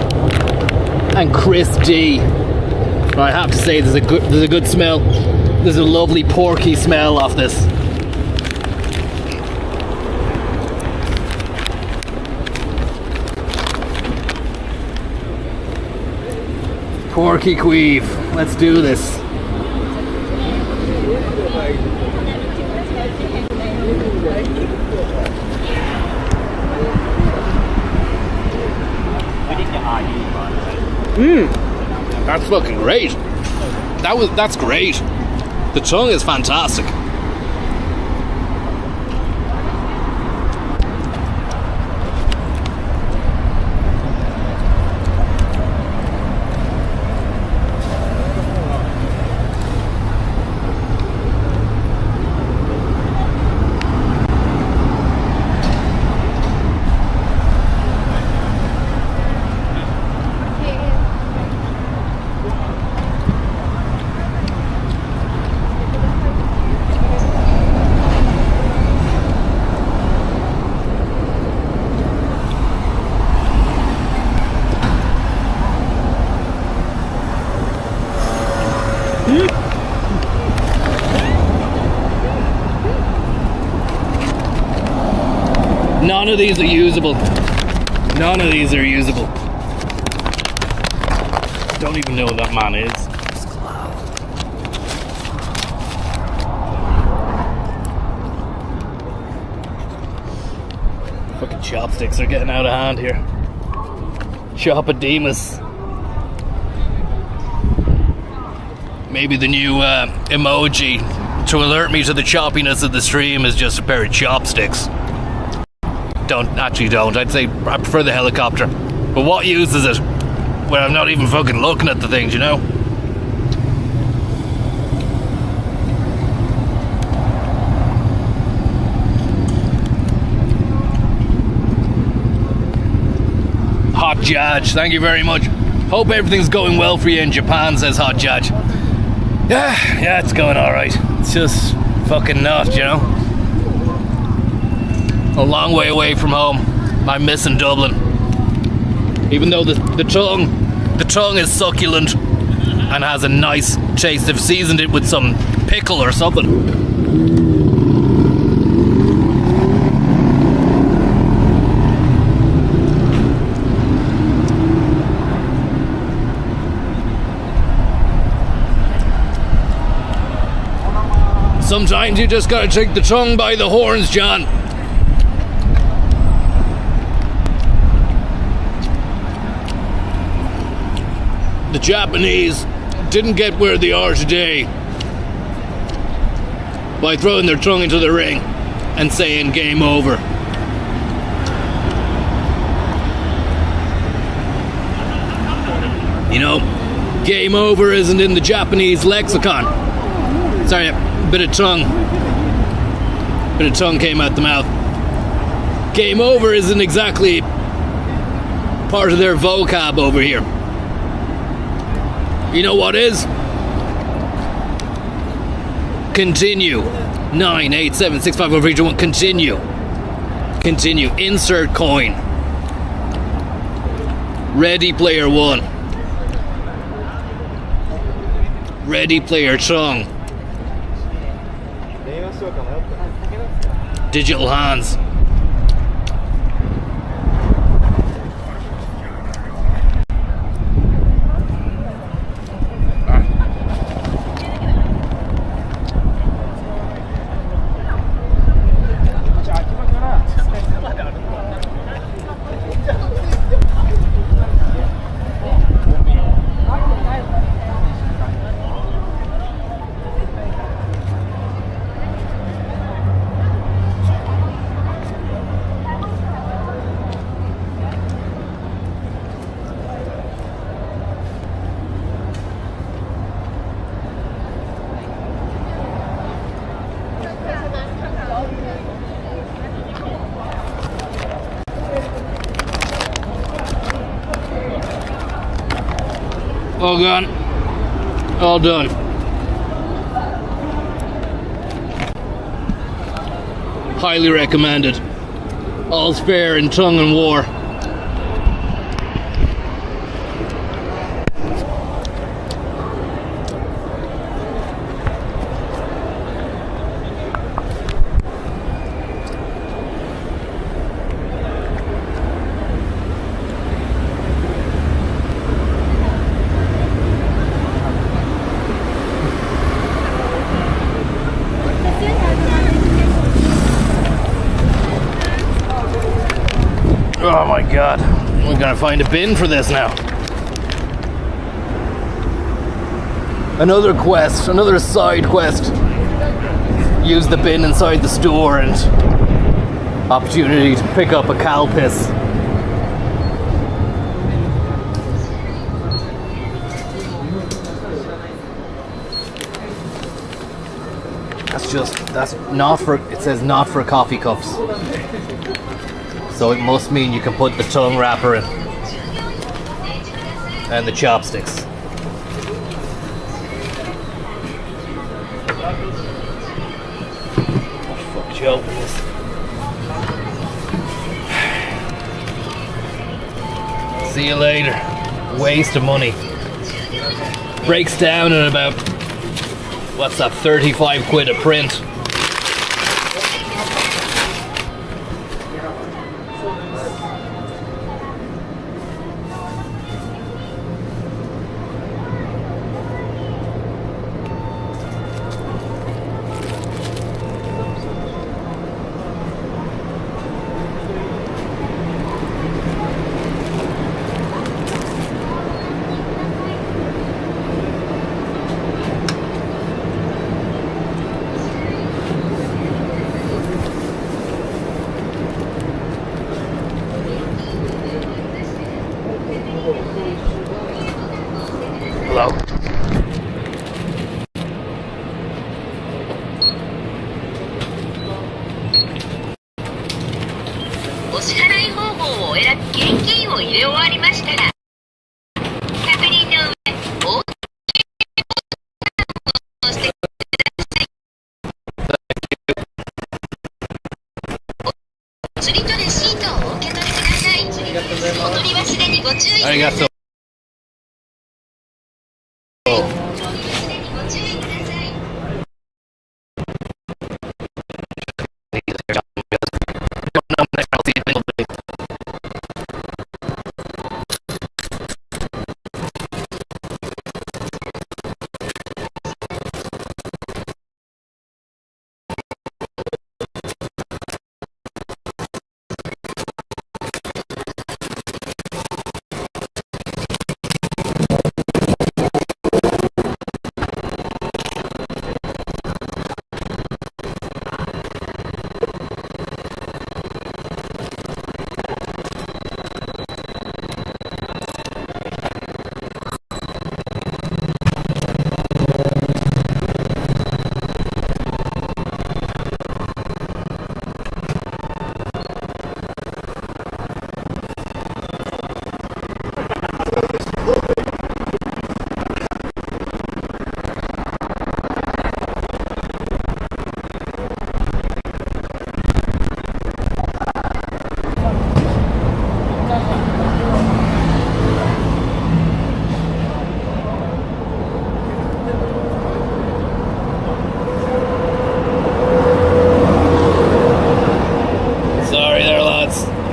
And Chris D. I have to say, there's a good smell. There's a lovely porky smell off this. Porky queef, let's do this. That's fucking great. That's great. The tongue is fantastic. None of these are usable. None of these are usable. Don't even know who that man is. Fucking chopsticks are getting out of hand here. Chopademus. Maybe the new emoji to alert me to the choppiness of the stream is just a pair of chopsticks. Don't. I'd say I prefer the helicopter. But what use is it when I'm not even fucking looking at the things, you know? Hot Judge, thank you very much. Hope everything's going well for you in Japan, says Hot Judge. Yeah, it's going alright. It's just fucking not, you know? A long way away from home. I'm missing Dublin. Even though the tongue is succulent and has a nice taste. They've seasoned it with some pickle or something. Sometimes you just gotta take the tongue by the horns, John. The Japanese didn't get where they are today by throwing their tongue into the ring and saying game over. You know, game over isn't in the Japanese lexicon. Sorry, a bit of tongue came out the mouth. Game over isn't exactly part of their vocab over here. You know what is? Continue. 9, 8, 7, 6, 5, 4, 3, 2, 1. Continue. Continue. Insert coin. Ready Player One. Ready Player tongue. Digital hands. All gone. All done. Highly recommended. All's fair in tongue and war. Oh my god, we're gonna find a bin for this now. Another quest, another side quest. Use the bin inside the store and opportunity to pick up a cow piss. That's not for, it says not for coffee cups. So it must mean you can put the tongue wrapper in. And the chopsticks. Oh, fuck, you open this. See you later. Waste of money. Breaks down at about, what's that, 35 quid a print. 終わりましたら、確認の上、おしてください。釣りとレシートをお受け取りください。お取り忘れにご注意ください。ありがとう。お取り忘れにご注意ください。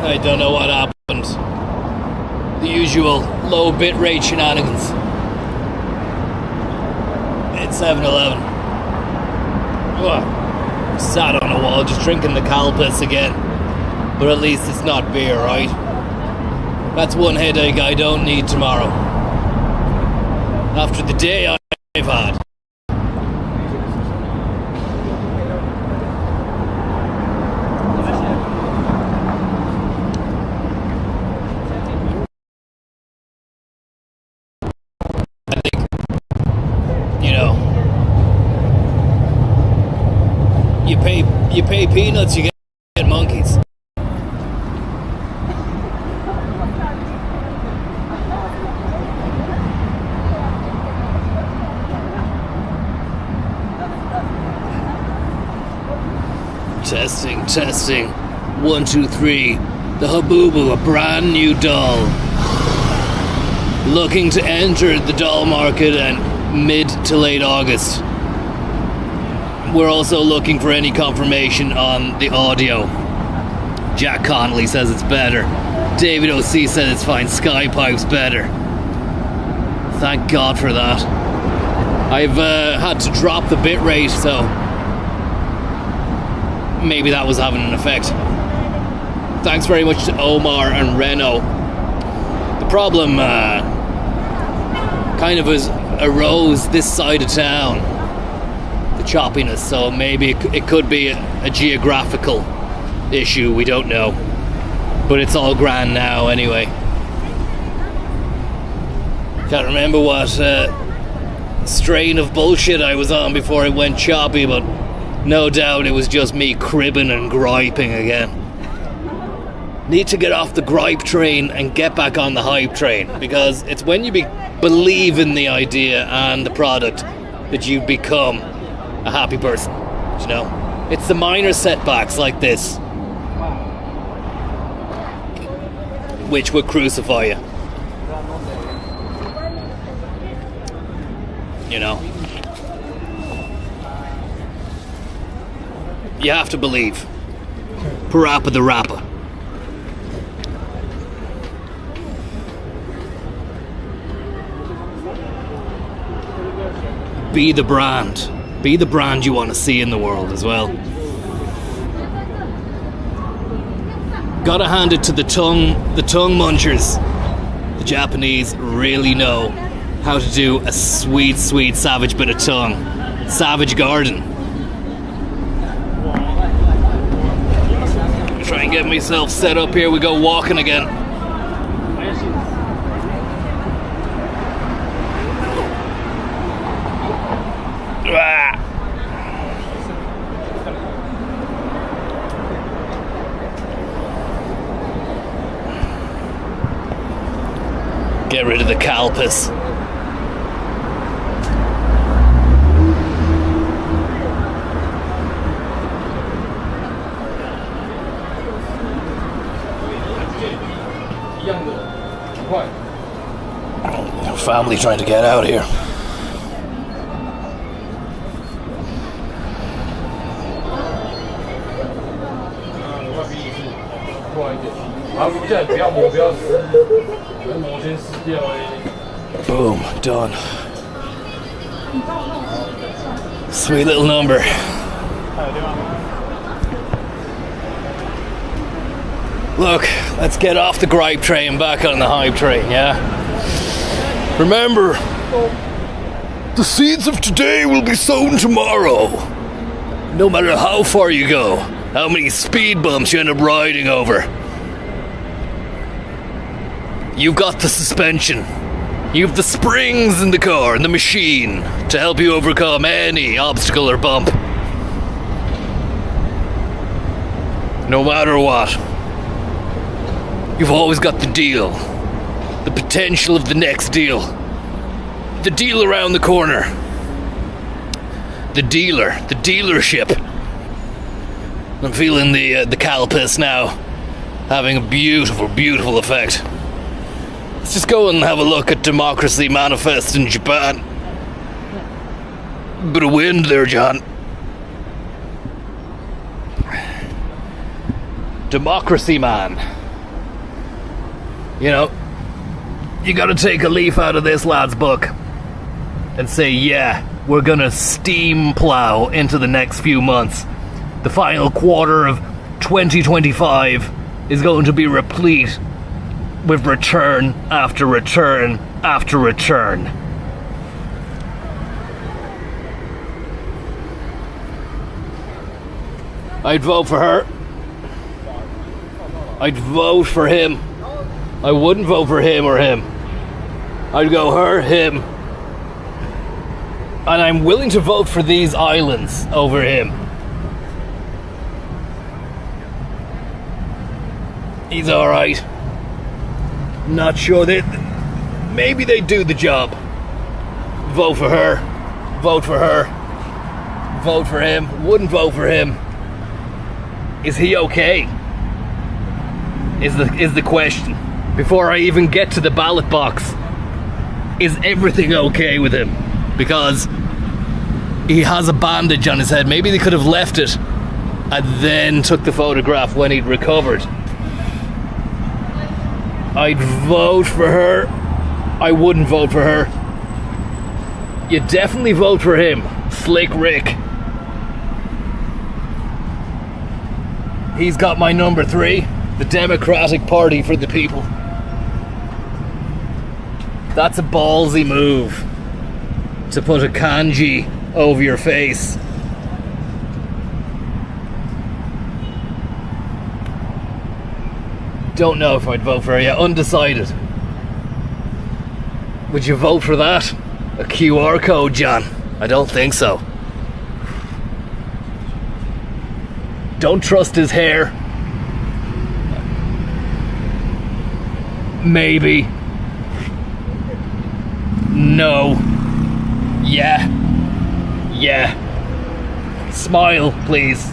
I don't know what happened. The usual low bitrate shenanigans. It's 7-Eleven. Sat on a wall just drinking the Calpis again. But at least it's not beer, right? That's one headache I don't need tomorrow. After the day I've had. You pay peanuts, you get monkeys. Testing. 1, 2, 3. The Habubu, a brand new doll. Looking to enter the doll market in mid to late August. We're also looking for any confirmation on the audio. Jack Connolly says it's better. David O.C. says it's fine. Skypipe's better. Thank God for that. I've had to drop the bitrate, so maybe that was having an effect. Thanks very much to Omar and Reno. The problem kind of arose this side of town. Choppiness, so maybe it could be a geographical issue, we don't know, but it's all grand now anyway. Can't remember what strain of bullshit I was on before it went choppy, but no doubt it was just me cribbing and griping again. Need to get off the gripe train and get back on the hype train, because it's when you believe in the idea and the product that you become a happy person, you know? It's the minor setbacks like this which would crucify you. You know? You have to believe. Parappa the Rapper. Be the brand. Be the brand you want to see in the world as well. Gotta hand it to the tongue munchers. The Japanese really know how to do a sweet, sweet savage bit of tongue. Savage Garden. Try and get myself set up here. We go walking again. Get rid of the calpus. Family trying to get out here. Boom, done. Sweet little number. Look, let's get off the gripe train and back on the hype train, yeah? Remember, the seeds of today will be sown tomorrow. No matter how far you go, how many speed bumps you end up riding over. You've got the suspension. You've the springs in the car and the machine to help you overcome any obstacle or bump. No matter what, you've always got the deal. The potential of the next deal. The deal around the corner. The dealer. The dealership. I'm feeling the calpus now. Having a beautiful, beautiful effect. Let's just go and have a look at Democracy Manifest in Japan. Bit of wind there, John. Democracy Man. You know, you gotta take a leaf out of this lad's book and say, yeah, we're gonna steam plow into the next few months. The final quarter of 2025 is going to be replete with return after return after return. I'd vote for her. I'd vote for him. I wouldn't vote for him or him. I'd go her, him. And I'm willing to vote for these islands over him. He's alright. Not sure that... Maybe they do the job. Vote for her. Vote for her. Vote for him. Wouldn't vote for him. Is he okay? Is the question. Before I even get to the ballot box. Is everything okay with him? Because he has a bandage on his head. Maybe they could have left it and then took the photograph when he'd recovered. I'd vote for her. I wouldn't vote for her. You definitely vote for him. Slick Rick. He's got my number 3. The Democratic Party for the people. That's a ballsy move. To put a kanji over your face. Don't know if I'd vote for her yet. Undecided. Would you vote for that? A QR code, John? I don't think so. Don't trust his hair. Maybe. No. Yeah. Yeah. Smile, please.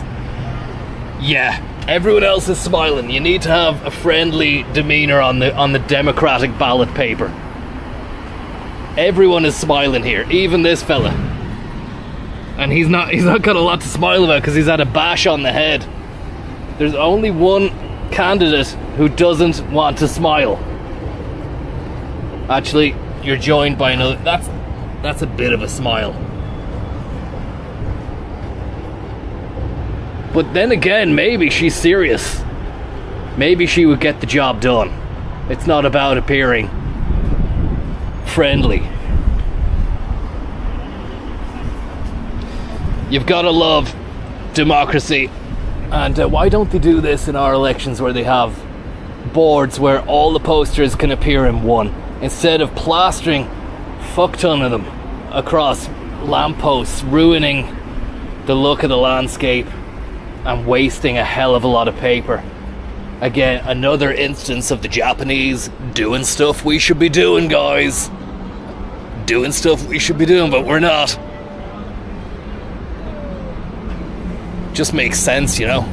Yeah. Everyone else is smiling. You need to have a friendly demeanor on the Democratic ballot paper. Everyone is smiling here, even this fella. And he's not got a lot to smile about because he's had a bash on the head. There's only one candidate who doesn't want to smile. Actually, you're joined by another. That's a bit of a smile. But then again, maybe she's serious. Maybe she would get the job done. It's not about appearing friendly. You've got to love democracy. And why don't they do this in our elections where they have boards where all the posters can appear in one, instead of plastering fuck ton of them across lampposts, ruining the look of the landscape and wasting a hell of a lot of paper. Again, another instance of the Japanese doing stuff we should be doing, guys. Doing stuff we should be doing, but we're not. Just makes sense, you know.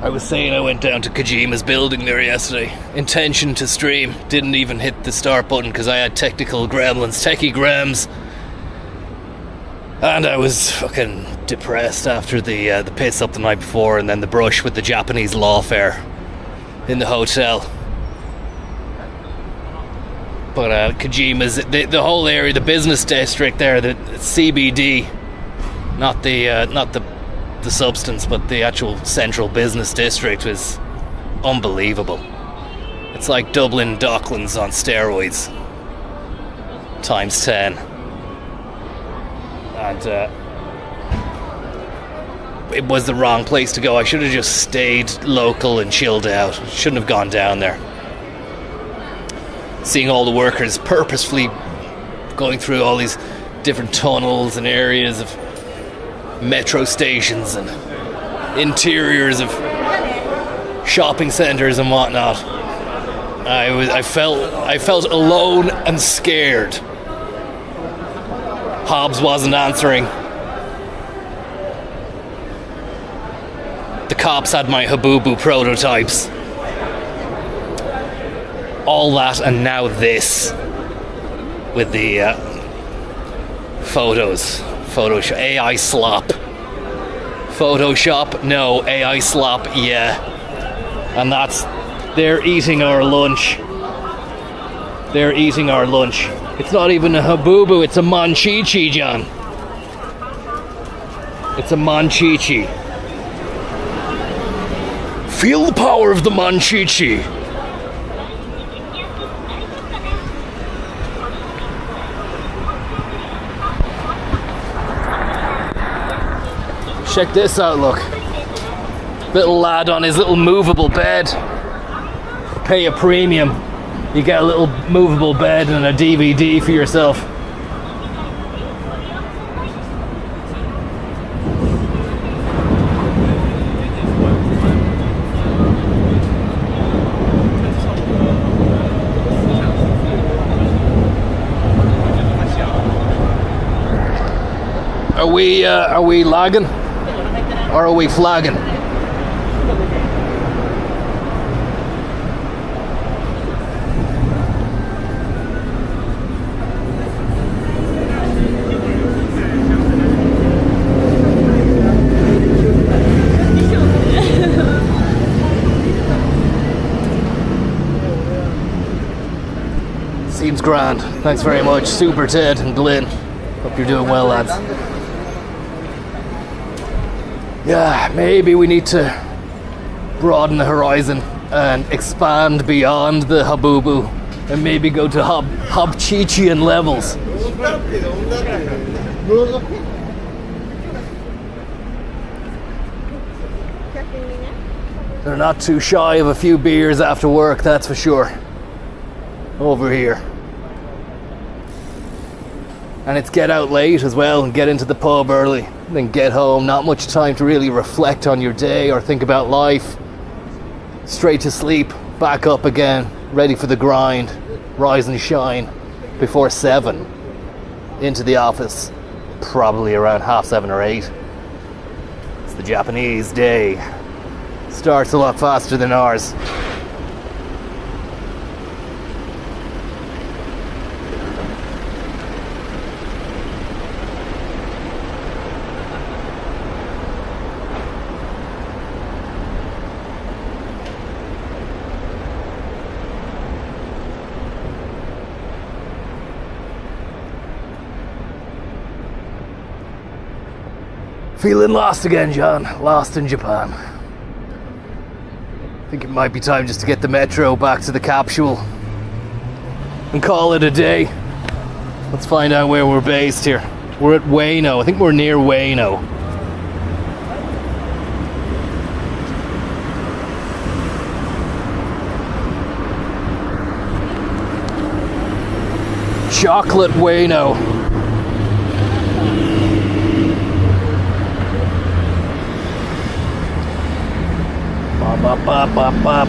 I was saying I went down to Kojima's building there yesterday. Intention to stream. Didn't even hit the start button because I had technical gremlins, techie grems. And I was fucking depressed after the piss up the night before, and then the brush with the Japanese lawfare in the hotel. But Kojima's, the whole area, the business district there, the CBD, not the substance, but the actual central business district, was unbelievable. It's like Dublin Docklands on steroids times 10. And it was the wrong place to go. I should have just stayed local and chilled out. Shouldn't have gone down there. Seeing all the workers purposefully going through all these different tunnels and areas of metro stations and interiors of shopping centres and whatnot. I felt alone and scared. Hobbs wasn't answering. The cops had my Habubu prototypes. All that, and now this with the photos. Photoshop, AI slop. Photoshop, no. AI slop, yeah. And they're eating our lunch. They're eating our lunch. It's not even a Habubu, it's a Monchichi, John. It's a Monchichi. Feel the power of the Monchichi. Check this out, look. Little lad on his little movable bed. Pay a premium. You get a little movable bed and a DVD for yourself. Are we lagging? Or are we flagging? Seems grand. Thanks very much, Super Ted and Glenn. Hope you're doing well, lads. Yeah, maybe we need to broaden the horizon and expand beyond the Habubu and maybe go to Hobchichian levels. They're not too shy of a few beers after work, that's for sure. Over here. And it's get out late as well and get into the pub early. Then get home, not much time to really reflect on your day or think about life. Straight to sleep, back up again, ready for the grind, rise and shine before 7. Into the office, probably around 7:30 or 8. It's the Japanese day. Starts a lot faster than ours. Feeling lost again, John. Lost in Japan. I think it might be time just to get the metro back to the capsule and call it a day. Let's find out where we're based here. We're at Ueno. I think we're near Ueno. chocolate Wayno. Bop, bop, bop, bop, bop.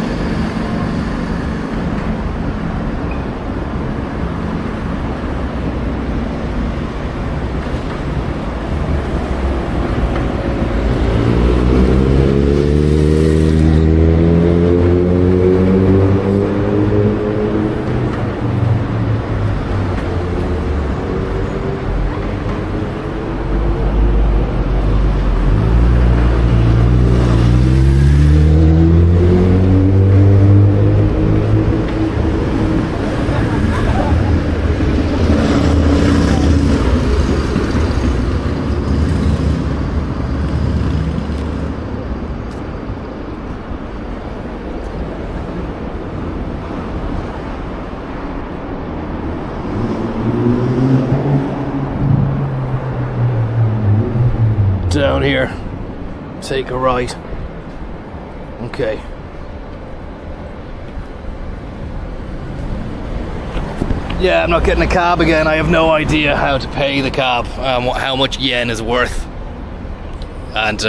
Down here, take a right. Okay. Yeah, I'm not getting a cab again. I have no idea how to pay the cab, how much yen is worth. And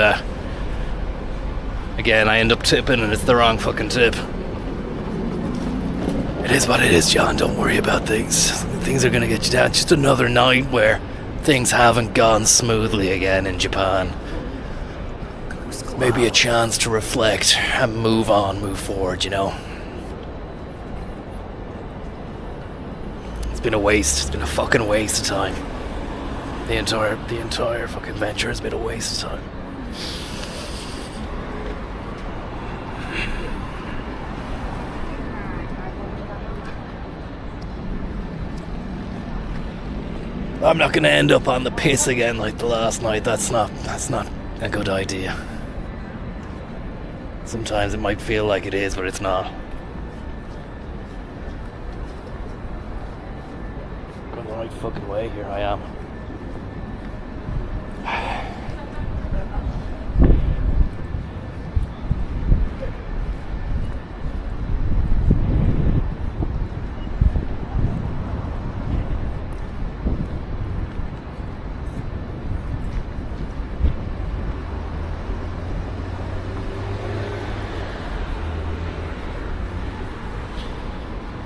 again, I end up tipping and it's the wrong fucking tip. It is what it is, John. Don't worry about things. Things are gonna get you down. It's just another night where things haven't gone smoothly again in Japan. Maybe a chance to reflect and move on, move forward, you know. It's been a waste. It's been a fucking waste of time. The entire fucking venture has been a waste of time. I'm not gonna end up on the piss again like the last night. That's not a good idea. Sometimes it might feel like it is, but it's not. Going the right fucking way, here I am.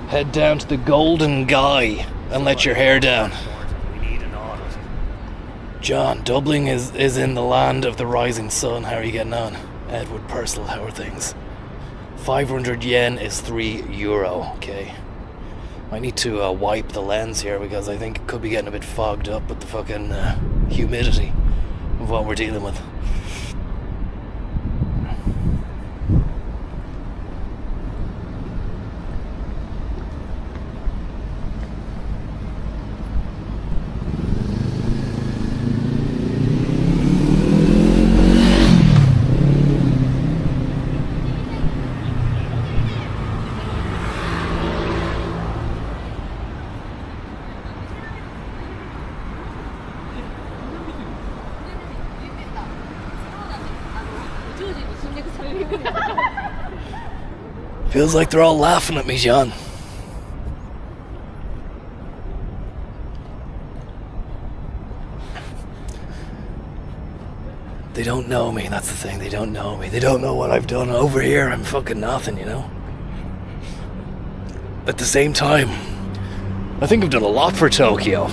Head down to the Golden Guy and let your hair down. We need an audit. John, Dublin is in the land of the rising sun. How are you getting on? Edward Purcell, how are things? 500 yen is €3, okay. I need to wipe the lens here because I think it could be getting a bit fogged up with the fucking humidity of what we're dealing with. Feels like they're all laughing at me, John. They don't know me, that's the thing, they don't know me. They don't know what I've done over here. I'm fucking nothing, you know? At the same time, I think I've done a lot for Tokyo.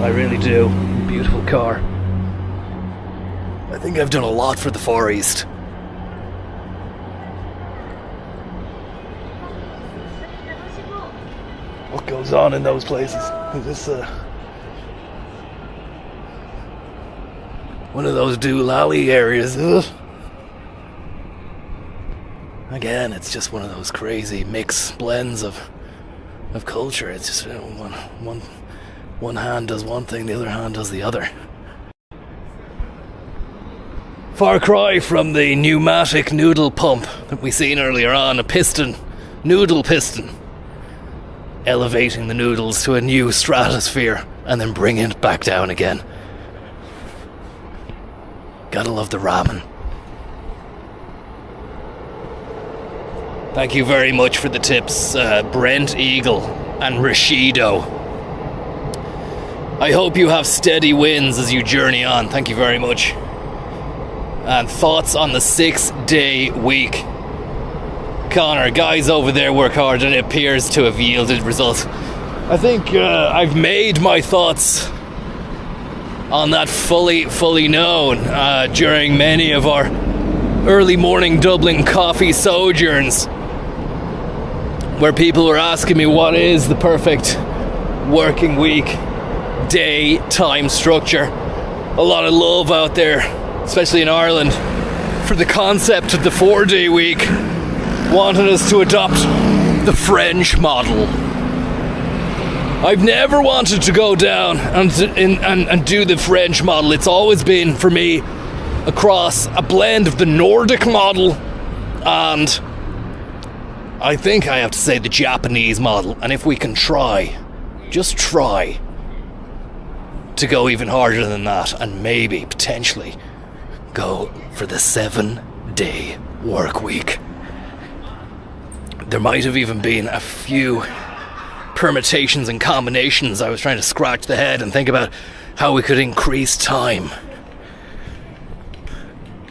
I really do. Beautiful car. I think I've done a lot for the Far East. What goes on in those places? Is this one of those doolally areas, is it? Again, it's just one of those crazy mix blends of culture. It's just one hand does one thing, the other hand does the other. Far cry from the pneumatic noodle pump that we seen earlier on, a piston, noodle piston, elevating the noodles to a new stratosphere and then bringing it back down again. Gotta love the ramen. Thank you very much for the tips, Brent Eagle. and Rashido. I hope you have steady wins as you journey on. Thank you very much. And thoughts on the 6-day week. Connor, guys over there work hard and it appears to have yielded results. I think I've made my thoughts on that fully known during many of our early morning Dublin coffee sojourns, where people were asking me what is the perfect working week, day, time structure. A lot of love out there, especially in Ireland, for the concept of the 4-day week, wanted us to adopt the French model. I've never wanted to go down and do the French model. It's always been, for me, across a blend of the Nordic model and I think I have to say the Japanese model. And if we can try, just try, to go even harder than that and maybe, potentially, go for the 7-day work week. There might have even been a few permutations and combinations. I was trying to scratch the head and think about how we could increase time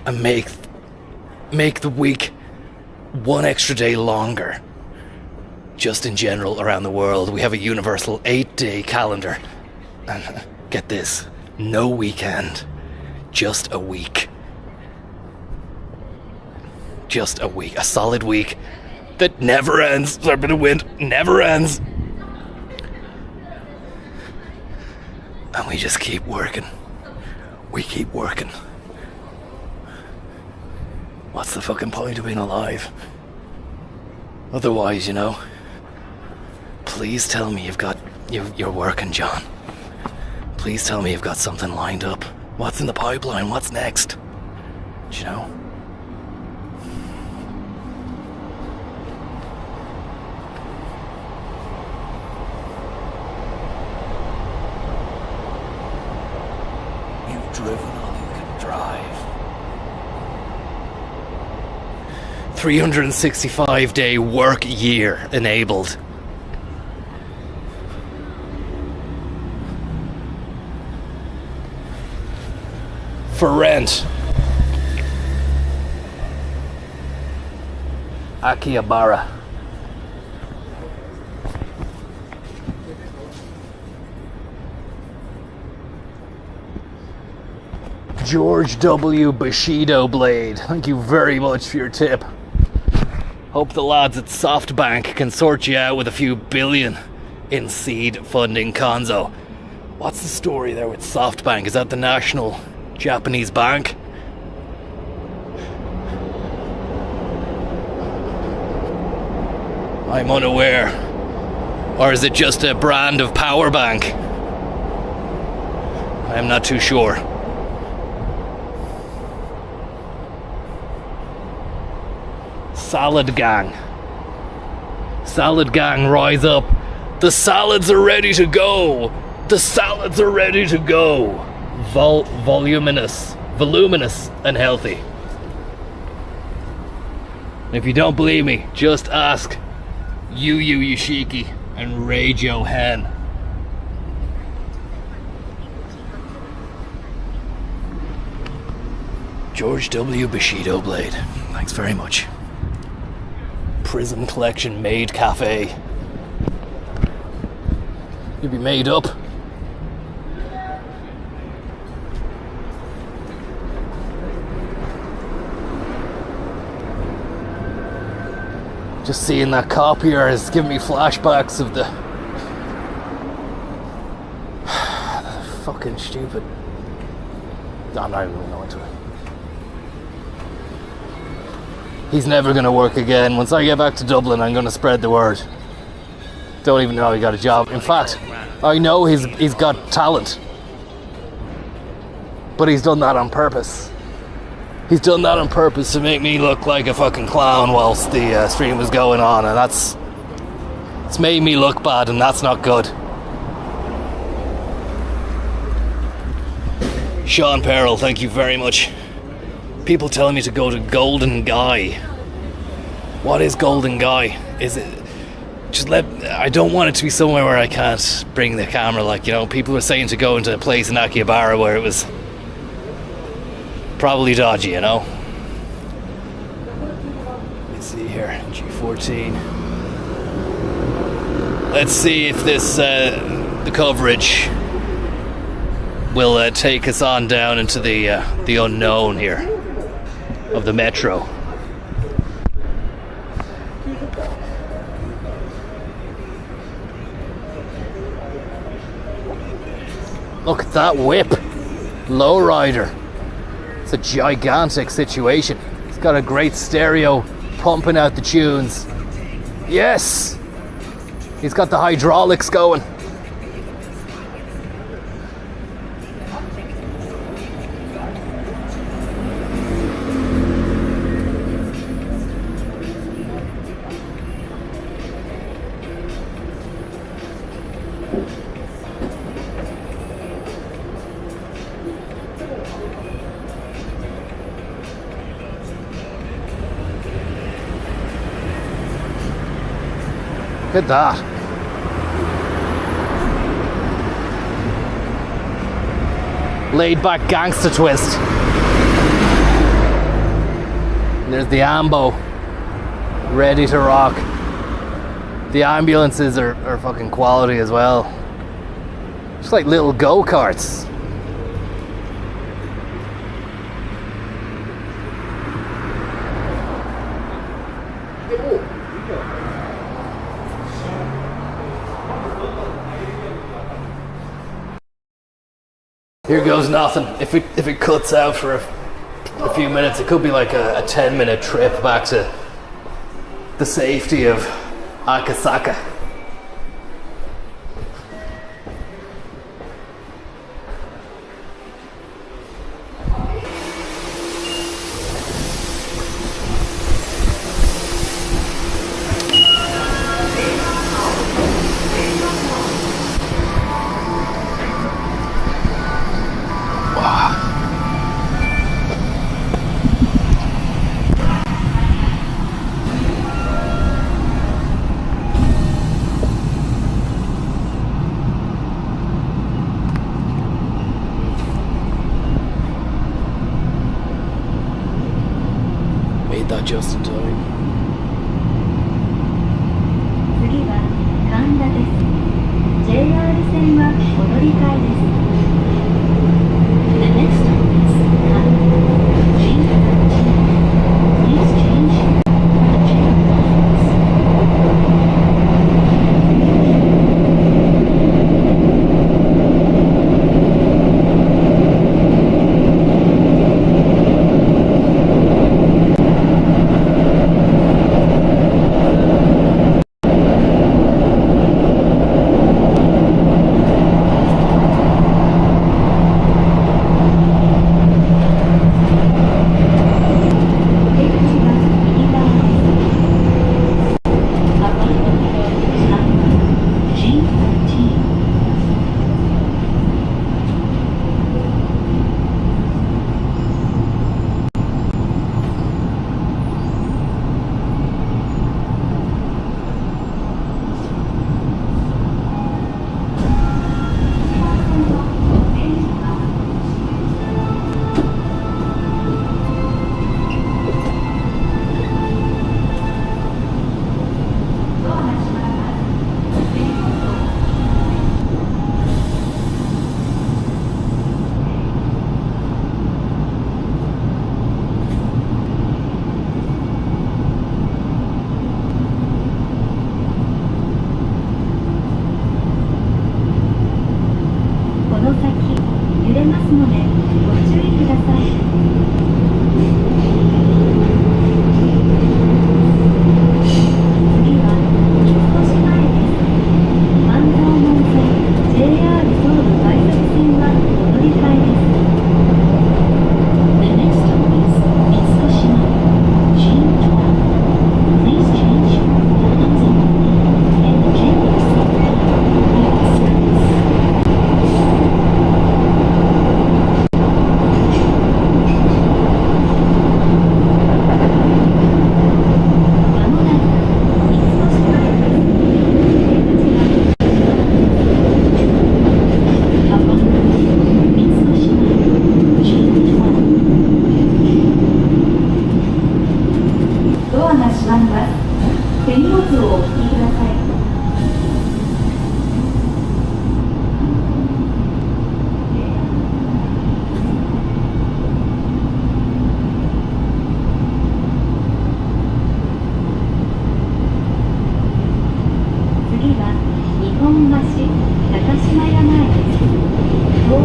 and make the week one extra day longer. Just in general around the world, we have a universal 8-day calendar. And get this, no weekend, just a week. Just a week, a solid week that never ends. There's a bit of wind, never ends. And we just keep working. We keep working. What's the fucking point of being alive? Otherwise, you know. Please tell me you're working, John. Please tell me you've got something lined up. What's in the pipeline? What's next? Do you know? You've driven all you can drive. 365-day work year enabled. For rent. Akihabara. George W. Bushido Blade, thank you very much for your tip. Hope the lads at SoftBank can sort you out with a few billion in seed funding, Konzo. What's the story there with SoftBank? Is that the national Japanese bank? I'm unaware. Or is it just a brand of power bank? I'm not too sure. Salad gang. Salad gang, rise up. The salads are ready to go. The salads are ready to go. Voluminous and healthy. And if you don't believe me, just ask Yu Yoshiki and Reijo Hen. George W. Bushido Blade, thanks very much. Prism Collection Made Cafe. You'll be made up. Just seeing that copier is giving me flashbacks of the fucking stupid. I'm not even going to go into it. He's never going to work again. Once I get back to Dublin, I'm going to spread the word. Don't even know he got a job. In fact, I know he's got talent. But he's done that on purpose. He's done that on purpose to make me look like a fucking clown whilst the stream was going on. And it's made me look bad, and that's not good. Sean Perrell, thank you very much. People telling me to go to Golden Guy. What is Golden Guy? Is it I don't want it to be somewhere where I can't bring the camera. Like, you know, people were saying to go into a place in Akihabara where it was probably dodgy, you know. Let's see here, G14. Let's see if this the coverage will take us on down into the unknown here of the metro. Look at that whip. Lowrider. It's a gigantic situation. It's got a great stereo pumping out the tunes. Yes! He's got the hydraulics going. Look at that. Laid back gangster twist. And there's the Ambo. Ready to rock. The ambulances are fucking quality as well. Just like little go-karts. Here goes nothing. If it cuts out for a few minutes, it could be like a 10-minute trip back to the safety of Akasaka. That just in time. 次は神田です。JR 線は戻り換えです。The next stop is Kanda. Please change the train.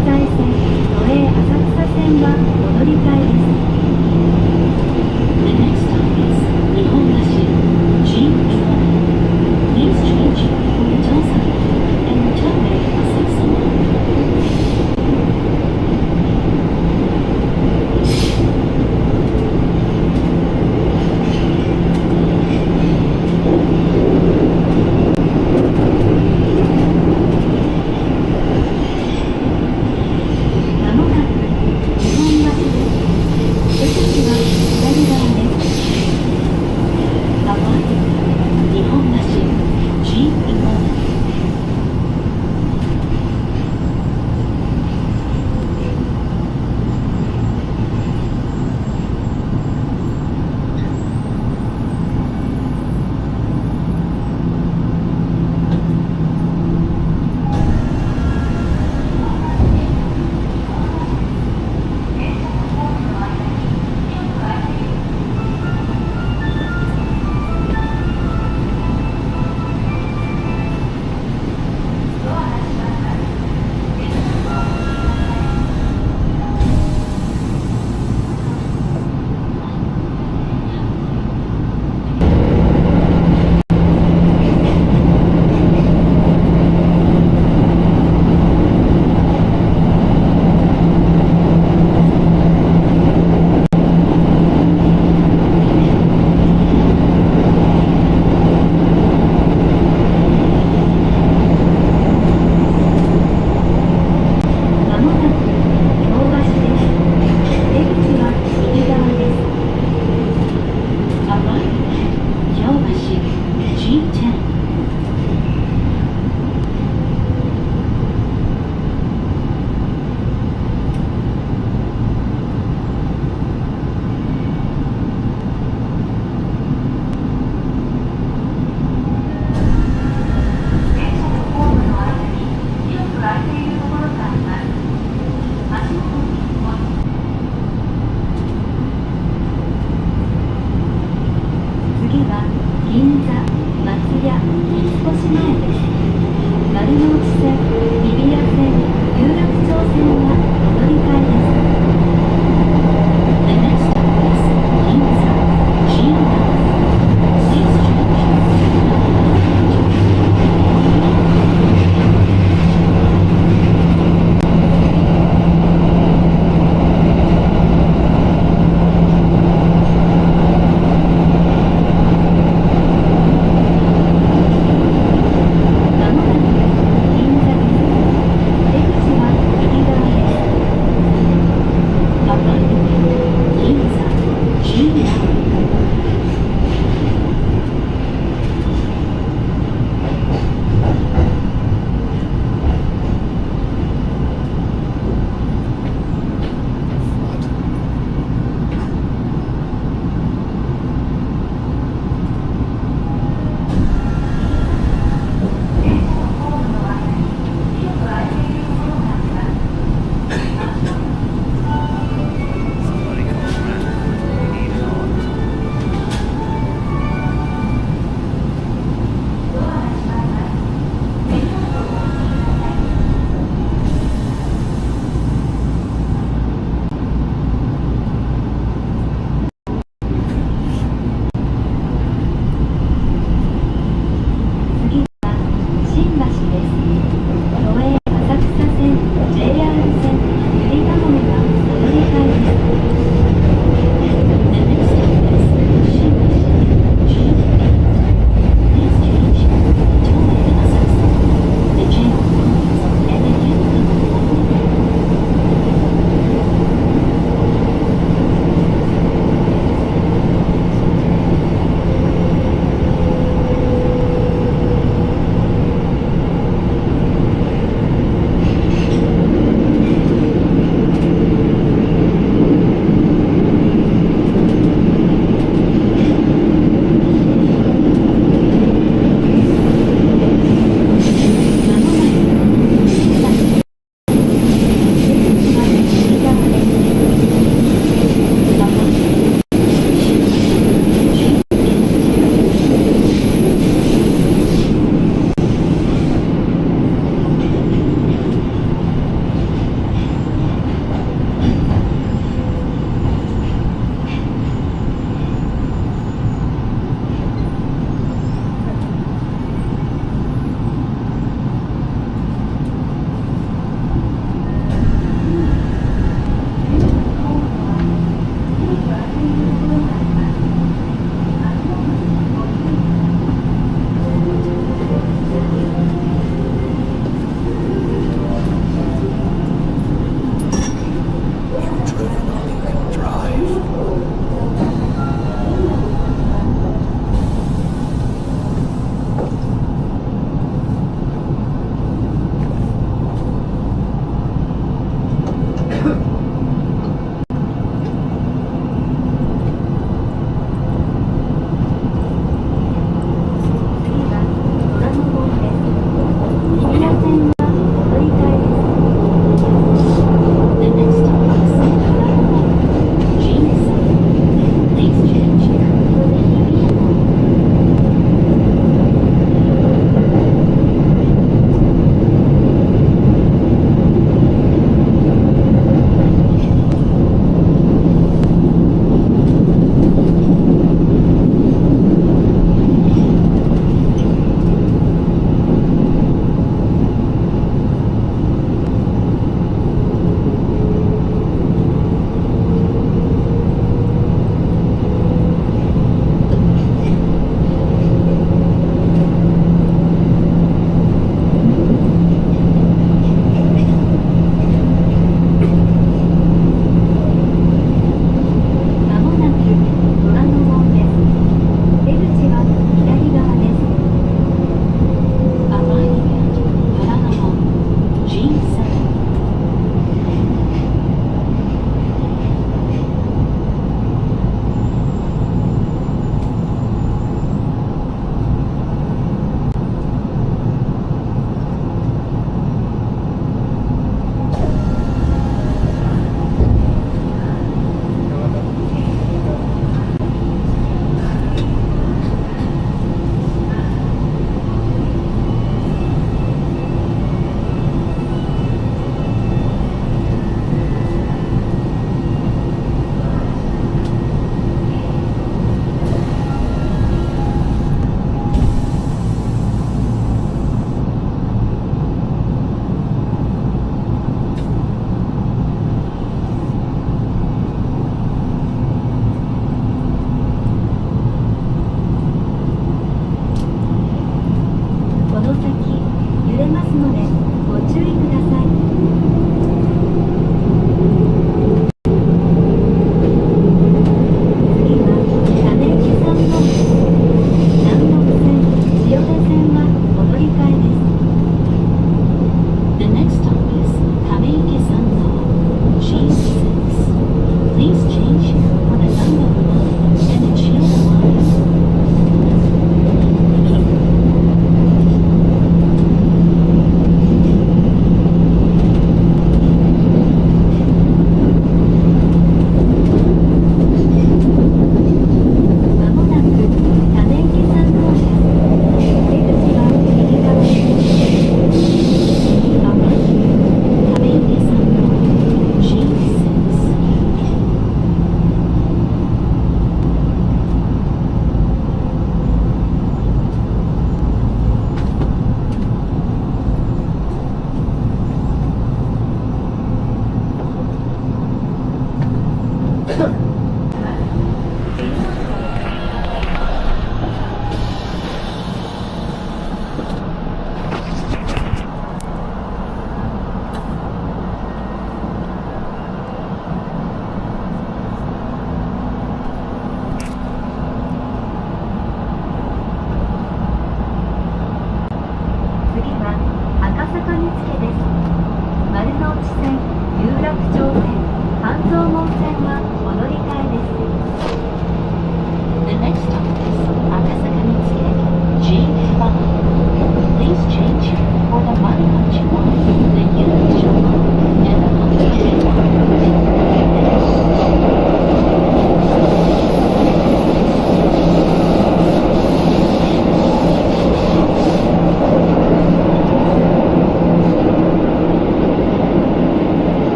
西線都営浅草線はお乗り換えです。The next stop is 日本橋 G12. Please change for Tosa and Toei Asakusa. まもなく日本橋です。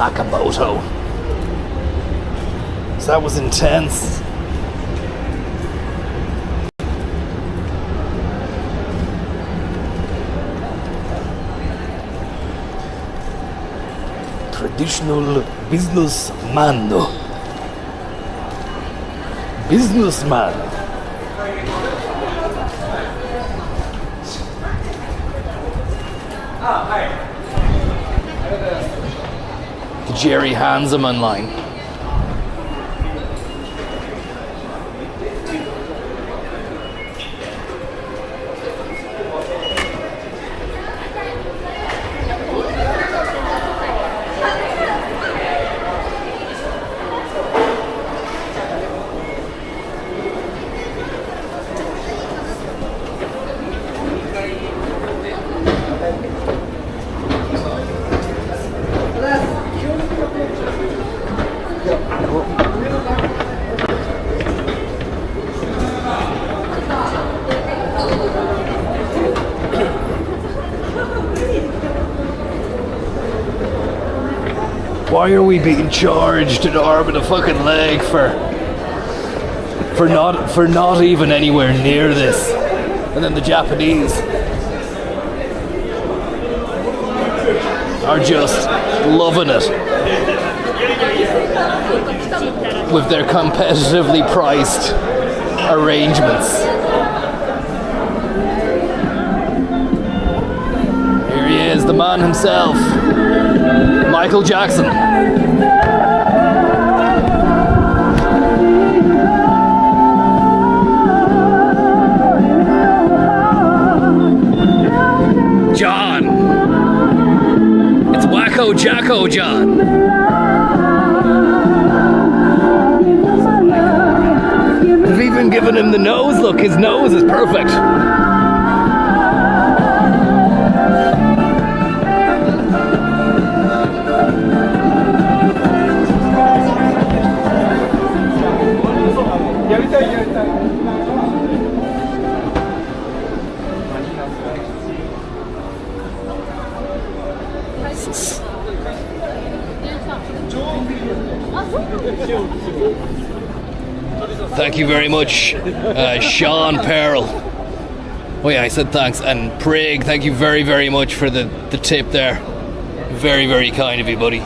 Sakamoto. So that was intense. Traditional businessman. Businessman. The Jerry Hanseman line. Why are we being charged an arm and a fucking leg for not even anywhere near this? And then the Japanese are just loving it with their competitively priced arrangements. Here he is, the man himself, Michael Jackson. John. It's Wacko Jacko John. They've even given him the nose look. His nose is perfect. Thank you very much, Sean Pearl. Oh yeah, I said thanks. And Prig, thank you very, very much for the tip there. Very, very kind of you, buddy.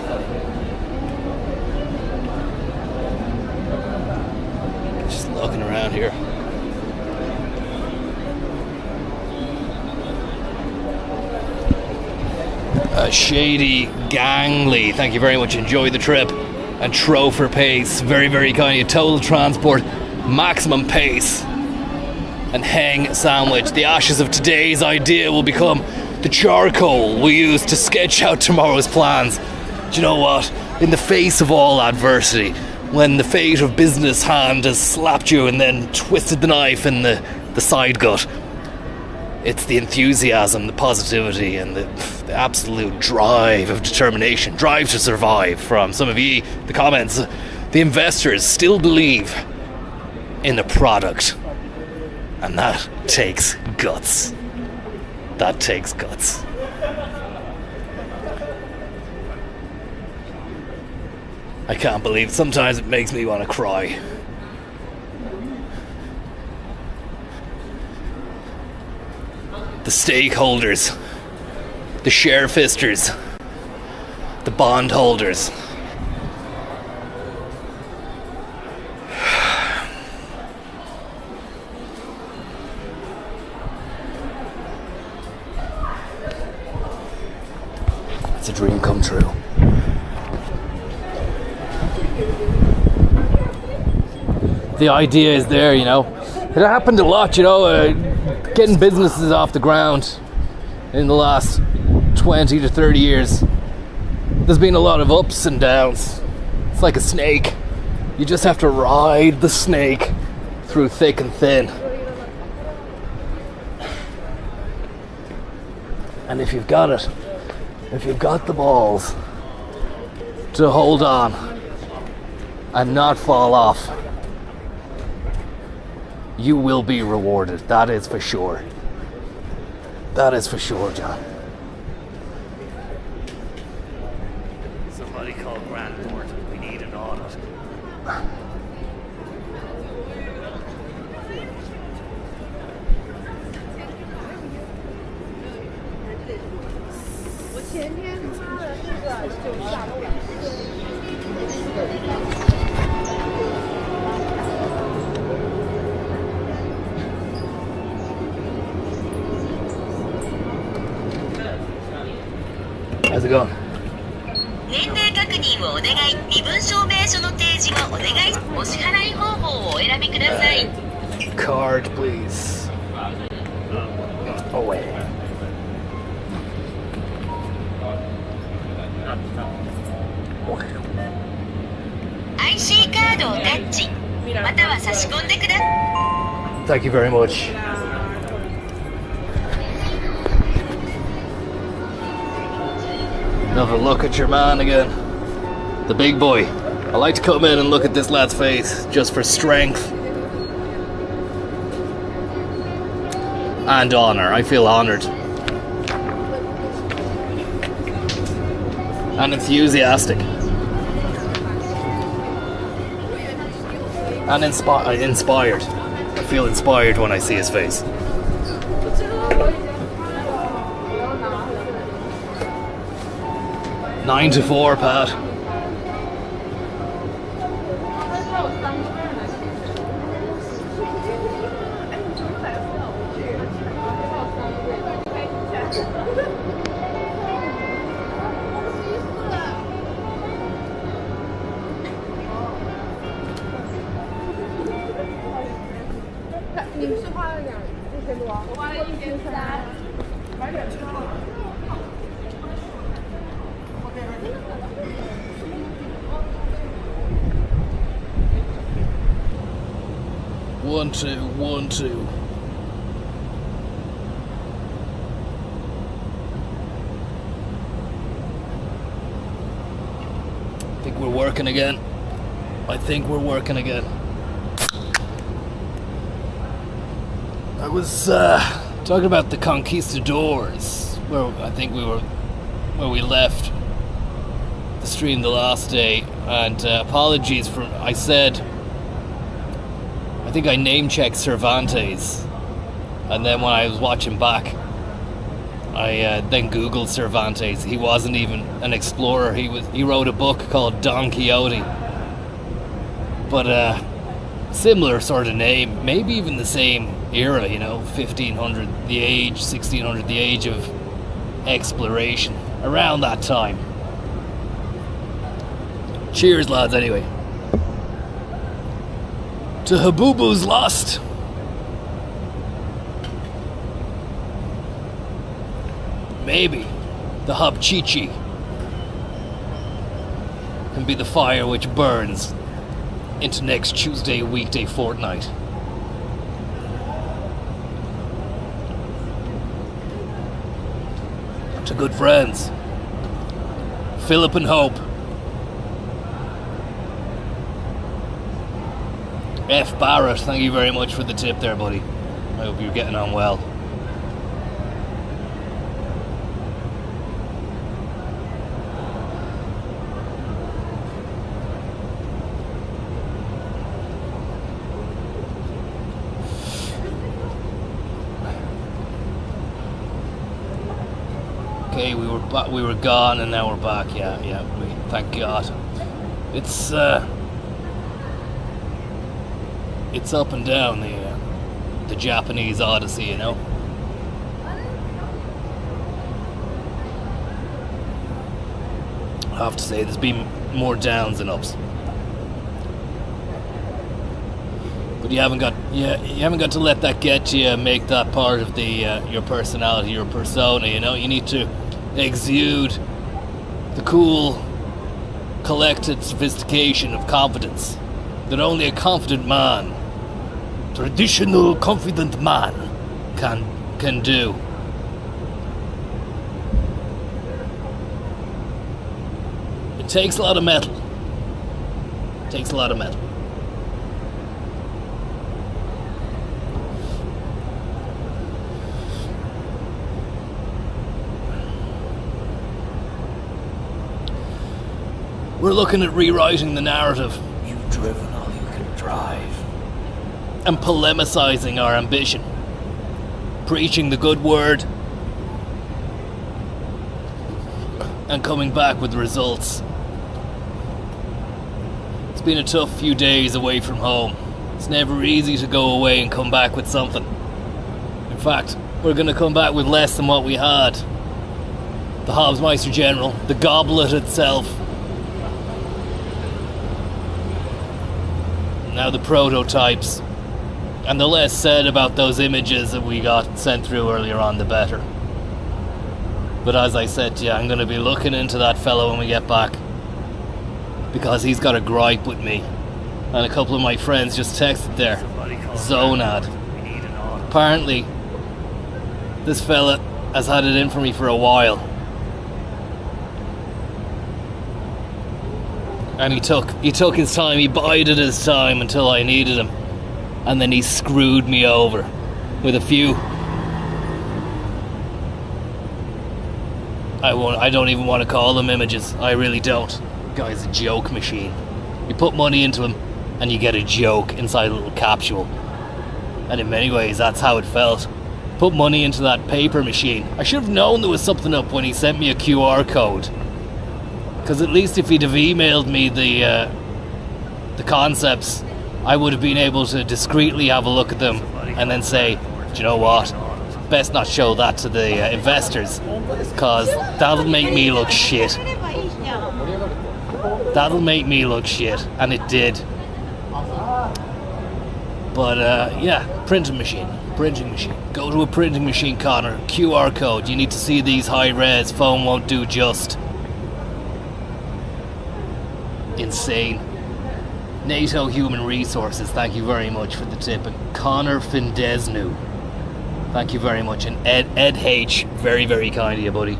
Just looking around here. Shady Gangley, thank you very much. Enjoy the trip. And Trofer Pace, very, very kind of you. Total Transport, Maximum Pace, and Hang Sandwich. The ashes of today's idea will become the charcoal we use to sketch out tomorrow's plans. Do you know what? In the face of all adversity, when the fate of business hand has slapped you and then twisted the knife in the side gut, it's the enthusiasm, the positivity, and the absolute drive of determination, drive to survive from some of ye, the comments. The investors still believe in the product, and that takes guts. That takes guts. I can't believe, sometimes it makes me want to cry. The stakeholders, the sharefisters, the bondholders. It's a dream come true. The idea is there, you know. It happened a lot, you know, getting businesses off the ground in the last 20 to 30 years. There's been a lot of ups and downs. It's like a snake. You just have to ride the snake through thick and thin. And if you've got it, if you've got the balls to hold on and not fall off, you will be rewarded. That is for sure. That is for sure, John. Somebody call Grand Port. We need an audit. How's it going? 年齢確認をお願い。身分証明書の提示をお願い。お支払い方法をお選びください。 Card, please. Oh, wait. IC カードをタッチ。または差し込んでください。 Thank you very much. Another look at your man again. The big boy. I like to come in and look at this lad's face just for strength and honor. I feel honored and enthusiastic and inspired. I feel inspired when I see his face. Nine to 4, Pat. One, two, 1, 2. I think we're working again. I was talking about the conquistadors, where we left the stream the last day, and apologies for I think I name-checked Cervantes, and then when I was watching back, I then Googled Cervantes. He wasn't even an explorer. He wrote a book called Don Quixote, but similar sort of name, maybe even the same era, 1500, 1600, the age of exploration, around that time. Cheers, lads, anyway. To Habubu's Lost. Maybe the Habchichi can be the fire which burns into next Tuesday weekday fortnight. To good friends, Philip and Hope. F. Barrett, thank you very much for the tip there, buddy. I hope you're getting on well. Okay, we were gone and now we're back. Yeah. Thank God. It's up and down the Japanese Odyssey, I have to say, there's been more downs than ups. But you haven't got to let that get you, make that part of your personality, your persona. You need to exude the cool, collected sophistication of confidence that only a confident man, traditional confident man, can do. It takes a lot of metal. looking at rewriting the narrative. You've driven all you can drive. And polemicizing our ambition. Preaching the good word. And coming back with results. It's been a tough few days away from home. It's never easy to go away and come back with something. In fact, we're going to come back with less than what we had. The Hofmeister General, the goblet itself. Now the prototypes. And the less said about those images that we got sent through earlier on, the better. But as I said to you, I'm going to be looking into that fellow when we get back. Because he's got a gripe with me. And a couple of my friends just texted there. Zonad. Apparently, this fella has had it in for me for a while. And he took his time, he bided his time until I needed him. And then he screwed me over with a few. I don't even want to call them images. I really don't. The guy's a joke machine. You put money into him and you get a joke inside a little capsule. And in many ways that's how it felt. Put money into that paper machine. I should have known there was something up when he sent me a QR code. Because at least if he'd have emailed me the concepts, I would have been able to discreetly have a look at them and then say, do you know what? Best not show that to the investors, because that'll make me look shit. That'll make me look shit, and it did. But yeah, printing machine. Go to a printing machine, Connor. QR code. You need to see these high res. Phone won't do just. Insane. NATO Human Resources, thank you very much for the tip. And Connor Findesnu, thank you very much. And Ed H, very, very kind of you, buddy.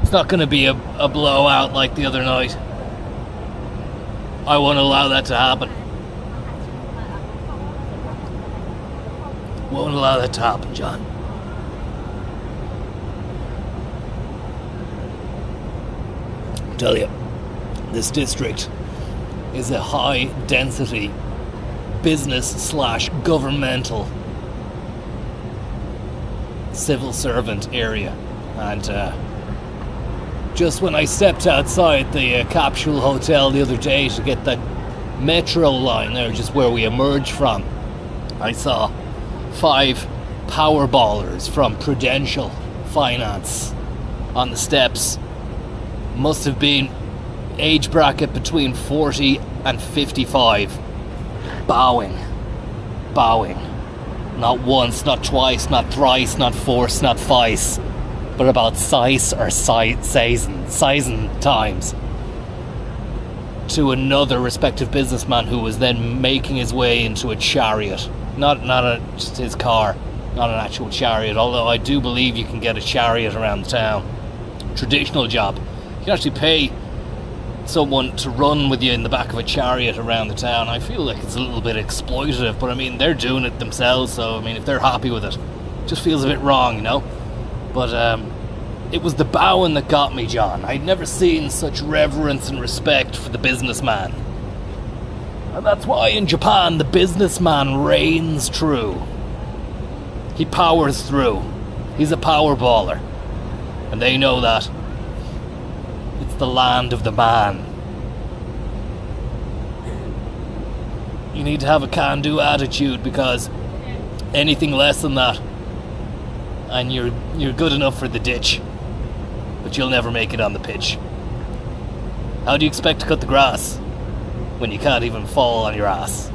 It's not going to be a blowout like the other night. I won't allow that to happen. Won't allow that to happen, John. I tell you, this district is a high density business/governmental civil servant area, and just when I stepped outside the Capsule Hotel the other day to get that metro line there, just where we emerged from, I saw 5 power ballers from Prudential Finance on the steps. Must have been age bracket between 40 and 55. Bowing. Not once, not twice, not thrice, not force, not fice, but about size or sizen times to another respective businessman who was then making his way into a chariot. Not just his car, not an actual chariot, although I do believe you can get a chariot around the town. Traditional job. You can actually pay someone to run with you in the back of a chariot around the town. I feel like it's a little bit exploitative, but I mean, they're doing it themselves, so I mean, if they're happy with it, just feels a bit wrong, you know? But it was the bowing that got me, John. I'd never seen such reverence and respect for the businessman. And that's why in Japan, the businessman reigns true. He powers through. He's a power baller. And they know that. It's the land of the man. You need to have a can-do attitude, because anything less than that and you're good enough for the ditch, but you'll never make it on the pitch. How do you expect to cut the grass when you can't even fall on your ass?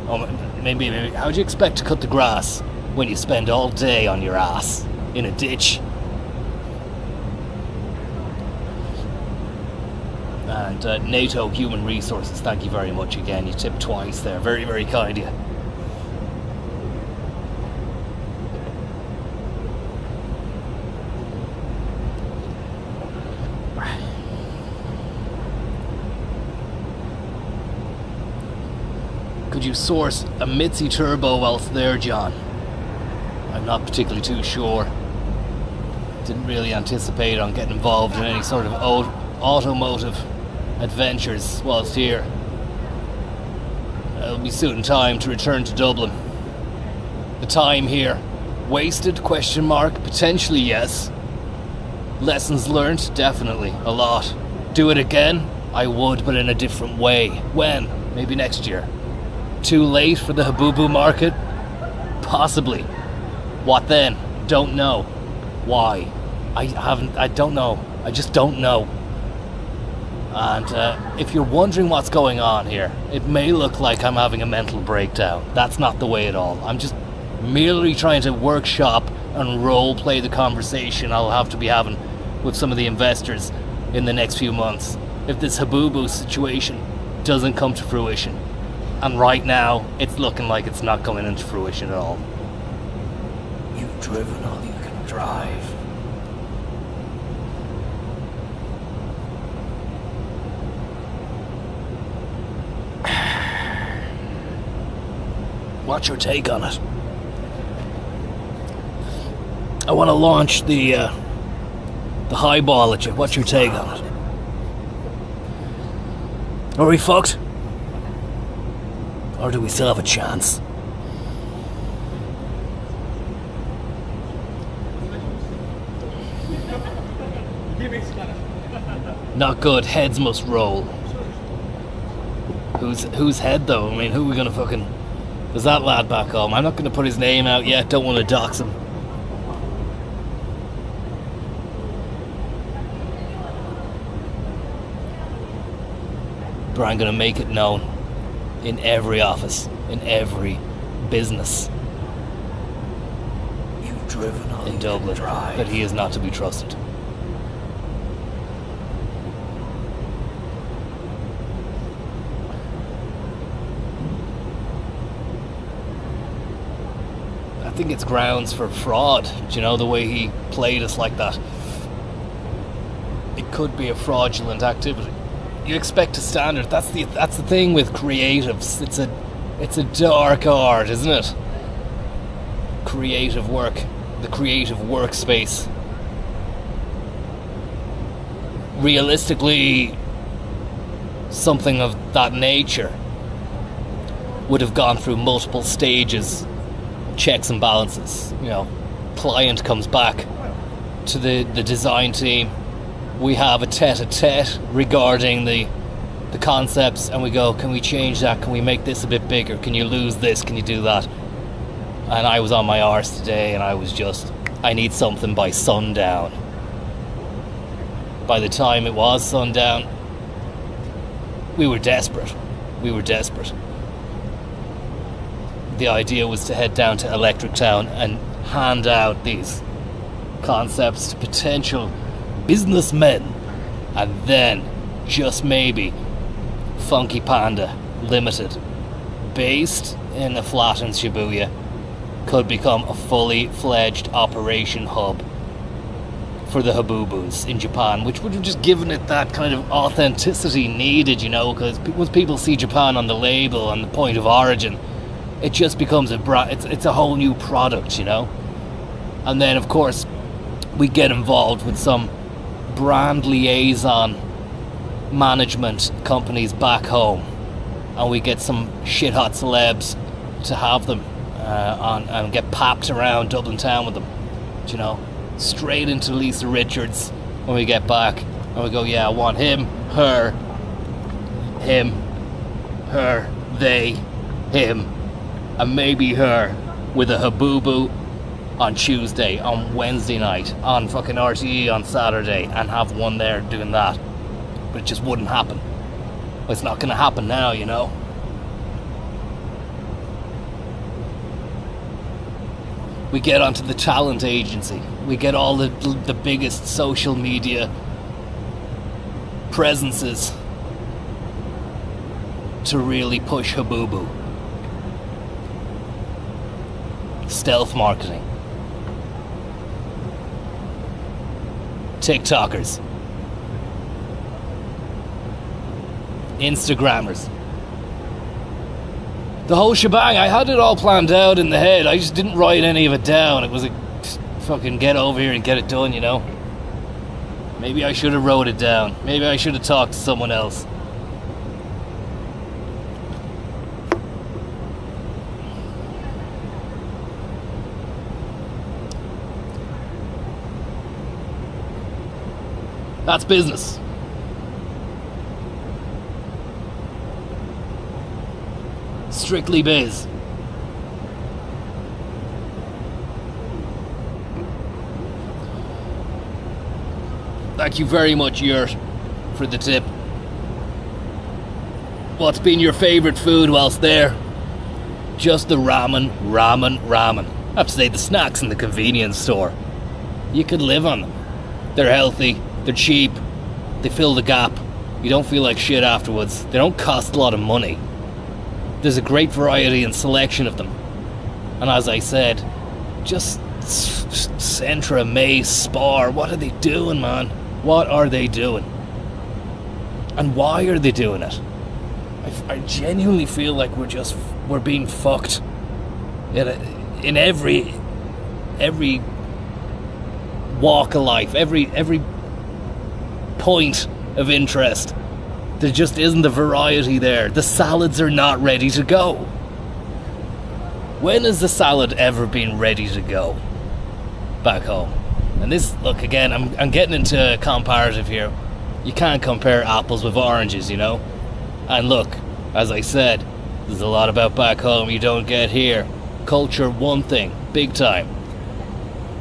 Oh, maybe how do you expect to cut the grass when you spend all day on your ass in a ditch? And NATO Human Resources, thank you very much again. You tipped twice there. Very, very kind of you. Could you source a Mitzi Turbo whilst there, John? I'm not particularly too sure. Didn't really anticipate on getting involved in any sort of automotive adventures whilst here. It'll be soon time to return to Dublin. The time here, wasted, question mark, potentially yes. Lessons learnt, definitely, a lot. Do it again? I would, but in a different way. When? Maybe next year. Too late for the Habubu market? Possibly. What then? Don't know. Why? I don't know. I just don't know. And if you're wondering what's going on here, it may look like I'm having a mental breakdown. That's not the way at all. I'm just merely trying to workshop and role play the conversation I'll have to be having with some of the investors in the next few months if this Habubu situation doesn't come to fruition. And right now, it's looking like it's not coming into fruition at all. You've driven all you can drive. What's your take on it? I want to launch the highball at you. What's your take on it? Are we fucked? Or do we still have a chance? Not good. Heads must roll. Whose head though? I mean, who are we gonna fucking... There's that lad back home. I'm not gonna put his name out yet. Don't want to dox him. But I'm gonna make it known in every office, in every business in Dublin that he is not to be trusted. I think it's grounds for fraud. Do you know, the way he played us like that? It could be a fraudulent activity. You expect a standard. That's the thing with creatives. It's a dark art, isn't it? Creative work, the creative workspace. Realistically, something of that nature would have gone through multiple stages, checks and balances. You know, client comes back to the design team. We have a tete-a-tete regarding the concepts, and we go, can we change that? Can we make this a bit bigger? Can you lose this? Can you do that? And I was on my arse today, and I was just, I need something by sundown. By the time it was sundown, we were desperate. We were desperate. The idea was to head down to Electric Town and hand out these concepts to potential businessmen, and then just maybe Funky Panda Limited, based in a flat in Shibuya, could become a fully fledged operation hub for the Habubus in Japan, which would have just given it that kind of authenticity needed, you know, because once people see Japan on the label and the point of origin, it just becomes it's a whole new product, you know. And then of course we get involved with some brand liaison management companies back home, and we get some shit hot celebs to have them on and get papped around Dublin town with them, you know, straight into Lisa Richards when we get back, and we go, yeah, I want him, her, they, him, and maybe her with a Habubu on Tuesday, on Wednesday night, on fucking RTE on Saturday, and have one there doing that. But it just wouldn't happen. It's not going to happen now, you know. We get onto the talent agency. We get all the biggest social media presences to really push Habubu. Stealth marketing. TikTokers. Instagrammers. The whole shebang. I had it all planned out in the head. I just didn't write any of it down. It was a fucking get over here and get it done, you know. Maybe I should have wrote it down. Maybe I should have talked to someone else. That's business. Strictly biz. Thank you very much, Yurt, for the tip. What's been your favourite food whilst there? Just the ramen. I have to say, the snacks in the convenience store. You could live on them. They're healthy, they're cheap, they fill the gap. You don't feel like shit afterwards. They don't cost a lot of money. There's a great variety and selection of them. And as I said, just Centra, Mace, Spar, what are they doing, man? What are they doing? And why are they doing it? I genuinely feel like we're being fucked in every walk of life, every point of interest. There just isn't the variety there. The salads are not ready to go. When has the salad ever been ready to go back home? And this, look, again, I'm getting into comparative here. You can't compare apples with oranges, you know? And look, as I said, there's a lot about back home you don't get here. Culture, one thing, big time.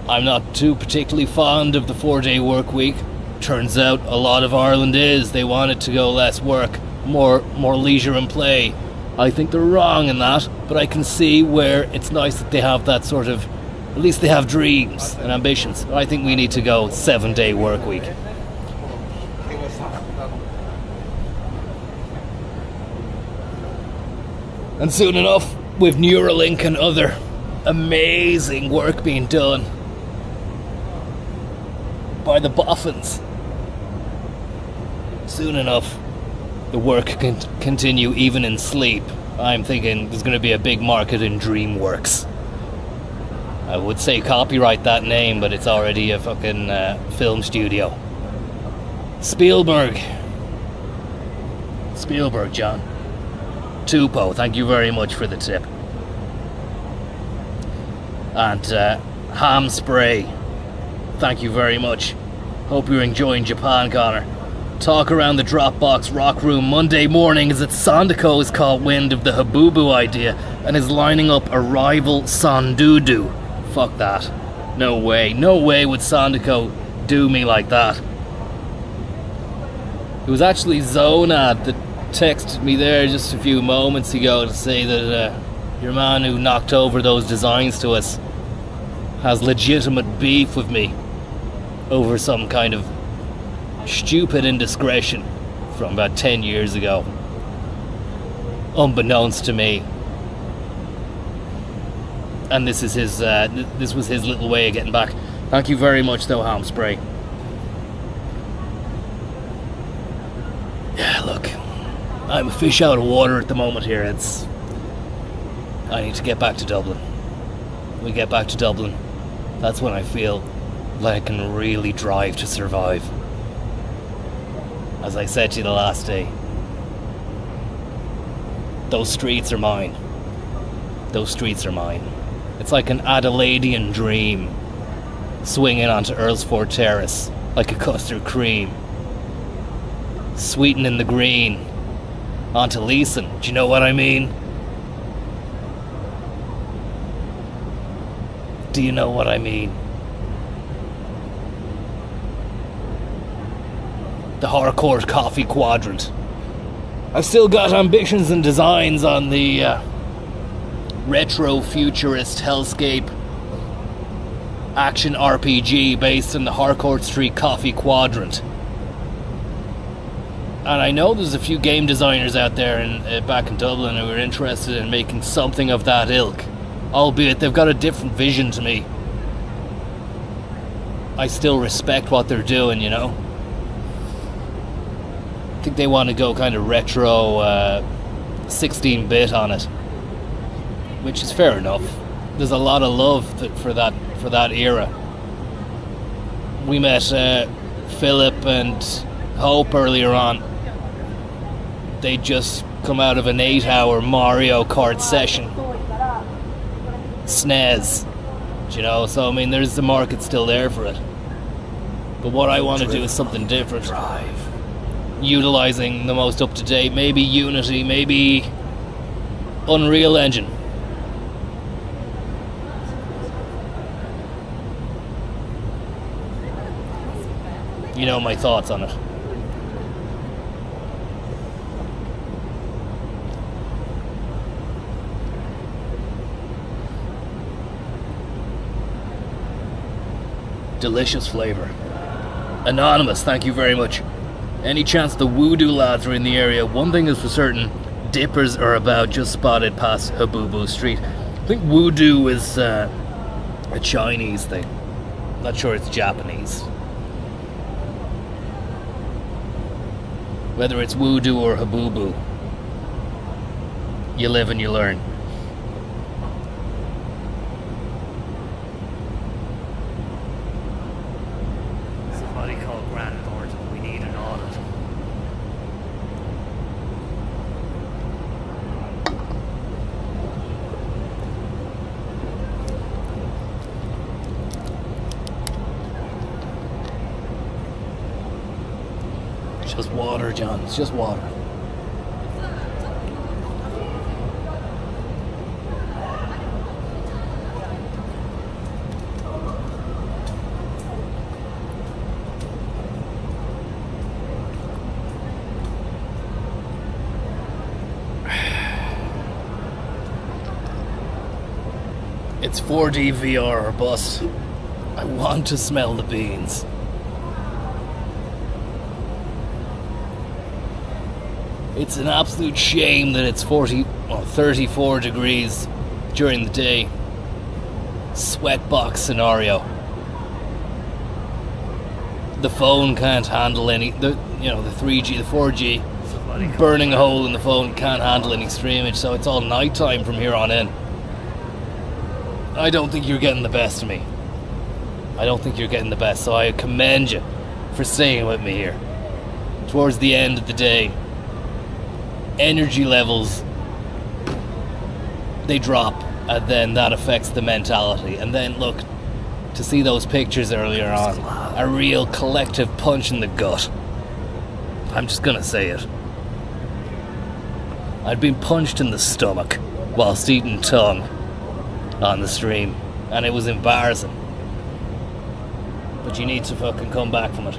I'm not too particularly fond of the 4-day work week. Turns out a lot of Ireland is. They want it to go less work, more leisure and play. I think they're wrong in that, but I can see where it's nice that they have that sort of, at least they have dreams and ambitions. I think we need to go 7-day work week. And soon enough, with Neuralink and other amazing work being done by the boffins, soon enough, the work can continue even in sleep. I'm thinking there's going to be a big market in DreamWorks. I would say copyright that name, but it's already a fucking film studio. Spielberg, John. Tupo, thank you very much for the tip. And Ham Spray, thank you very much. Hope you're enjoying Japan, Connor. Talk around the Dropbox Rock Room Monday morning is that Sandaco has caught wind of the Habubu idea and is lining up a rival Sandudu. Fuck that. No way would Sandaco do me like that. It was actually Zonad that texted me there just a few moments ago to say that your man who knocked over those designs to us has legitimate beef with me over some kind of stupid indiscretion from about 10 years ago, unbeknownst to me. And this is his this was his little way of getting back. Thank you very much though, Ham Spray. Yeah, look, I'm a fish out of water at the moment here. I need to get back to Dublin. When we get back to Dublin, that's when I feel like I can really drive to survive. As I said to you the last day, those streets are mine. Those streets are mine. It's like an Adelaidean dream, swinging onto Earlsfort Terrace like a custard cream, sweetening the green onto Leeson. Do you know what I mean? Do you know what I mean? The Harcourt Coffee Quadrant. I've still got ambitions and designs on the retro futurist hellscape action RPG based in the Harcourt Street Coffee Quadrant. And I know there's a few game designers out there back in Dublin who are interested in making something of that ilk, albeit they've got a different vision to me. I still respect what they're doing, you know. I think they want to go kind of retro 16-bit on it, which is fair enough. There's a lot of love for that era. We met Philip and Hope earlier on, they just come out of an 8-hour Mario Kart session. SNES. You know, so I mean, there's the market still there for it. But what I want to do is something different. Utilizing the most up-to-date, maybe Unity, maybe Unreal Engine. You know my thoughts on it. Delicious flavor. Anonymous, thank you very much. Any chance the Voodoo lads are in the area? One thing is for certain, dippers are about just spotted past Habubu Street. I think Voodoo is a Chinese thing. Not sure it's Japanese. Whether it's Voodoo or Habubu, you live and you learn. Somebody call Grant Thornton. We need an audit. It's just water, John. It's just water. It's 4D VR or bust. I want to smell the beans. It's an absolute shame that it's 34 degrees during the day. Sweatbox scenario. The phone can't handle the 3G, the 4G, burning a hole in the phone, can't handle any streamage, so it's all nighttime from here on in. I don't think you're getting the best of me. I don't think you're getting the best, so I commend you for staying with me here. Towards the end of the day, energy levels, they drop, and then that affects the mentality. And then look, to see those pictures earlier on, a real collective punch in the gut. I'm just gonna say it. I'd been punched in the stomach whilst eating tongue on the stream, and it was embarrassing. But you need to fucking come back from it.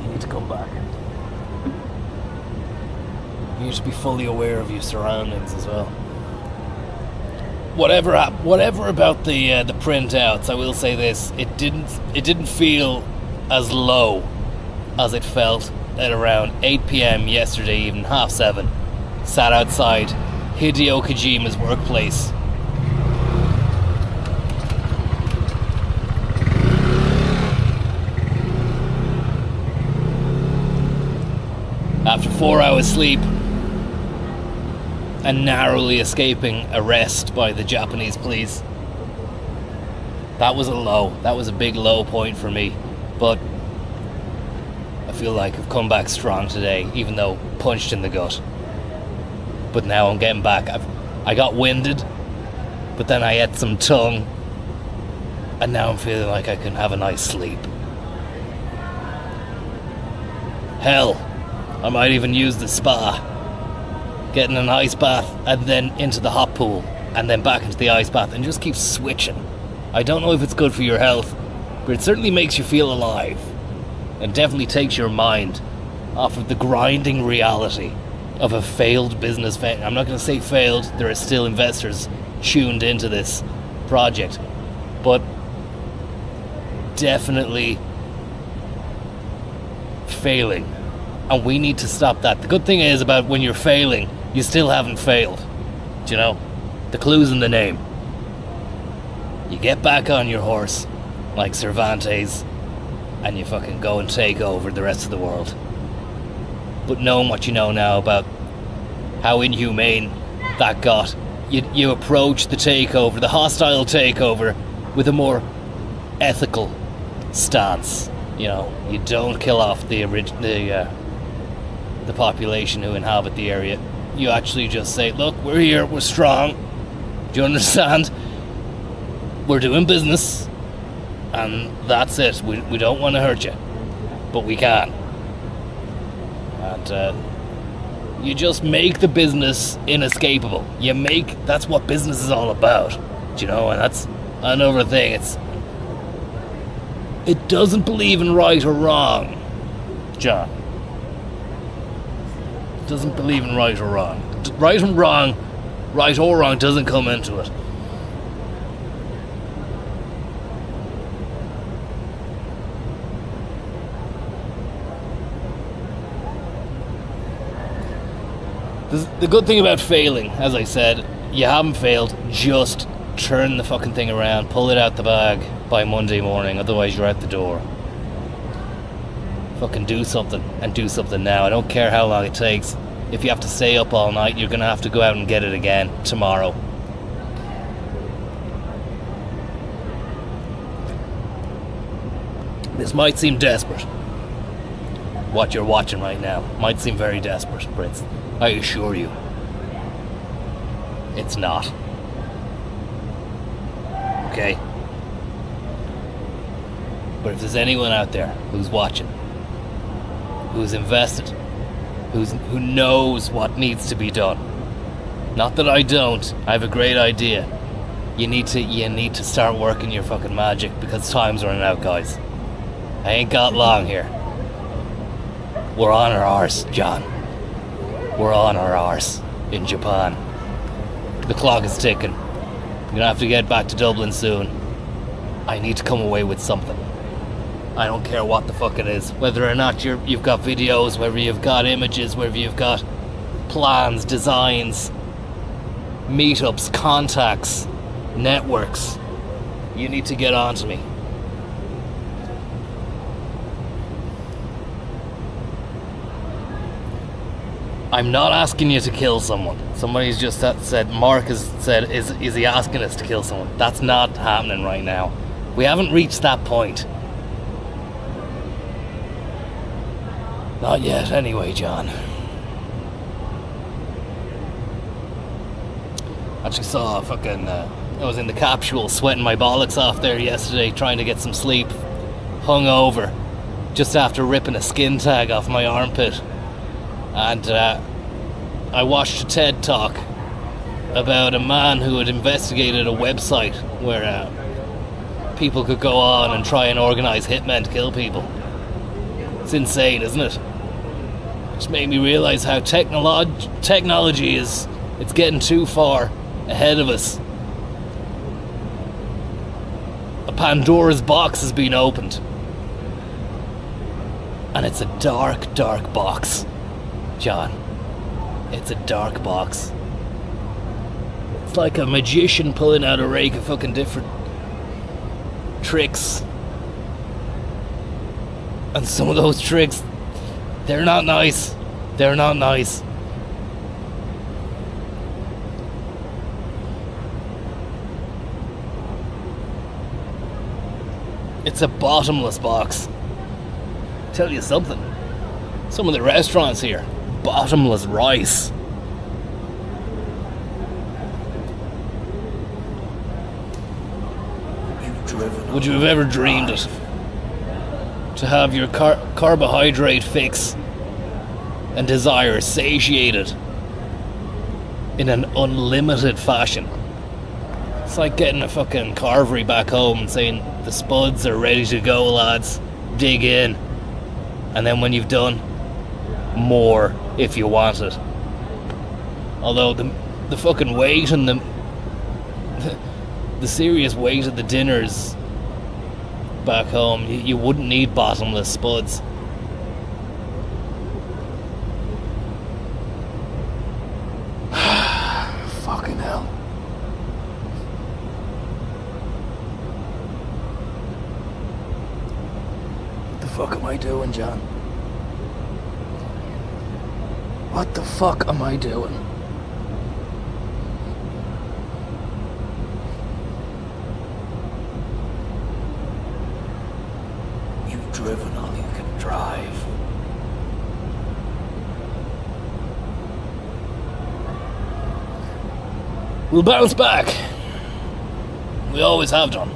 You need to come back. You need to be fully aware of your surroundings as well. Whatever about the printouts, I will say this: it didn't feel as low as it felt at around 8 p.m. yesterday evening, 7:30, sat outside Hideo Kojima's workplace. After 4 hours sleep and narrowly escaping arrest by the Japanese police. That was a low. That was a big low point for me. But I feel like I've come back strong today, even though punched in the gut. But now I'm getting back. I got winded, but then I ate some tongue, and now I'm feeling like I can have a nice sleep. Hell, I might even use the spa. Getting an ice bath, and then into the hot pool, and then back into the ice bath, and just keep switching. I don't know if it's good for your health, but it certainly makes you feel alive. And definitely takes your mind off of the grinding reality of a failed business venture. I'm not going to say failed, there are still investors tuned into this project, but definitely failing. And we need to stop that. The good thing is about when you're failing, you still haven't failed. Do you know? The clue's in the name. You get back on your horse, like Cervantes, and you fucking go and take over the rest of the world. But knowing what you know now about how inhumane that got, you approach the takeover, the hostile takeover, with a more ethical stance. You know, you don't kill off the population who inhabit the area. You actually just say, look, we're here, we're strong. Do you understand? We're doing business, and that's it. We don't want to hurt you, but we can. And you just make the business inescapable. That's what business is all about. Do you know? And that's another thing. It doesn't believe in right or wrong, John. It doesn't believe in right or wrong. Right or wrong doesn't come into it. The good thing about failing, as I said, you haven't failed. Just turn the fucking thing around, pull it out the bag by Monday morning, otherwise you're out the door. Fucking do something, and do something now. I don't care how long it takes. If you have to stay up all night, you're gonna have to go out and get it again tomorrow. This might seem desperate. What you're watching right now might seem very desperate, but I assure you, it's not. Okay? But if there's anyone out there who's watching, who's invested, who knows what needs to be done, not that I don't, I have a great idea. You need to start working your fucking magic, because time's running out, guys. I ain't got long here. We're on our arse, John. We're on our arse in Japan. The clock is ticking. I'm gonna have to get back to Dublin soon. I need to come away with something. I don't care what the fuck it is. Whether or not you've got videos, whether you've got images, whether you've got plans, designs, meetups, contacts, networks. You need to get on to me. I'm not asking you to kill someone. Somebody's just said, Mark has said, is he asking us to kill someone? That's not happening right now. We haven't reached that point. Not yet, anyway, John. Actually saw a fucking... I was in the capsule sweating my bollocks off there yesterday, trying to get some sleep. Hungover. Just after ripping a skin tag off my armpit. And I watched a TED Talk about a man who had investigated a website where people could go on and try and organise hitmen to kill people. It's insane, isn't it? Just made me realise how technology is... It's getting too far ahead of us. A Pandora's box has been opened. And it's a dark, dark box. John, it's a dark box. It's like a magician pulling out a rake of fucking different tricks. And some of those tricks, they're not nice. They're not nice. It's a bottomless box. Tell you something. Some of the restaurants here, bottomless rice. Would you have ever dreamed it? To have your carbohydrate fix and desire satiated in an unlimited fashion. It's like getting a fucking carvery back home and saying, the spuds are ready to go, lads. Dig in. And then when you've done, more if you want it. Although the fucking weight and the serious weight of the dinners back home, you wouldn't need bottomless spuds. Fucking hell. What the fuck am I doing, John? What the fuck am I doing? We'll bounce back. We always have done.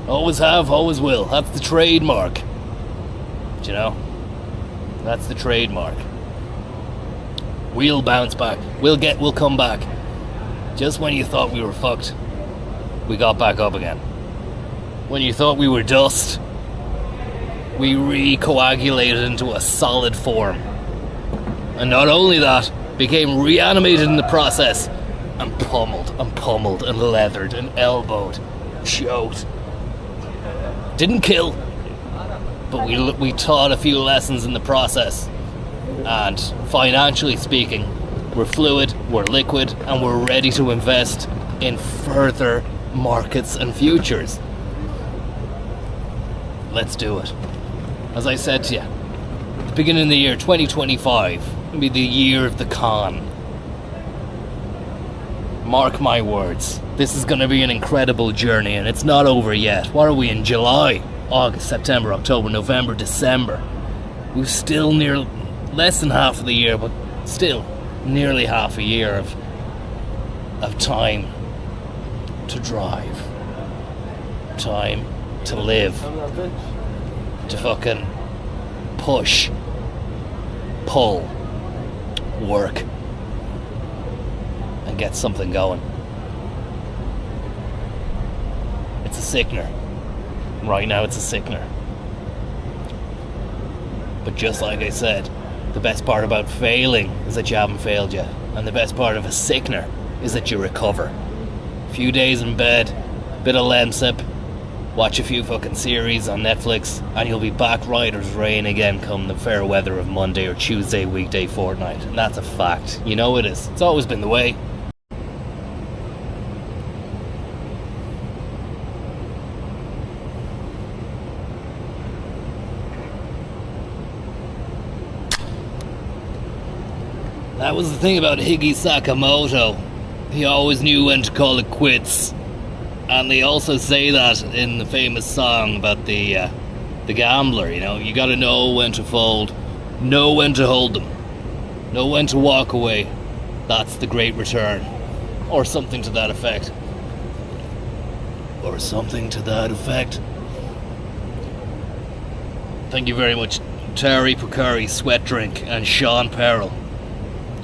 Always have, always will. That's the trademark. Do you know? That's the trademark. We'll bounce back. We'll come back. Just when you thought we were fucked, we got back up again. When you thought we were dust, we recoagulated into a solid form. And not only that, became reanimated in the process, and pummeled and leathered and elbowed, choked. Didn't kill, but we taught a few lessons in the process. And financially speaking, we're fluid, we're liquid, and we're ready to invest in further markets and futures. Let's do it. As I said to you, at the beginning of the year 2025 will be the year of the con. Mark my words, this is going to be an incredible journey, and it's not over yet. What are we in? July, August, September, October, November, December. We've still less than half of the year, but still nearly half a year of time to drive, time to live, to fucking push, pull, work, and get something going. It's a sickener. Right now it's a sickener. But just like I said, the best part about failing is that you haven't failed yet. And the best part of a sickener is that you recover. A few days in bed, bit of Lemsip, watch a few fucking series on Netflix, and you'll be back right as rain again come the fair weather of Monday or Tuesday, weekday, fortnight. And that's a fact. You know it is. It's always been the way. That was the thing about Higgy Sakamoto. He always knew when to call it quits. And they also say that in the famous song about the gambler, you know. You gotta know when to fold, know when to hold them, know when to walk away. That's the great return. Or something to that effect. Or something to that effect. Thank you very much, Terry Pocari, Sweat Drink, and Sean Perrell.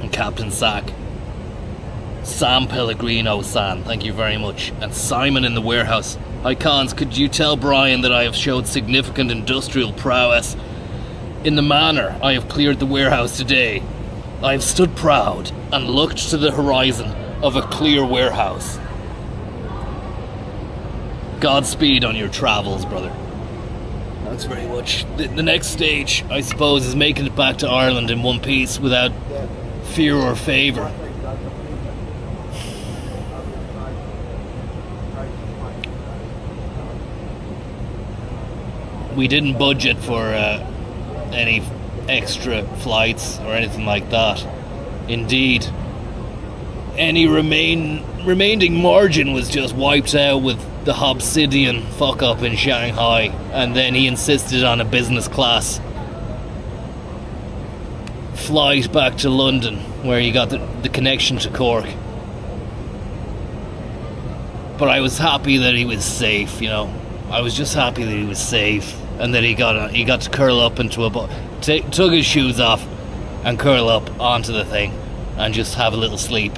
And Captain Sack. Sam Pellegrino-san, thank you very much. And Simon in the warehouse. Hi Cons, could you tell Brian that I have showed significant industrial prowess in the manner I have cleared the warehouse today? I have stood proud and looked to the horizon of a clear warehouse. Godspeed on your travels, brother. Thanks very much. The next stage, I suppose, is making it back to Ireland in one piece without fear or favour. We didn't budget for any extra flights or anything like that. Indeed, any remaining margin was just wiped out with the Obsidian fuck up in Shanghai, and then he insisted on a business class flight back to London, where he got the connection to Cork. But I was happy that he was safe, you know. I was just happy that he was safe, and that he got to curl up into took his shoes off and curl up onto the thing and just have a little sleep.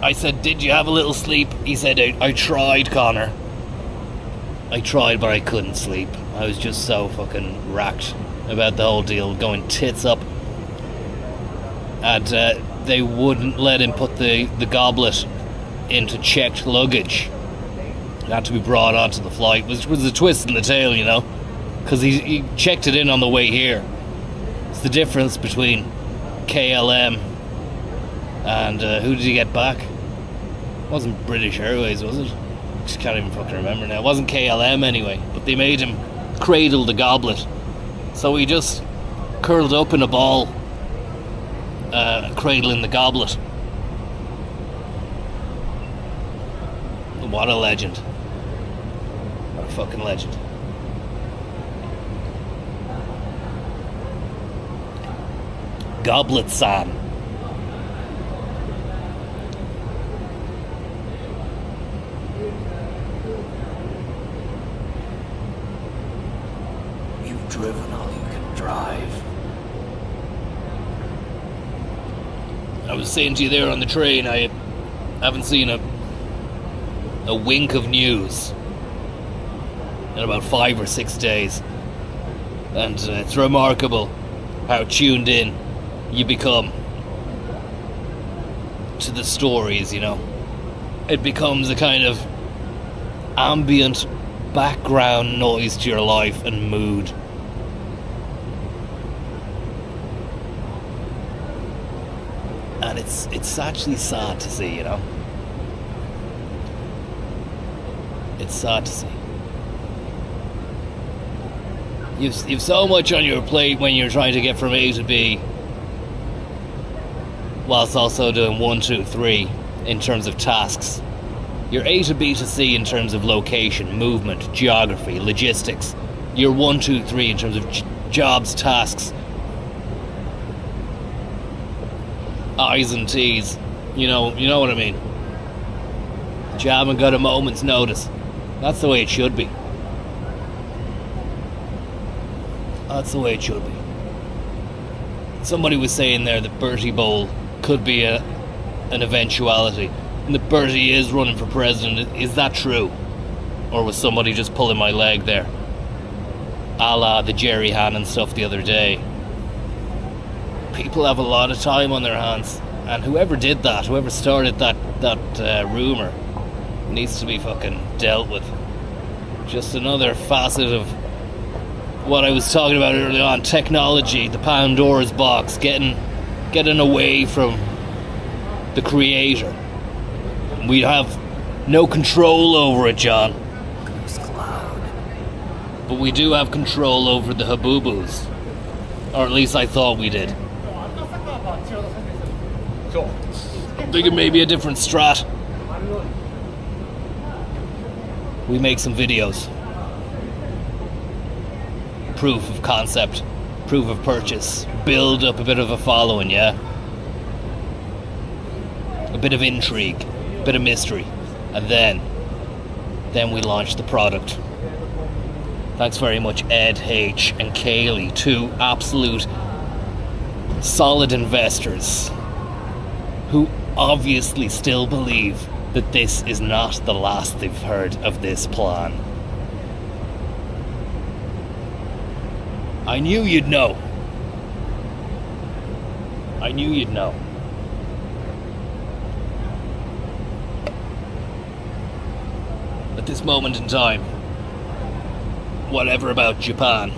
I said, did you have a little sleep? He said, I tried, Connor. I tried, but I couldn't sleep. I was just so fucking racked about the whole deal, going tits up. And they wouldn't let him put the goblet into checked luggage. It had to be brought onto the flight, which was a twist in the tail, you know, because he checked it in on the way here. It's the difference between KLM and who did he get back? It wasn't British Airways, was it? I just can't even fucking remember now. It wasn't KLM anyway, but they made him cradle the goblet. So he just curled up in a ball, cradling the goblet. What a legend. What a fucking legend. goblet, Sam. You've driven all you can drive. I was saying to you there on the train, I haven't seen a wink of news in about 5 or 6 days. And it's remarkable how tuned in you become to the stories, you know. It becomes a kind of ambient background noise to your life and mood. And it's actually sad to see, you know. It's sad to see. You've so much on your plate when you're trying to get from A to B, whilst also doing 1, 2, 3 in terms of tasks. You're A to B to C in terms of location, movement, geography, logistics. You're 1, 2, 3 in terms of jobs, tasks, I's and T's. You know what I mean. But you haven't got a moment's notice. That's the way it should be. That's the way it should be. Somebody was saying there that Bertie Bowl could be an eventuality, and that Bertie is running for president. Is that true? Or was somebody just pulling my leg there? A la the Jerry Hannon stuff the other day. People have a lot of time on their hands, and whoever did that, whoever started that rumour, needs to be fucking dealt with. Just another facet of what I was talking about earlier on, technology, the Pandora's box, getting away from the creator. We have no control over it, John. Goose cloud. But we do have control over the Habubus. Or at least I thought we did. I'm thinking maybe a different strat. We make some videos. Proof of concept, proof of purchase, build up a bit of a following, yeah? A bit of intrigue, a bit of mystery, and then we launch the product. Thanks very much, Ed H and Kaylee, two absolute solid investors who obviously still believe that this is not the last they've heard of this plan. I knew you'd know. I knew you'd know. At this moment in time, whatever about Japan,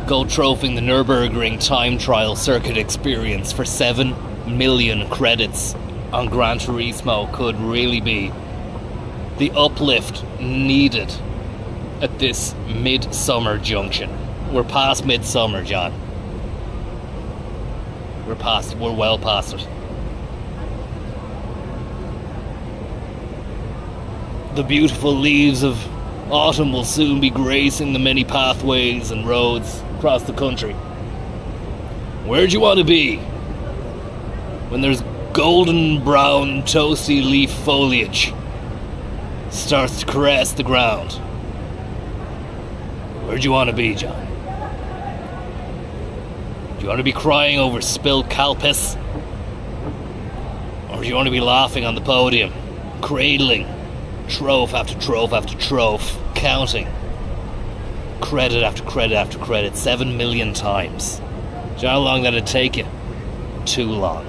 gold trophying the Nürburgring time trial circuit experience for 7 million credits on Gran Turismo could really be the uplift needed at this midsummer junction. We're past midsummer, John. We're well past it. The beautiful leaves of autumn will soon be gracing the many pathways and roads across the country. Where'd you want to be when there's golden brown toasty leaf foliage starts to caress the ground? Where'd you want to be, John? Do you want to be crying over spilled Calpis? Or do you want to be laughing on the podium, cradling trophy after trophy after trophy, counting credit after credit after credit 7 million times? Do you know how long that'd take you? Too long.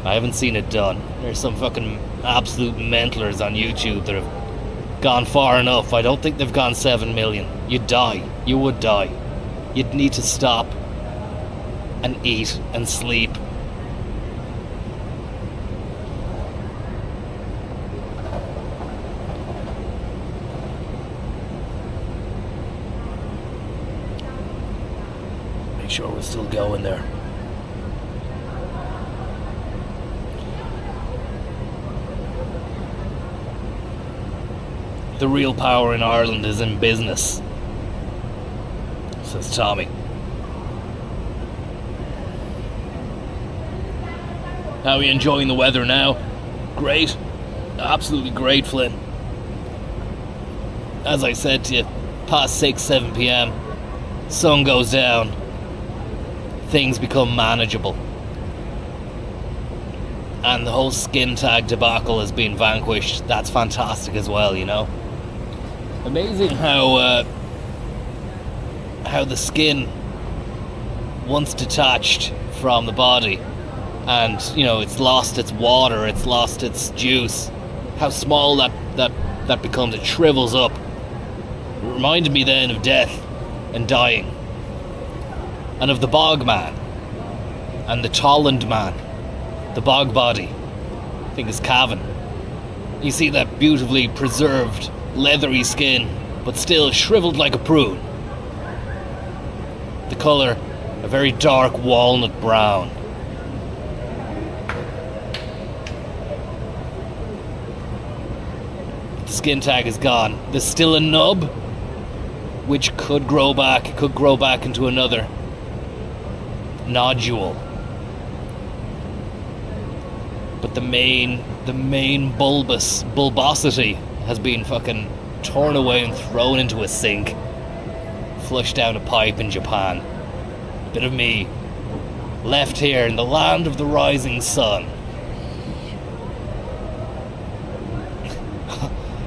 I haven't seen it done. There's some fucking absolute mentalers on YouTube that have gone far enough. I don't think they've gone 7 million. You'd die. You would die. You'd need to stop and eat and sleep. Make sure we're still going there. The real power in Ireland is in business. says Tommy. How are you enjoying the weather now? Great. Absolutely great, Flynn. As I said to you, past 6, 7 p.m, sun goes down, things become manageable. And the whole skin tag debacle has been vanquished. That's fantastic as well, you know. Amazing how the skin, once detached from the body, and you know it's lost its water, it's lost its juice, how small that becomes. It shrivels up. It reminded me then of death and dying, and of the bog man and the Tolland man, the bog body. I think it's Cavan. You see that beautifully preserved leathery skin, but still shriveled like a prune. The colour, a very dark walnut brown. The skin tag is gone. There's still a nub, which could grow back. It could grow back into another nodule. But the main bulbosity has been fucking torn away and thrown into a sink, flushed down a pipe in Japan. A bit of me left here in the land of the rising sun.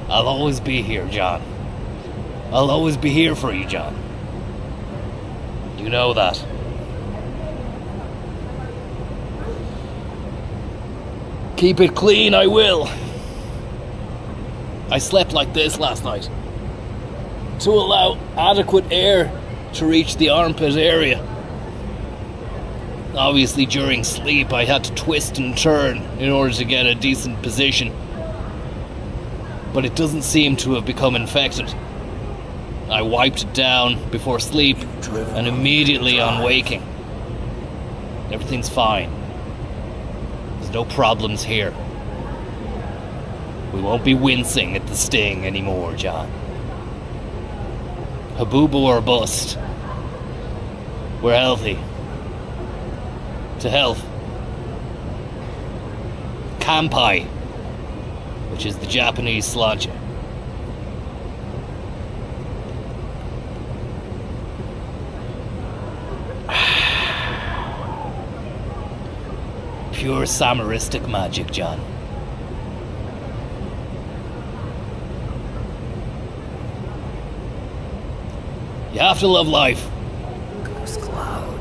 I'll always be here, John. I'll always be here for you, John. You know that. Keep it clean, I will. I slept like this last night, to allow adequate air to reach the armpit area. Obviously, during sleep, I had to twist and turn in order to get a decent position. But it doesn't seem to have become infected. I wiped it down before sleep and immediately on waking. Everything's fine. There's no problems here. We won't be wincing at the sting anymore, John. Habubu or bust. We're healthy. To health. Kampai, which is the Japanese sláinte. Pure samaristic magic, John. You have to love life. Ghost cloud.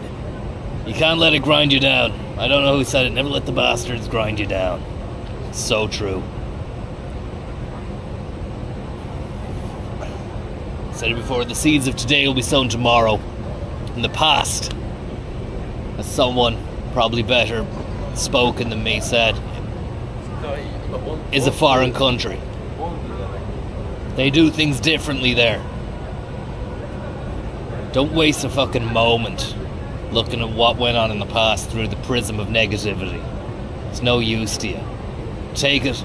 You can't let it grind you down. I don't know who said it. Never let the bastards grind you down. It's so true. Said it before, the seeds of today will be sown tomorrow. In the past, as someone probably better spoken than me said, is a foreign country. They do things differently there. Don't waste a fucking moment looking at what went on in the past through the prism of negativity. It's no use to you. Take it,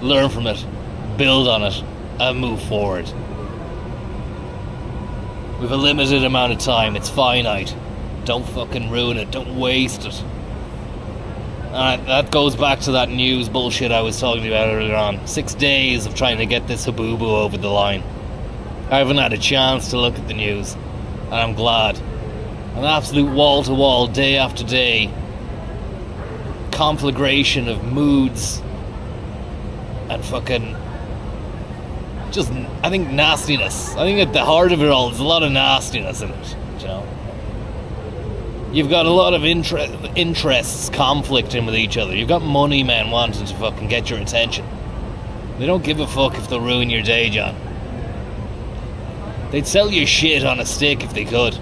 learn from it, build on it, and move forward. We've a limited amount of time, it's finite. Don't fucking ruin it, don't waste it. That goes back to that news bullshit I was talking about earlier on. 6 days of trying to get this Habubu over the line. I haven't had a chance to look at the news, and I'm glad. An absolute wall-to-wall, day after day, conflagration of moods and fucking just, I think, nastiness. I think at the heart of it all, there's a lot of nastiness in it, you know. You've got a lot of interests conflicting with each other. You've got money men wanting to fucking get your attention. They don't give a fuck if they'll ruin your day, John. They'd sell you shit on a stick if they could.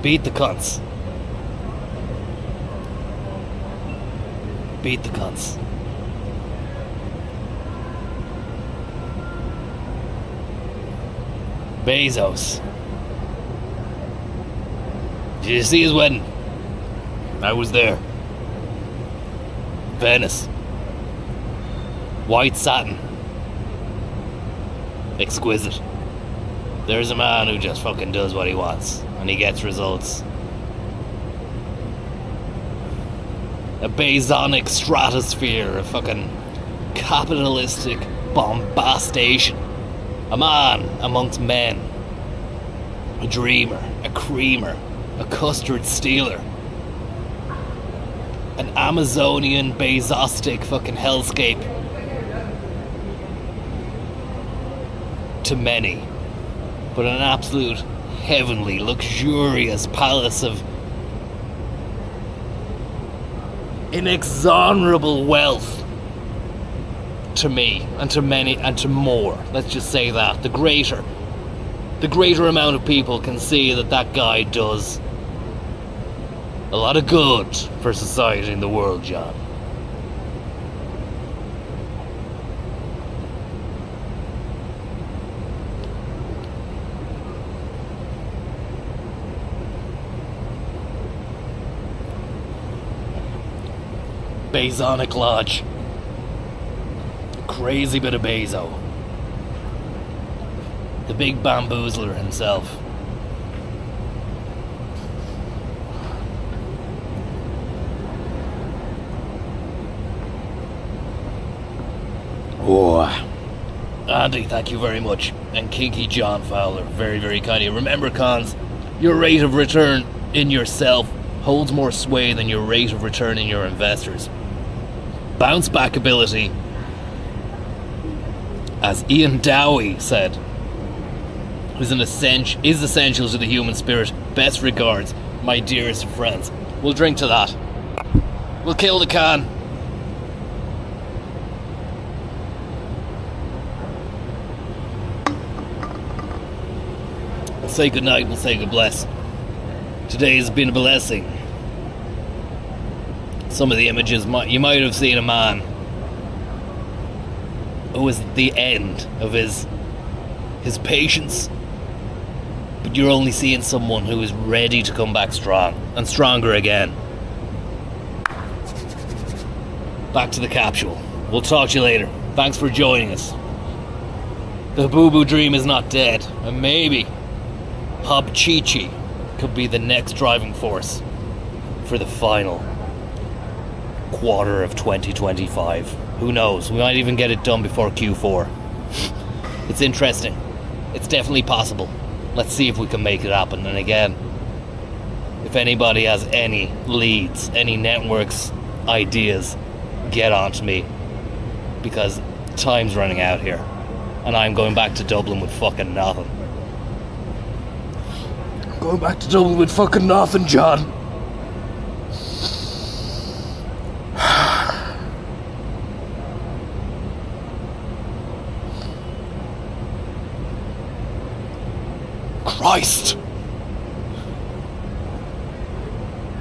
Beat the cunts. Beat the cunts. Bezos. Did you see his wedding? I was there. Venice. White satin. Exquisite. There's a man who just fucking does what he wants, and he gets results. A Basonic stratosphere of fucking capitalistic bombastation. A man amongst men. A dreamer, a creamer, a custard stealer. An Amazonian Bezostic fucking hellscape. To many. But an absolute heavenly, luxurious palace of inexorable wealth to me, and to many, and to more. Let's just say that. The greater amount of people can see that that guy does a lot of good for society in the world, John. Basonic Lodge. Crazy bit of Bezo. The big bamboozler himself. Oh. Andy, thank you very much. And Kinky John Fowler, very, very kind of you. Remember, cons, your rate of return in yourself holds more sway than your rate of return in your investors. Bounce back ability, as Ian Dowie said, is essential to the human spirit. Best regards, my dearest friends. We'll drink to that. We'll kill the can. We'll say goodnight, we'll say good bless. Today has been a blessing. Some of the images, you might have seen a man who was at the end of his patience, but you're only seeing someone who is ready to come back strong, and stronger again. Back to the capsule. We'll talk to you later. Thanks for joining us. The Habubu dream is not dead, and maybe Hub Chi-Chi could be the next driving force for the final quarter of 2025. Who knows? We might even get it done before Q4. It's interesting. It's definitely possible. Let's see if we can make it happen. And again, if anybody has any leads, any networks, ideas, get on to me, because time's running out here and I'm going back to Dublin with fucking nothing. Going back to Dublin with fucking nothing, John. Christ!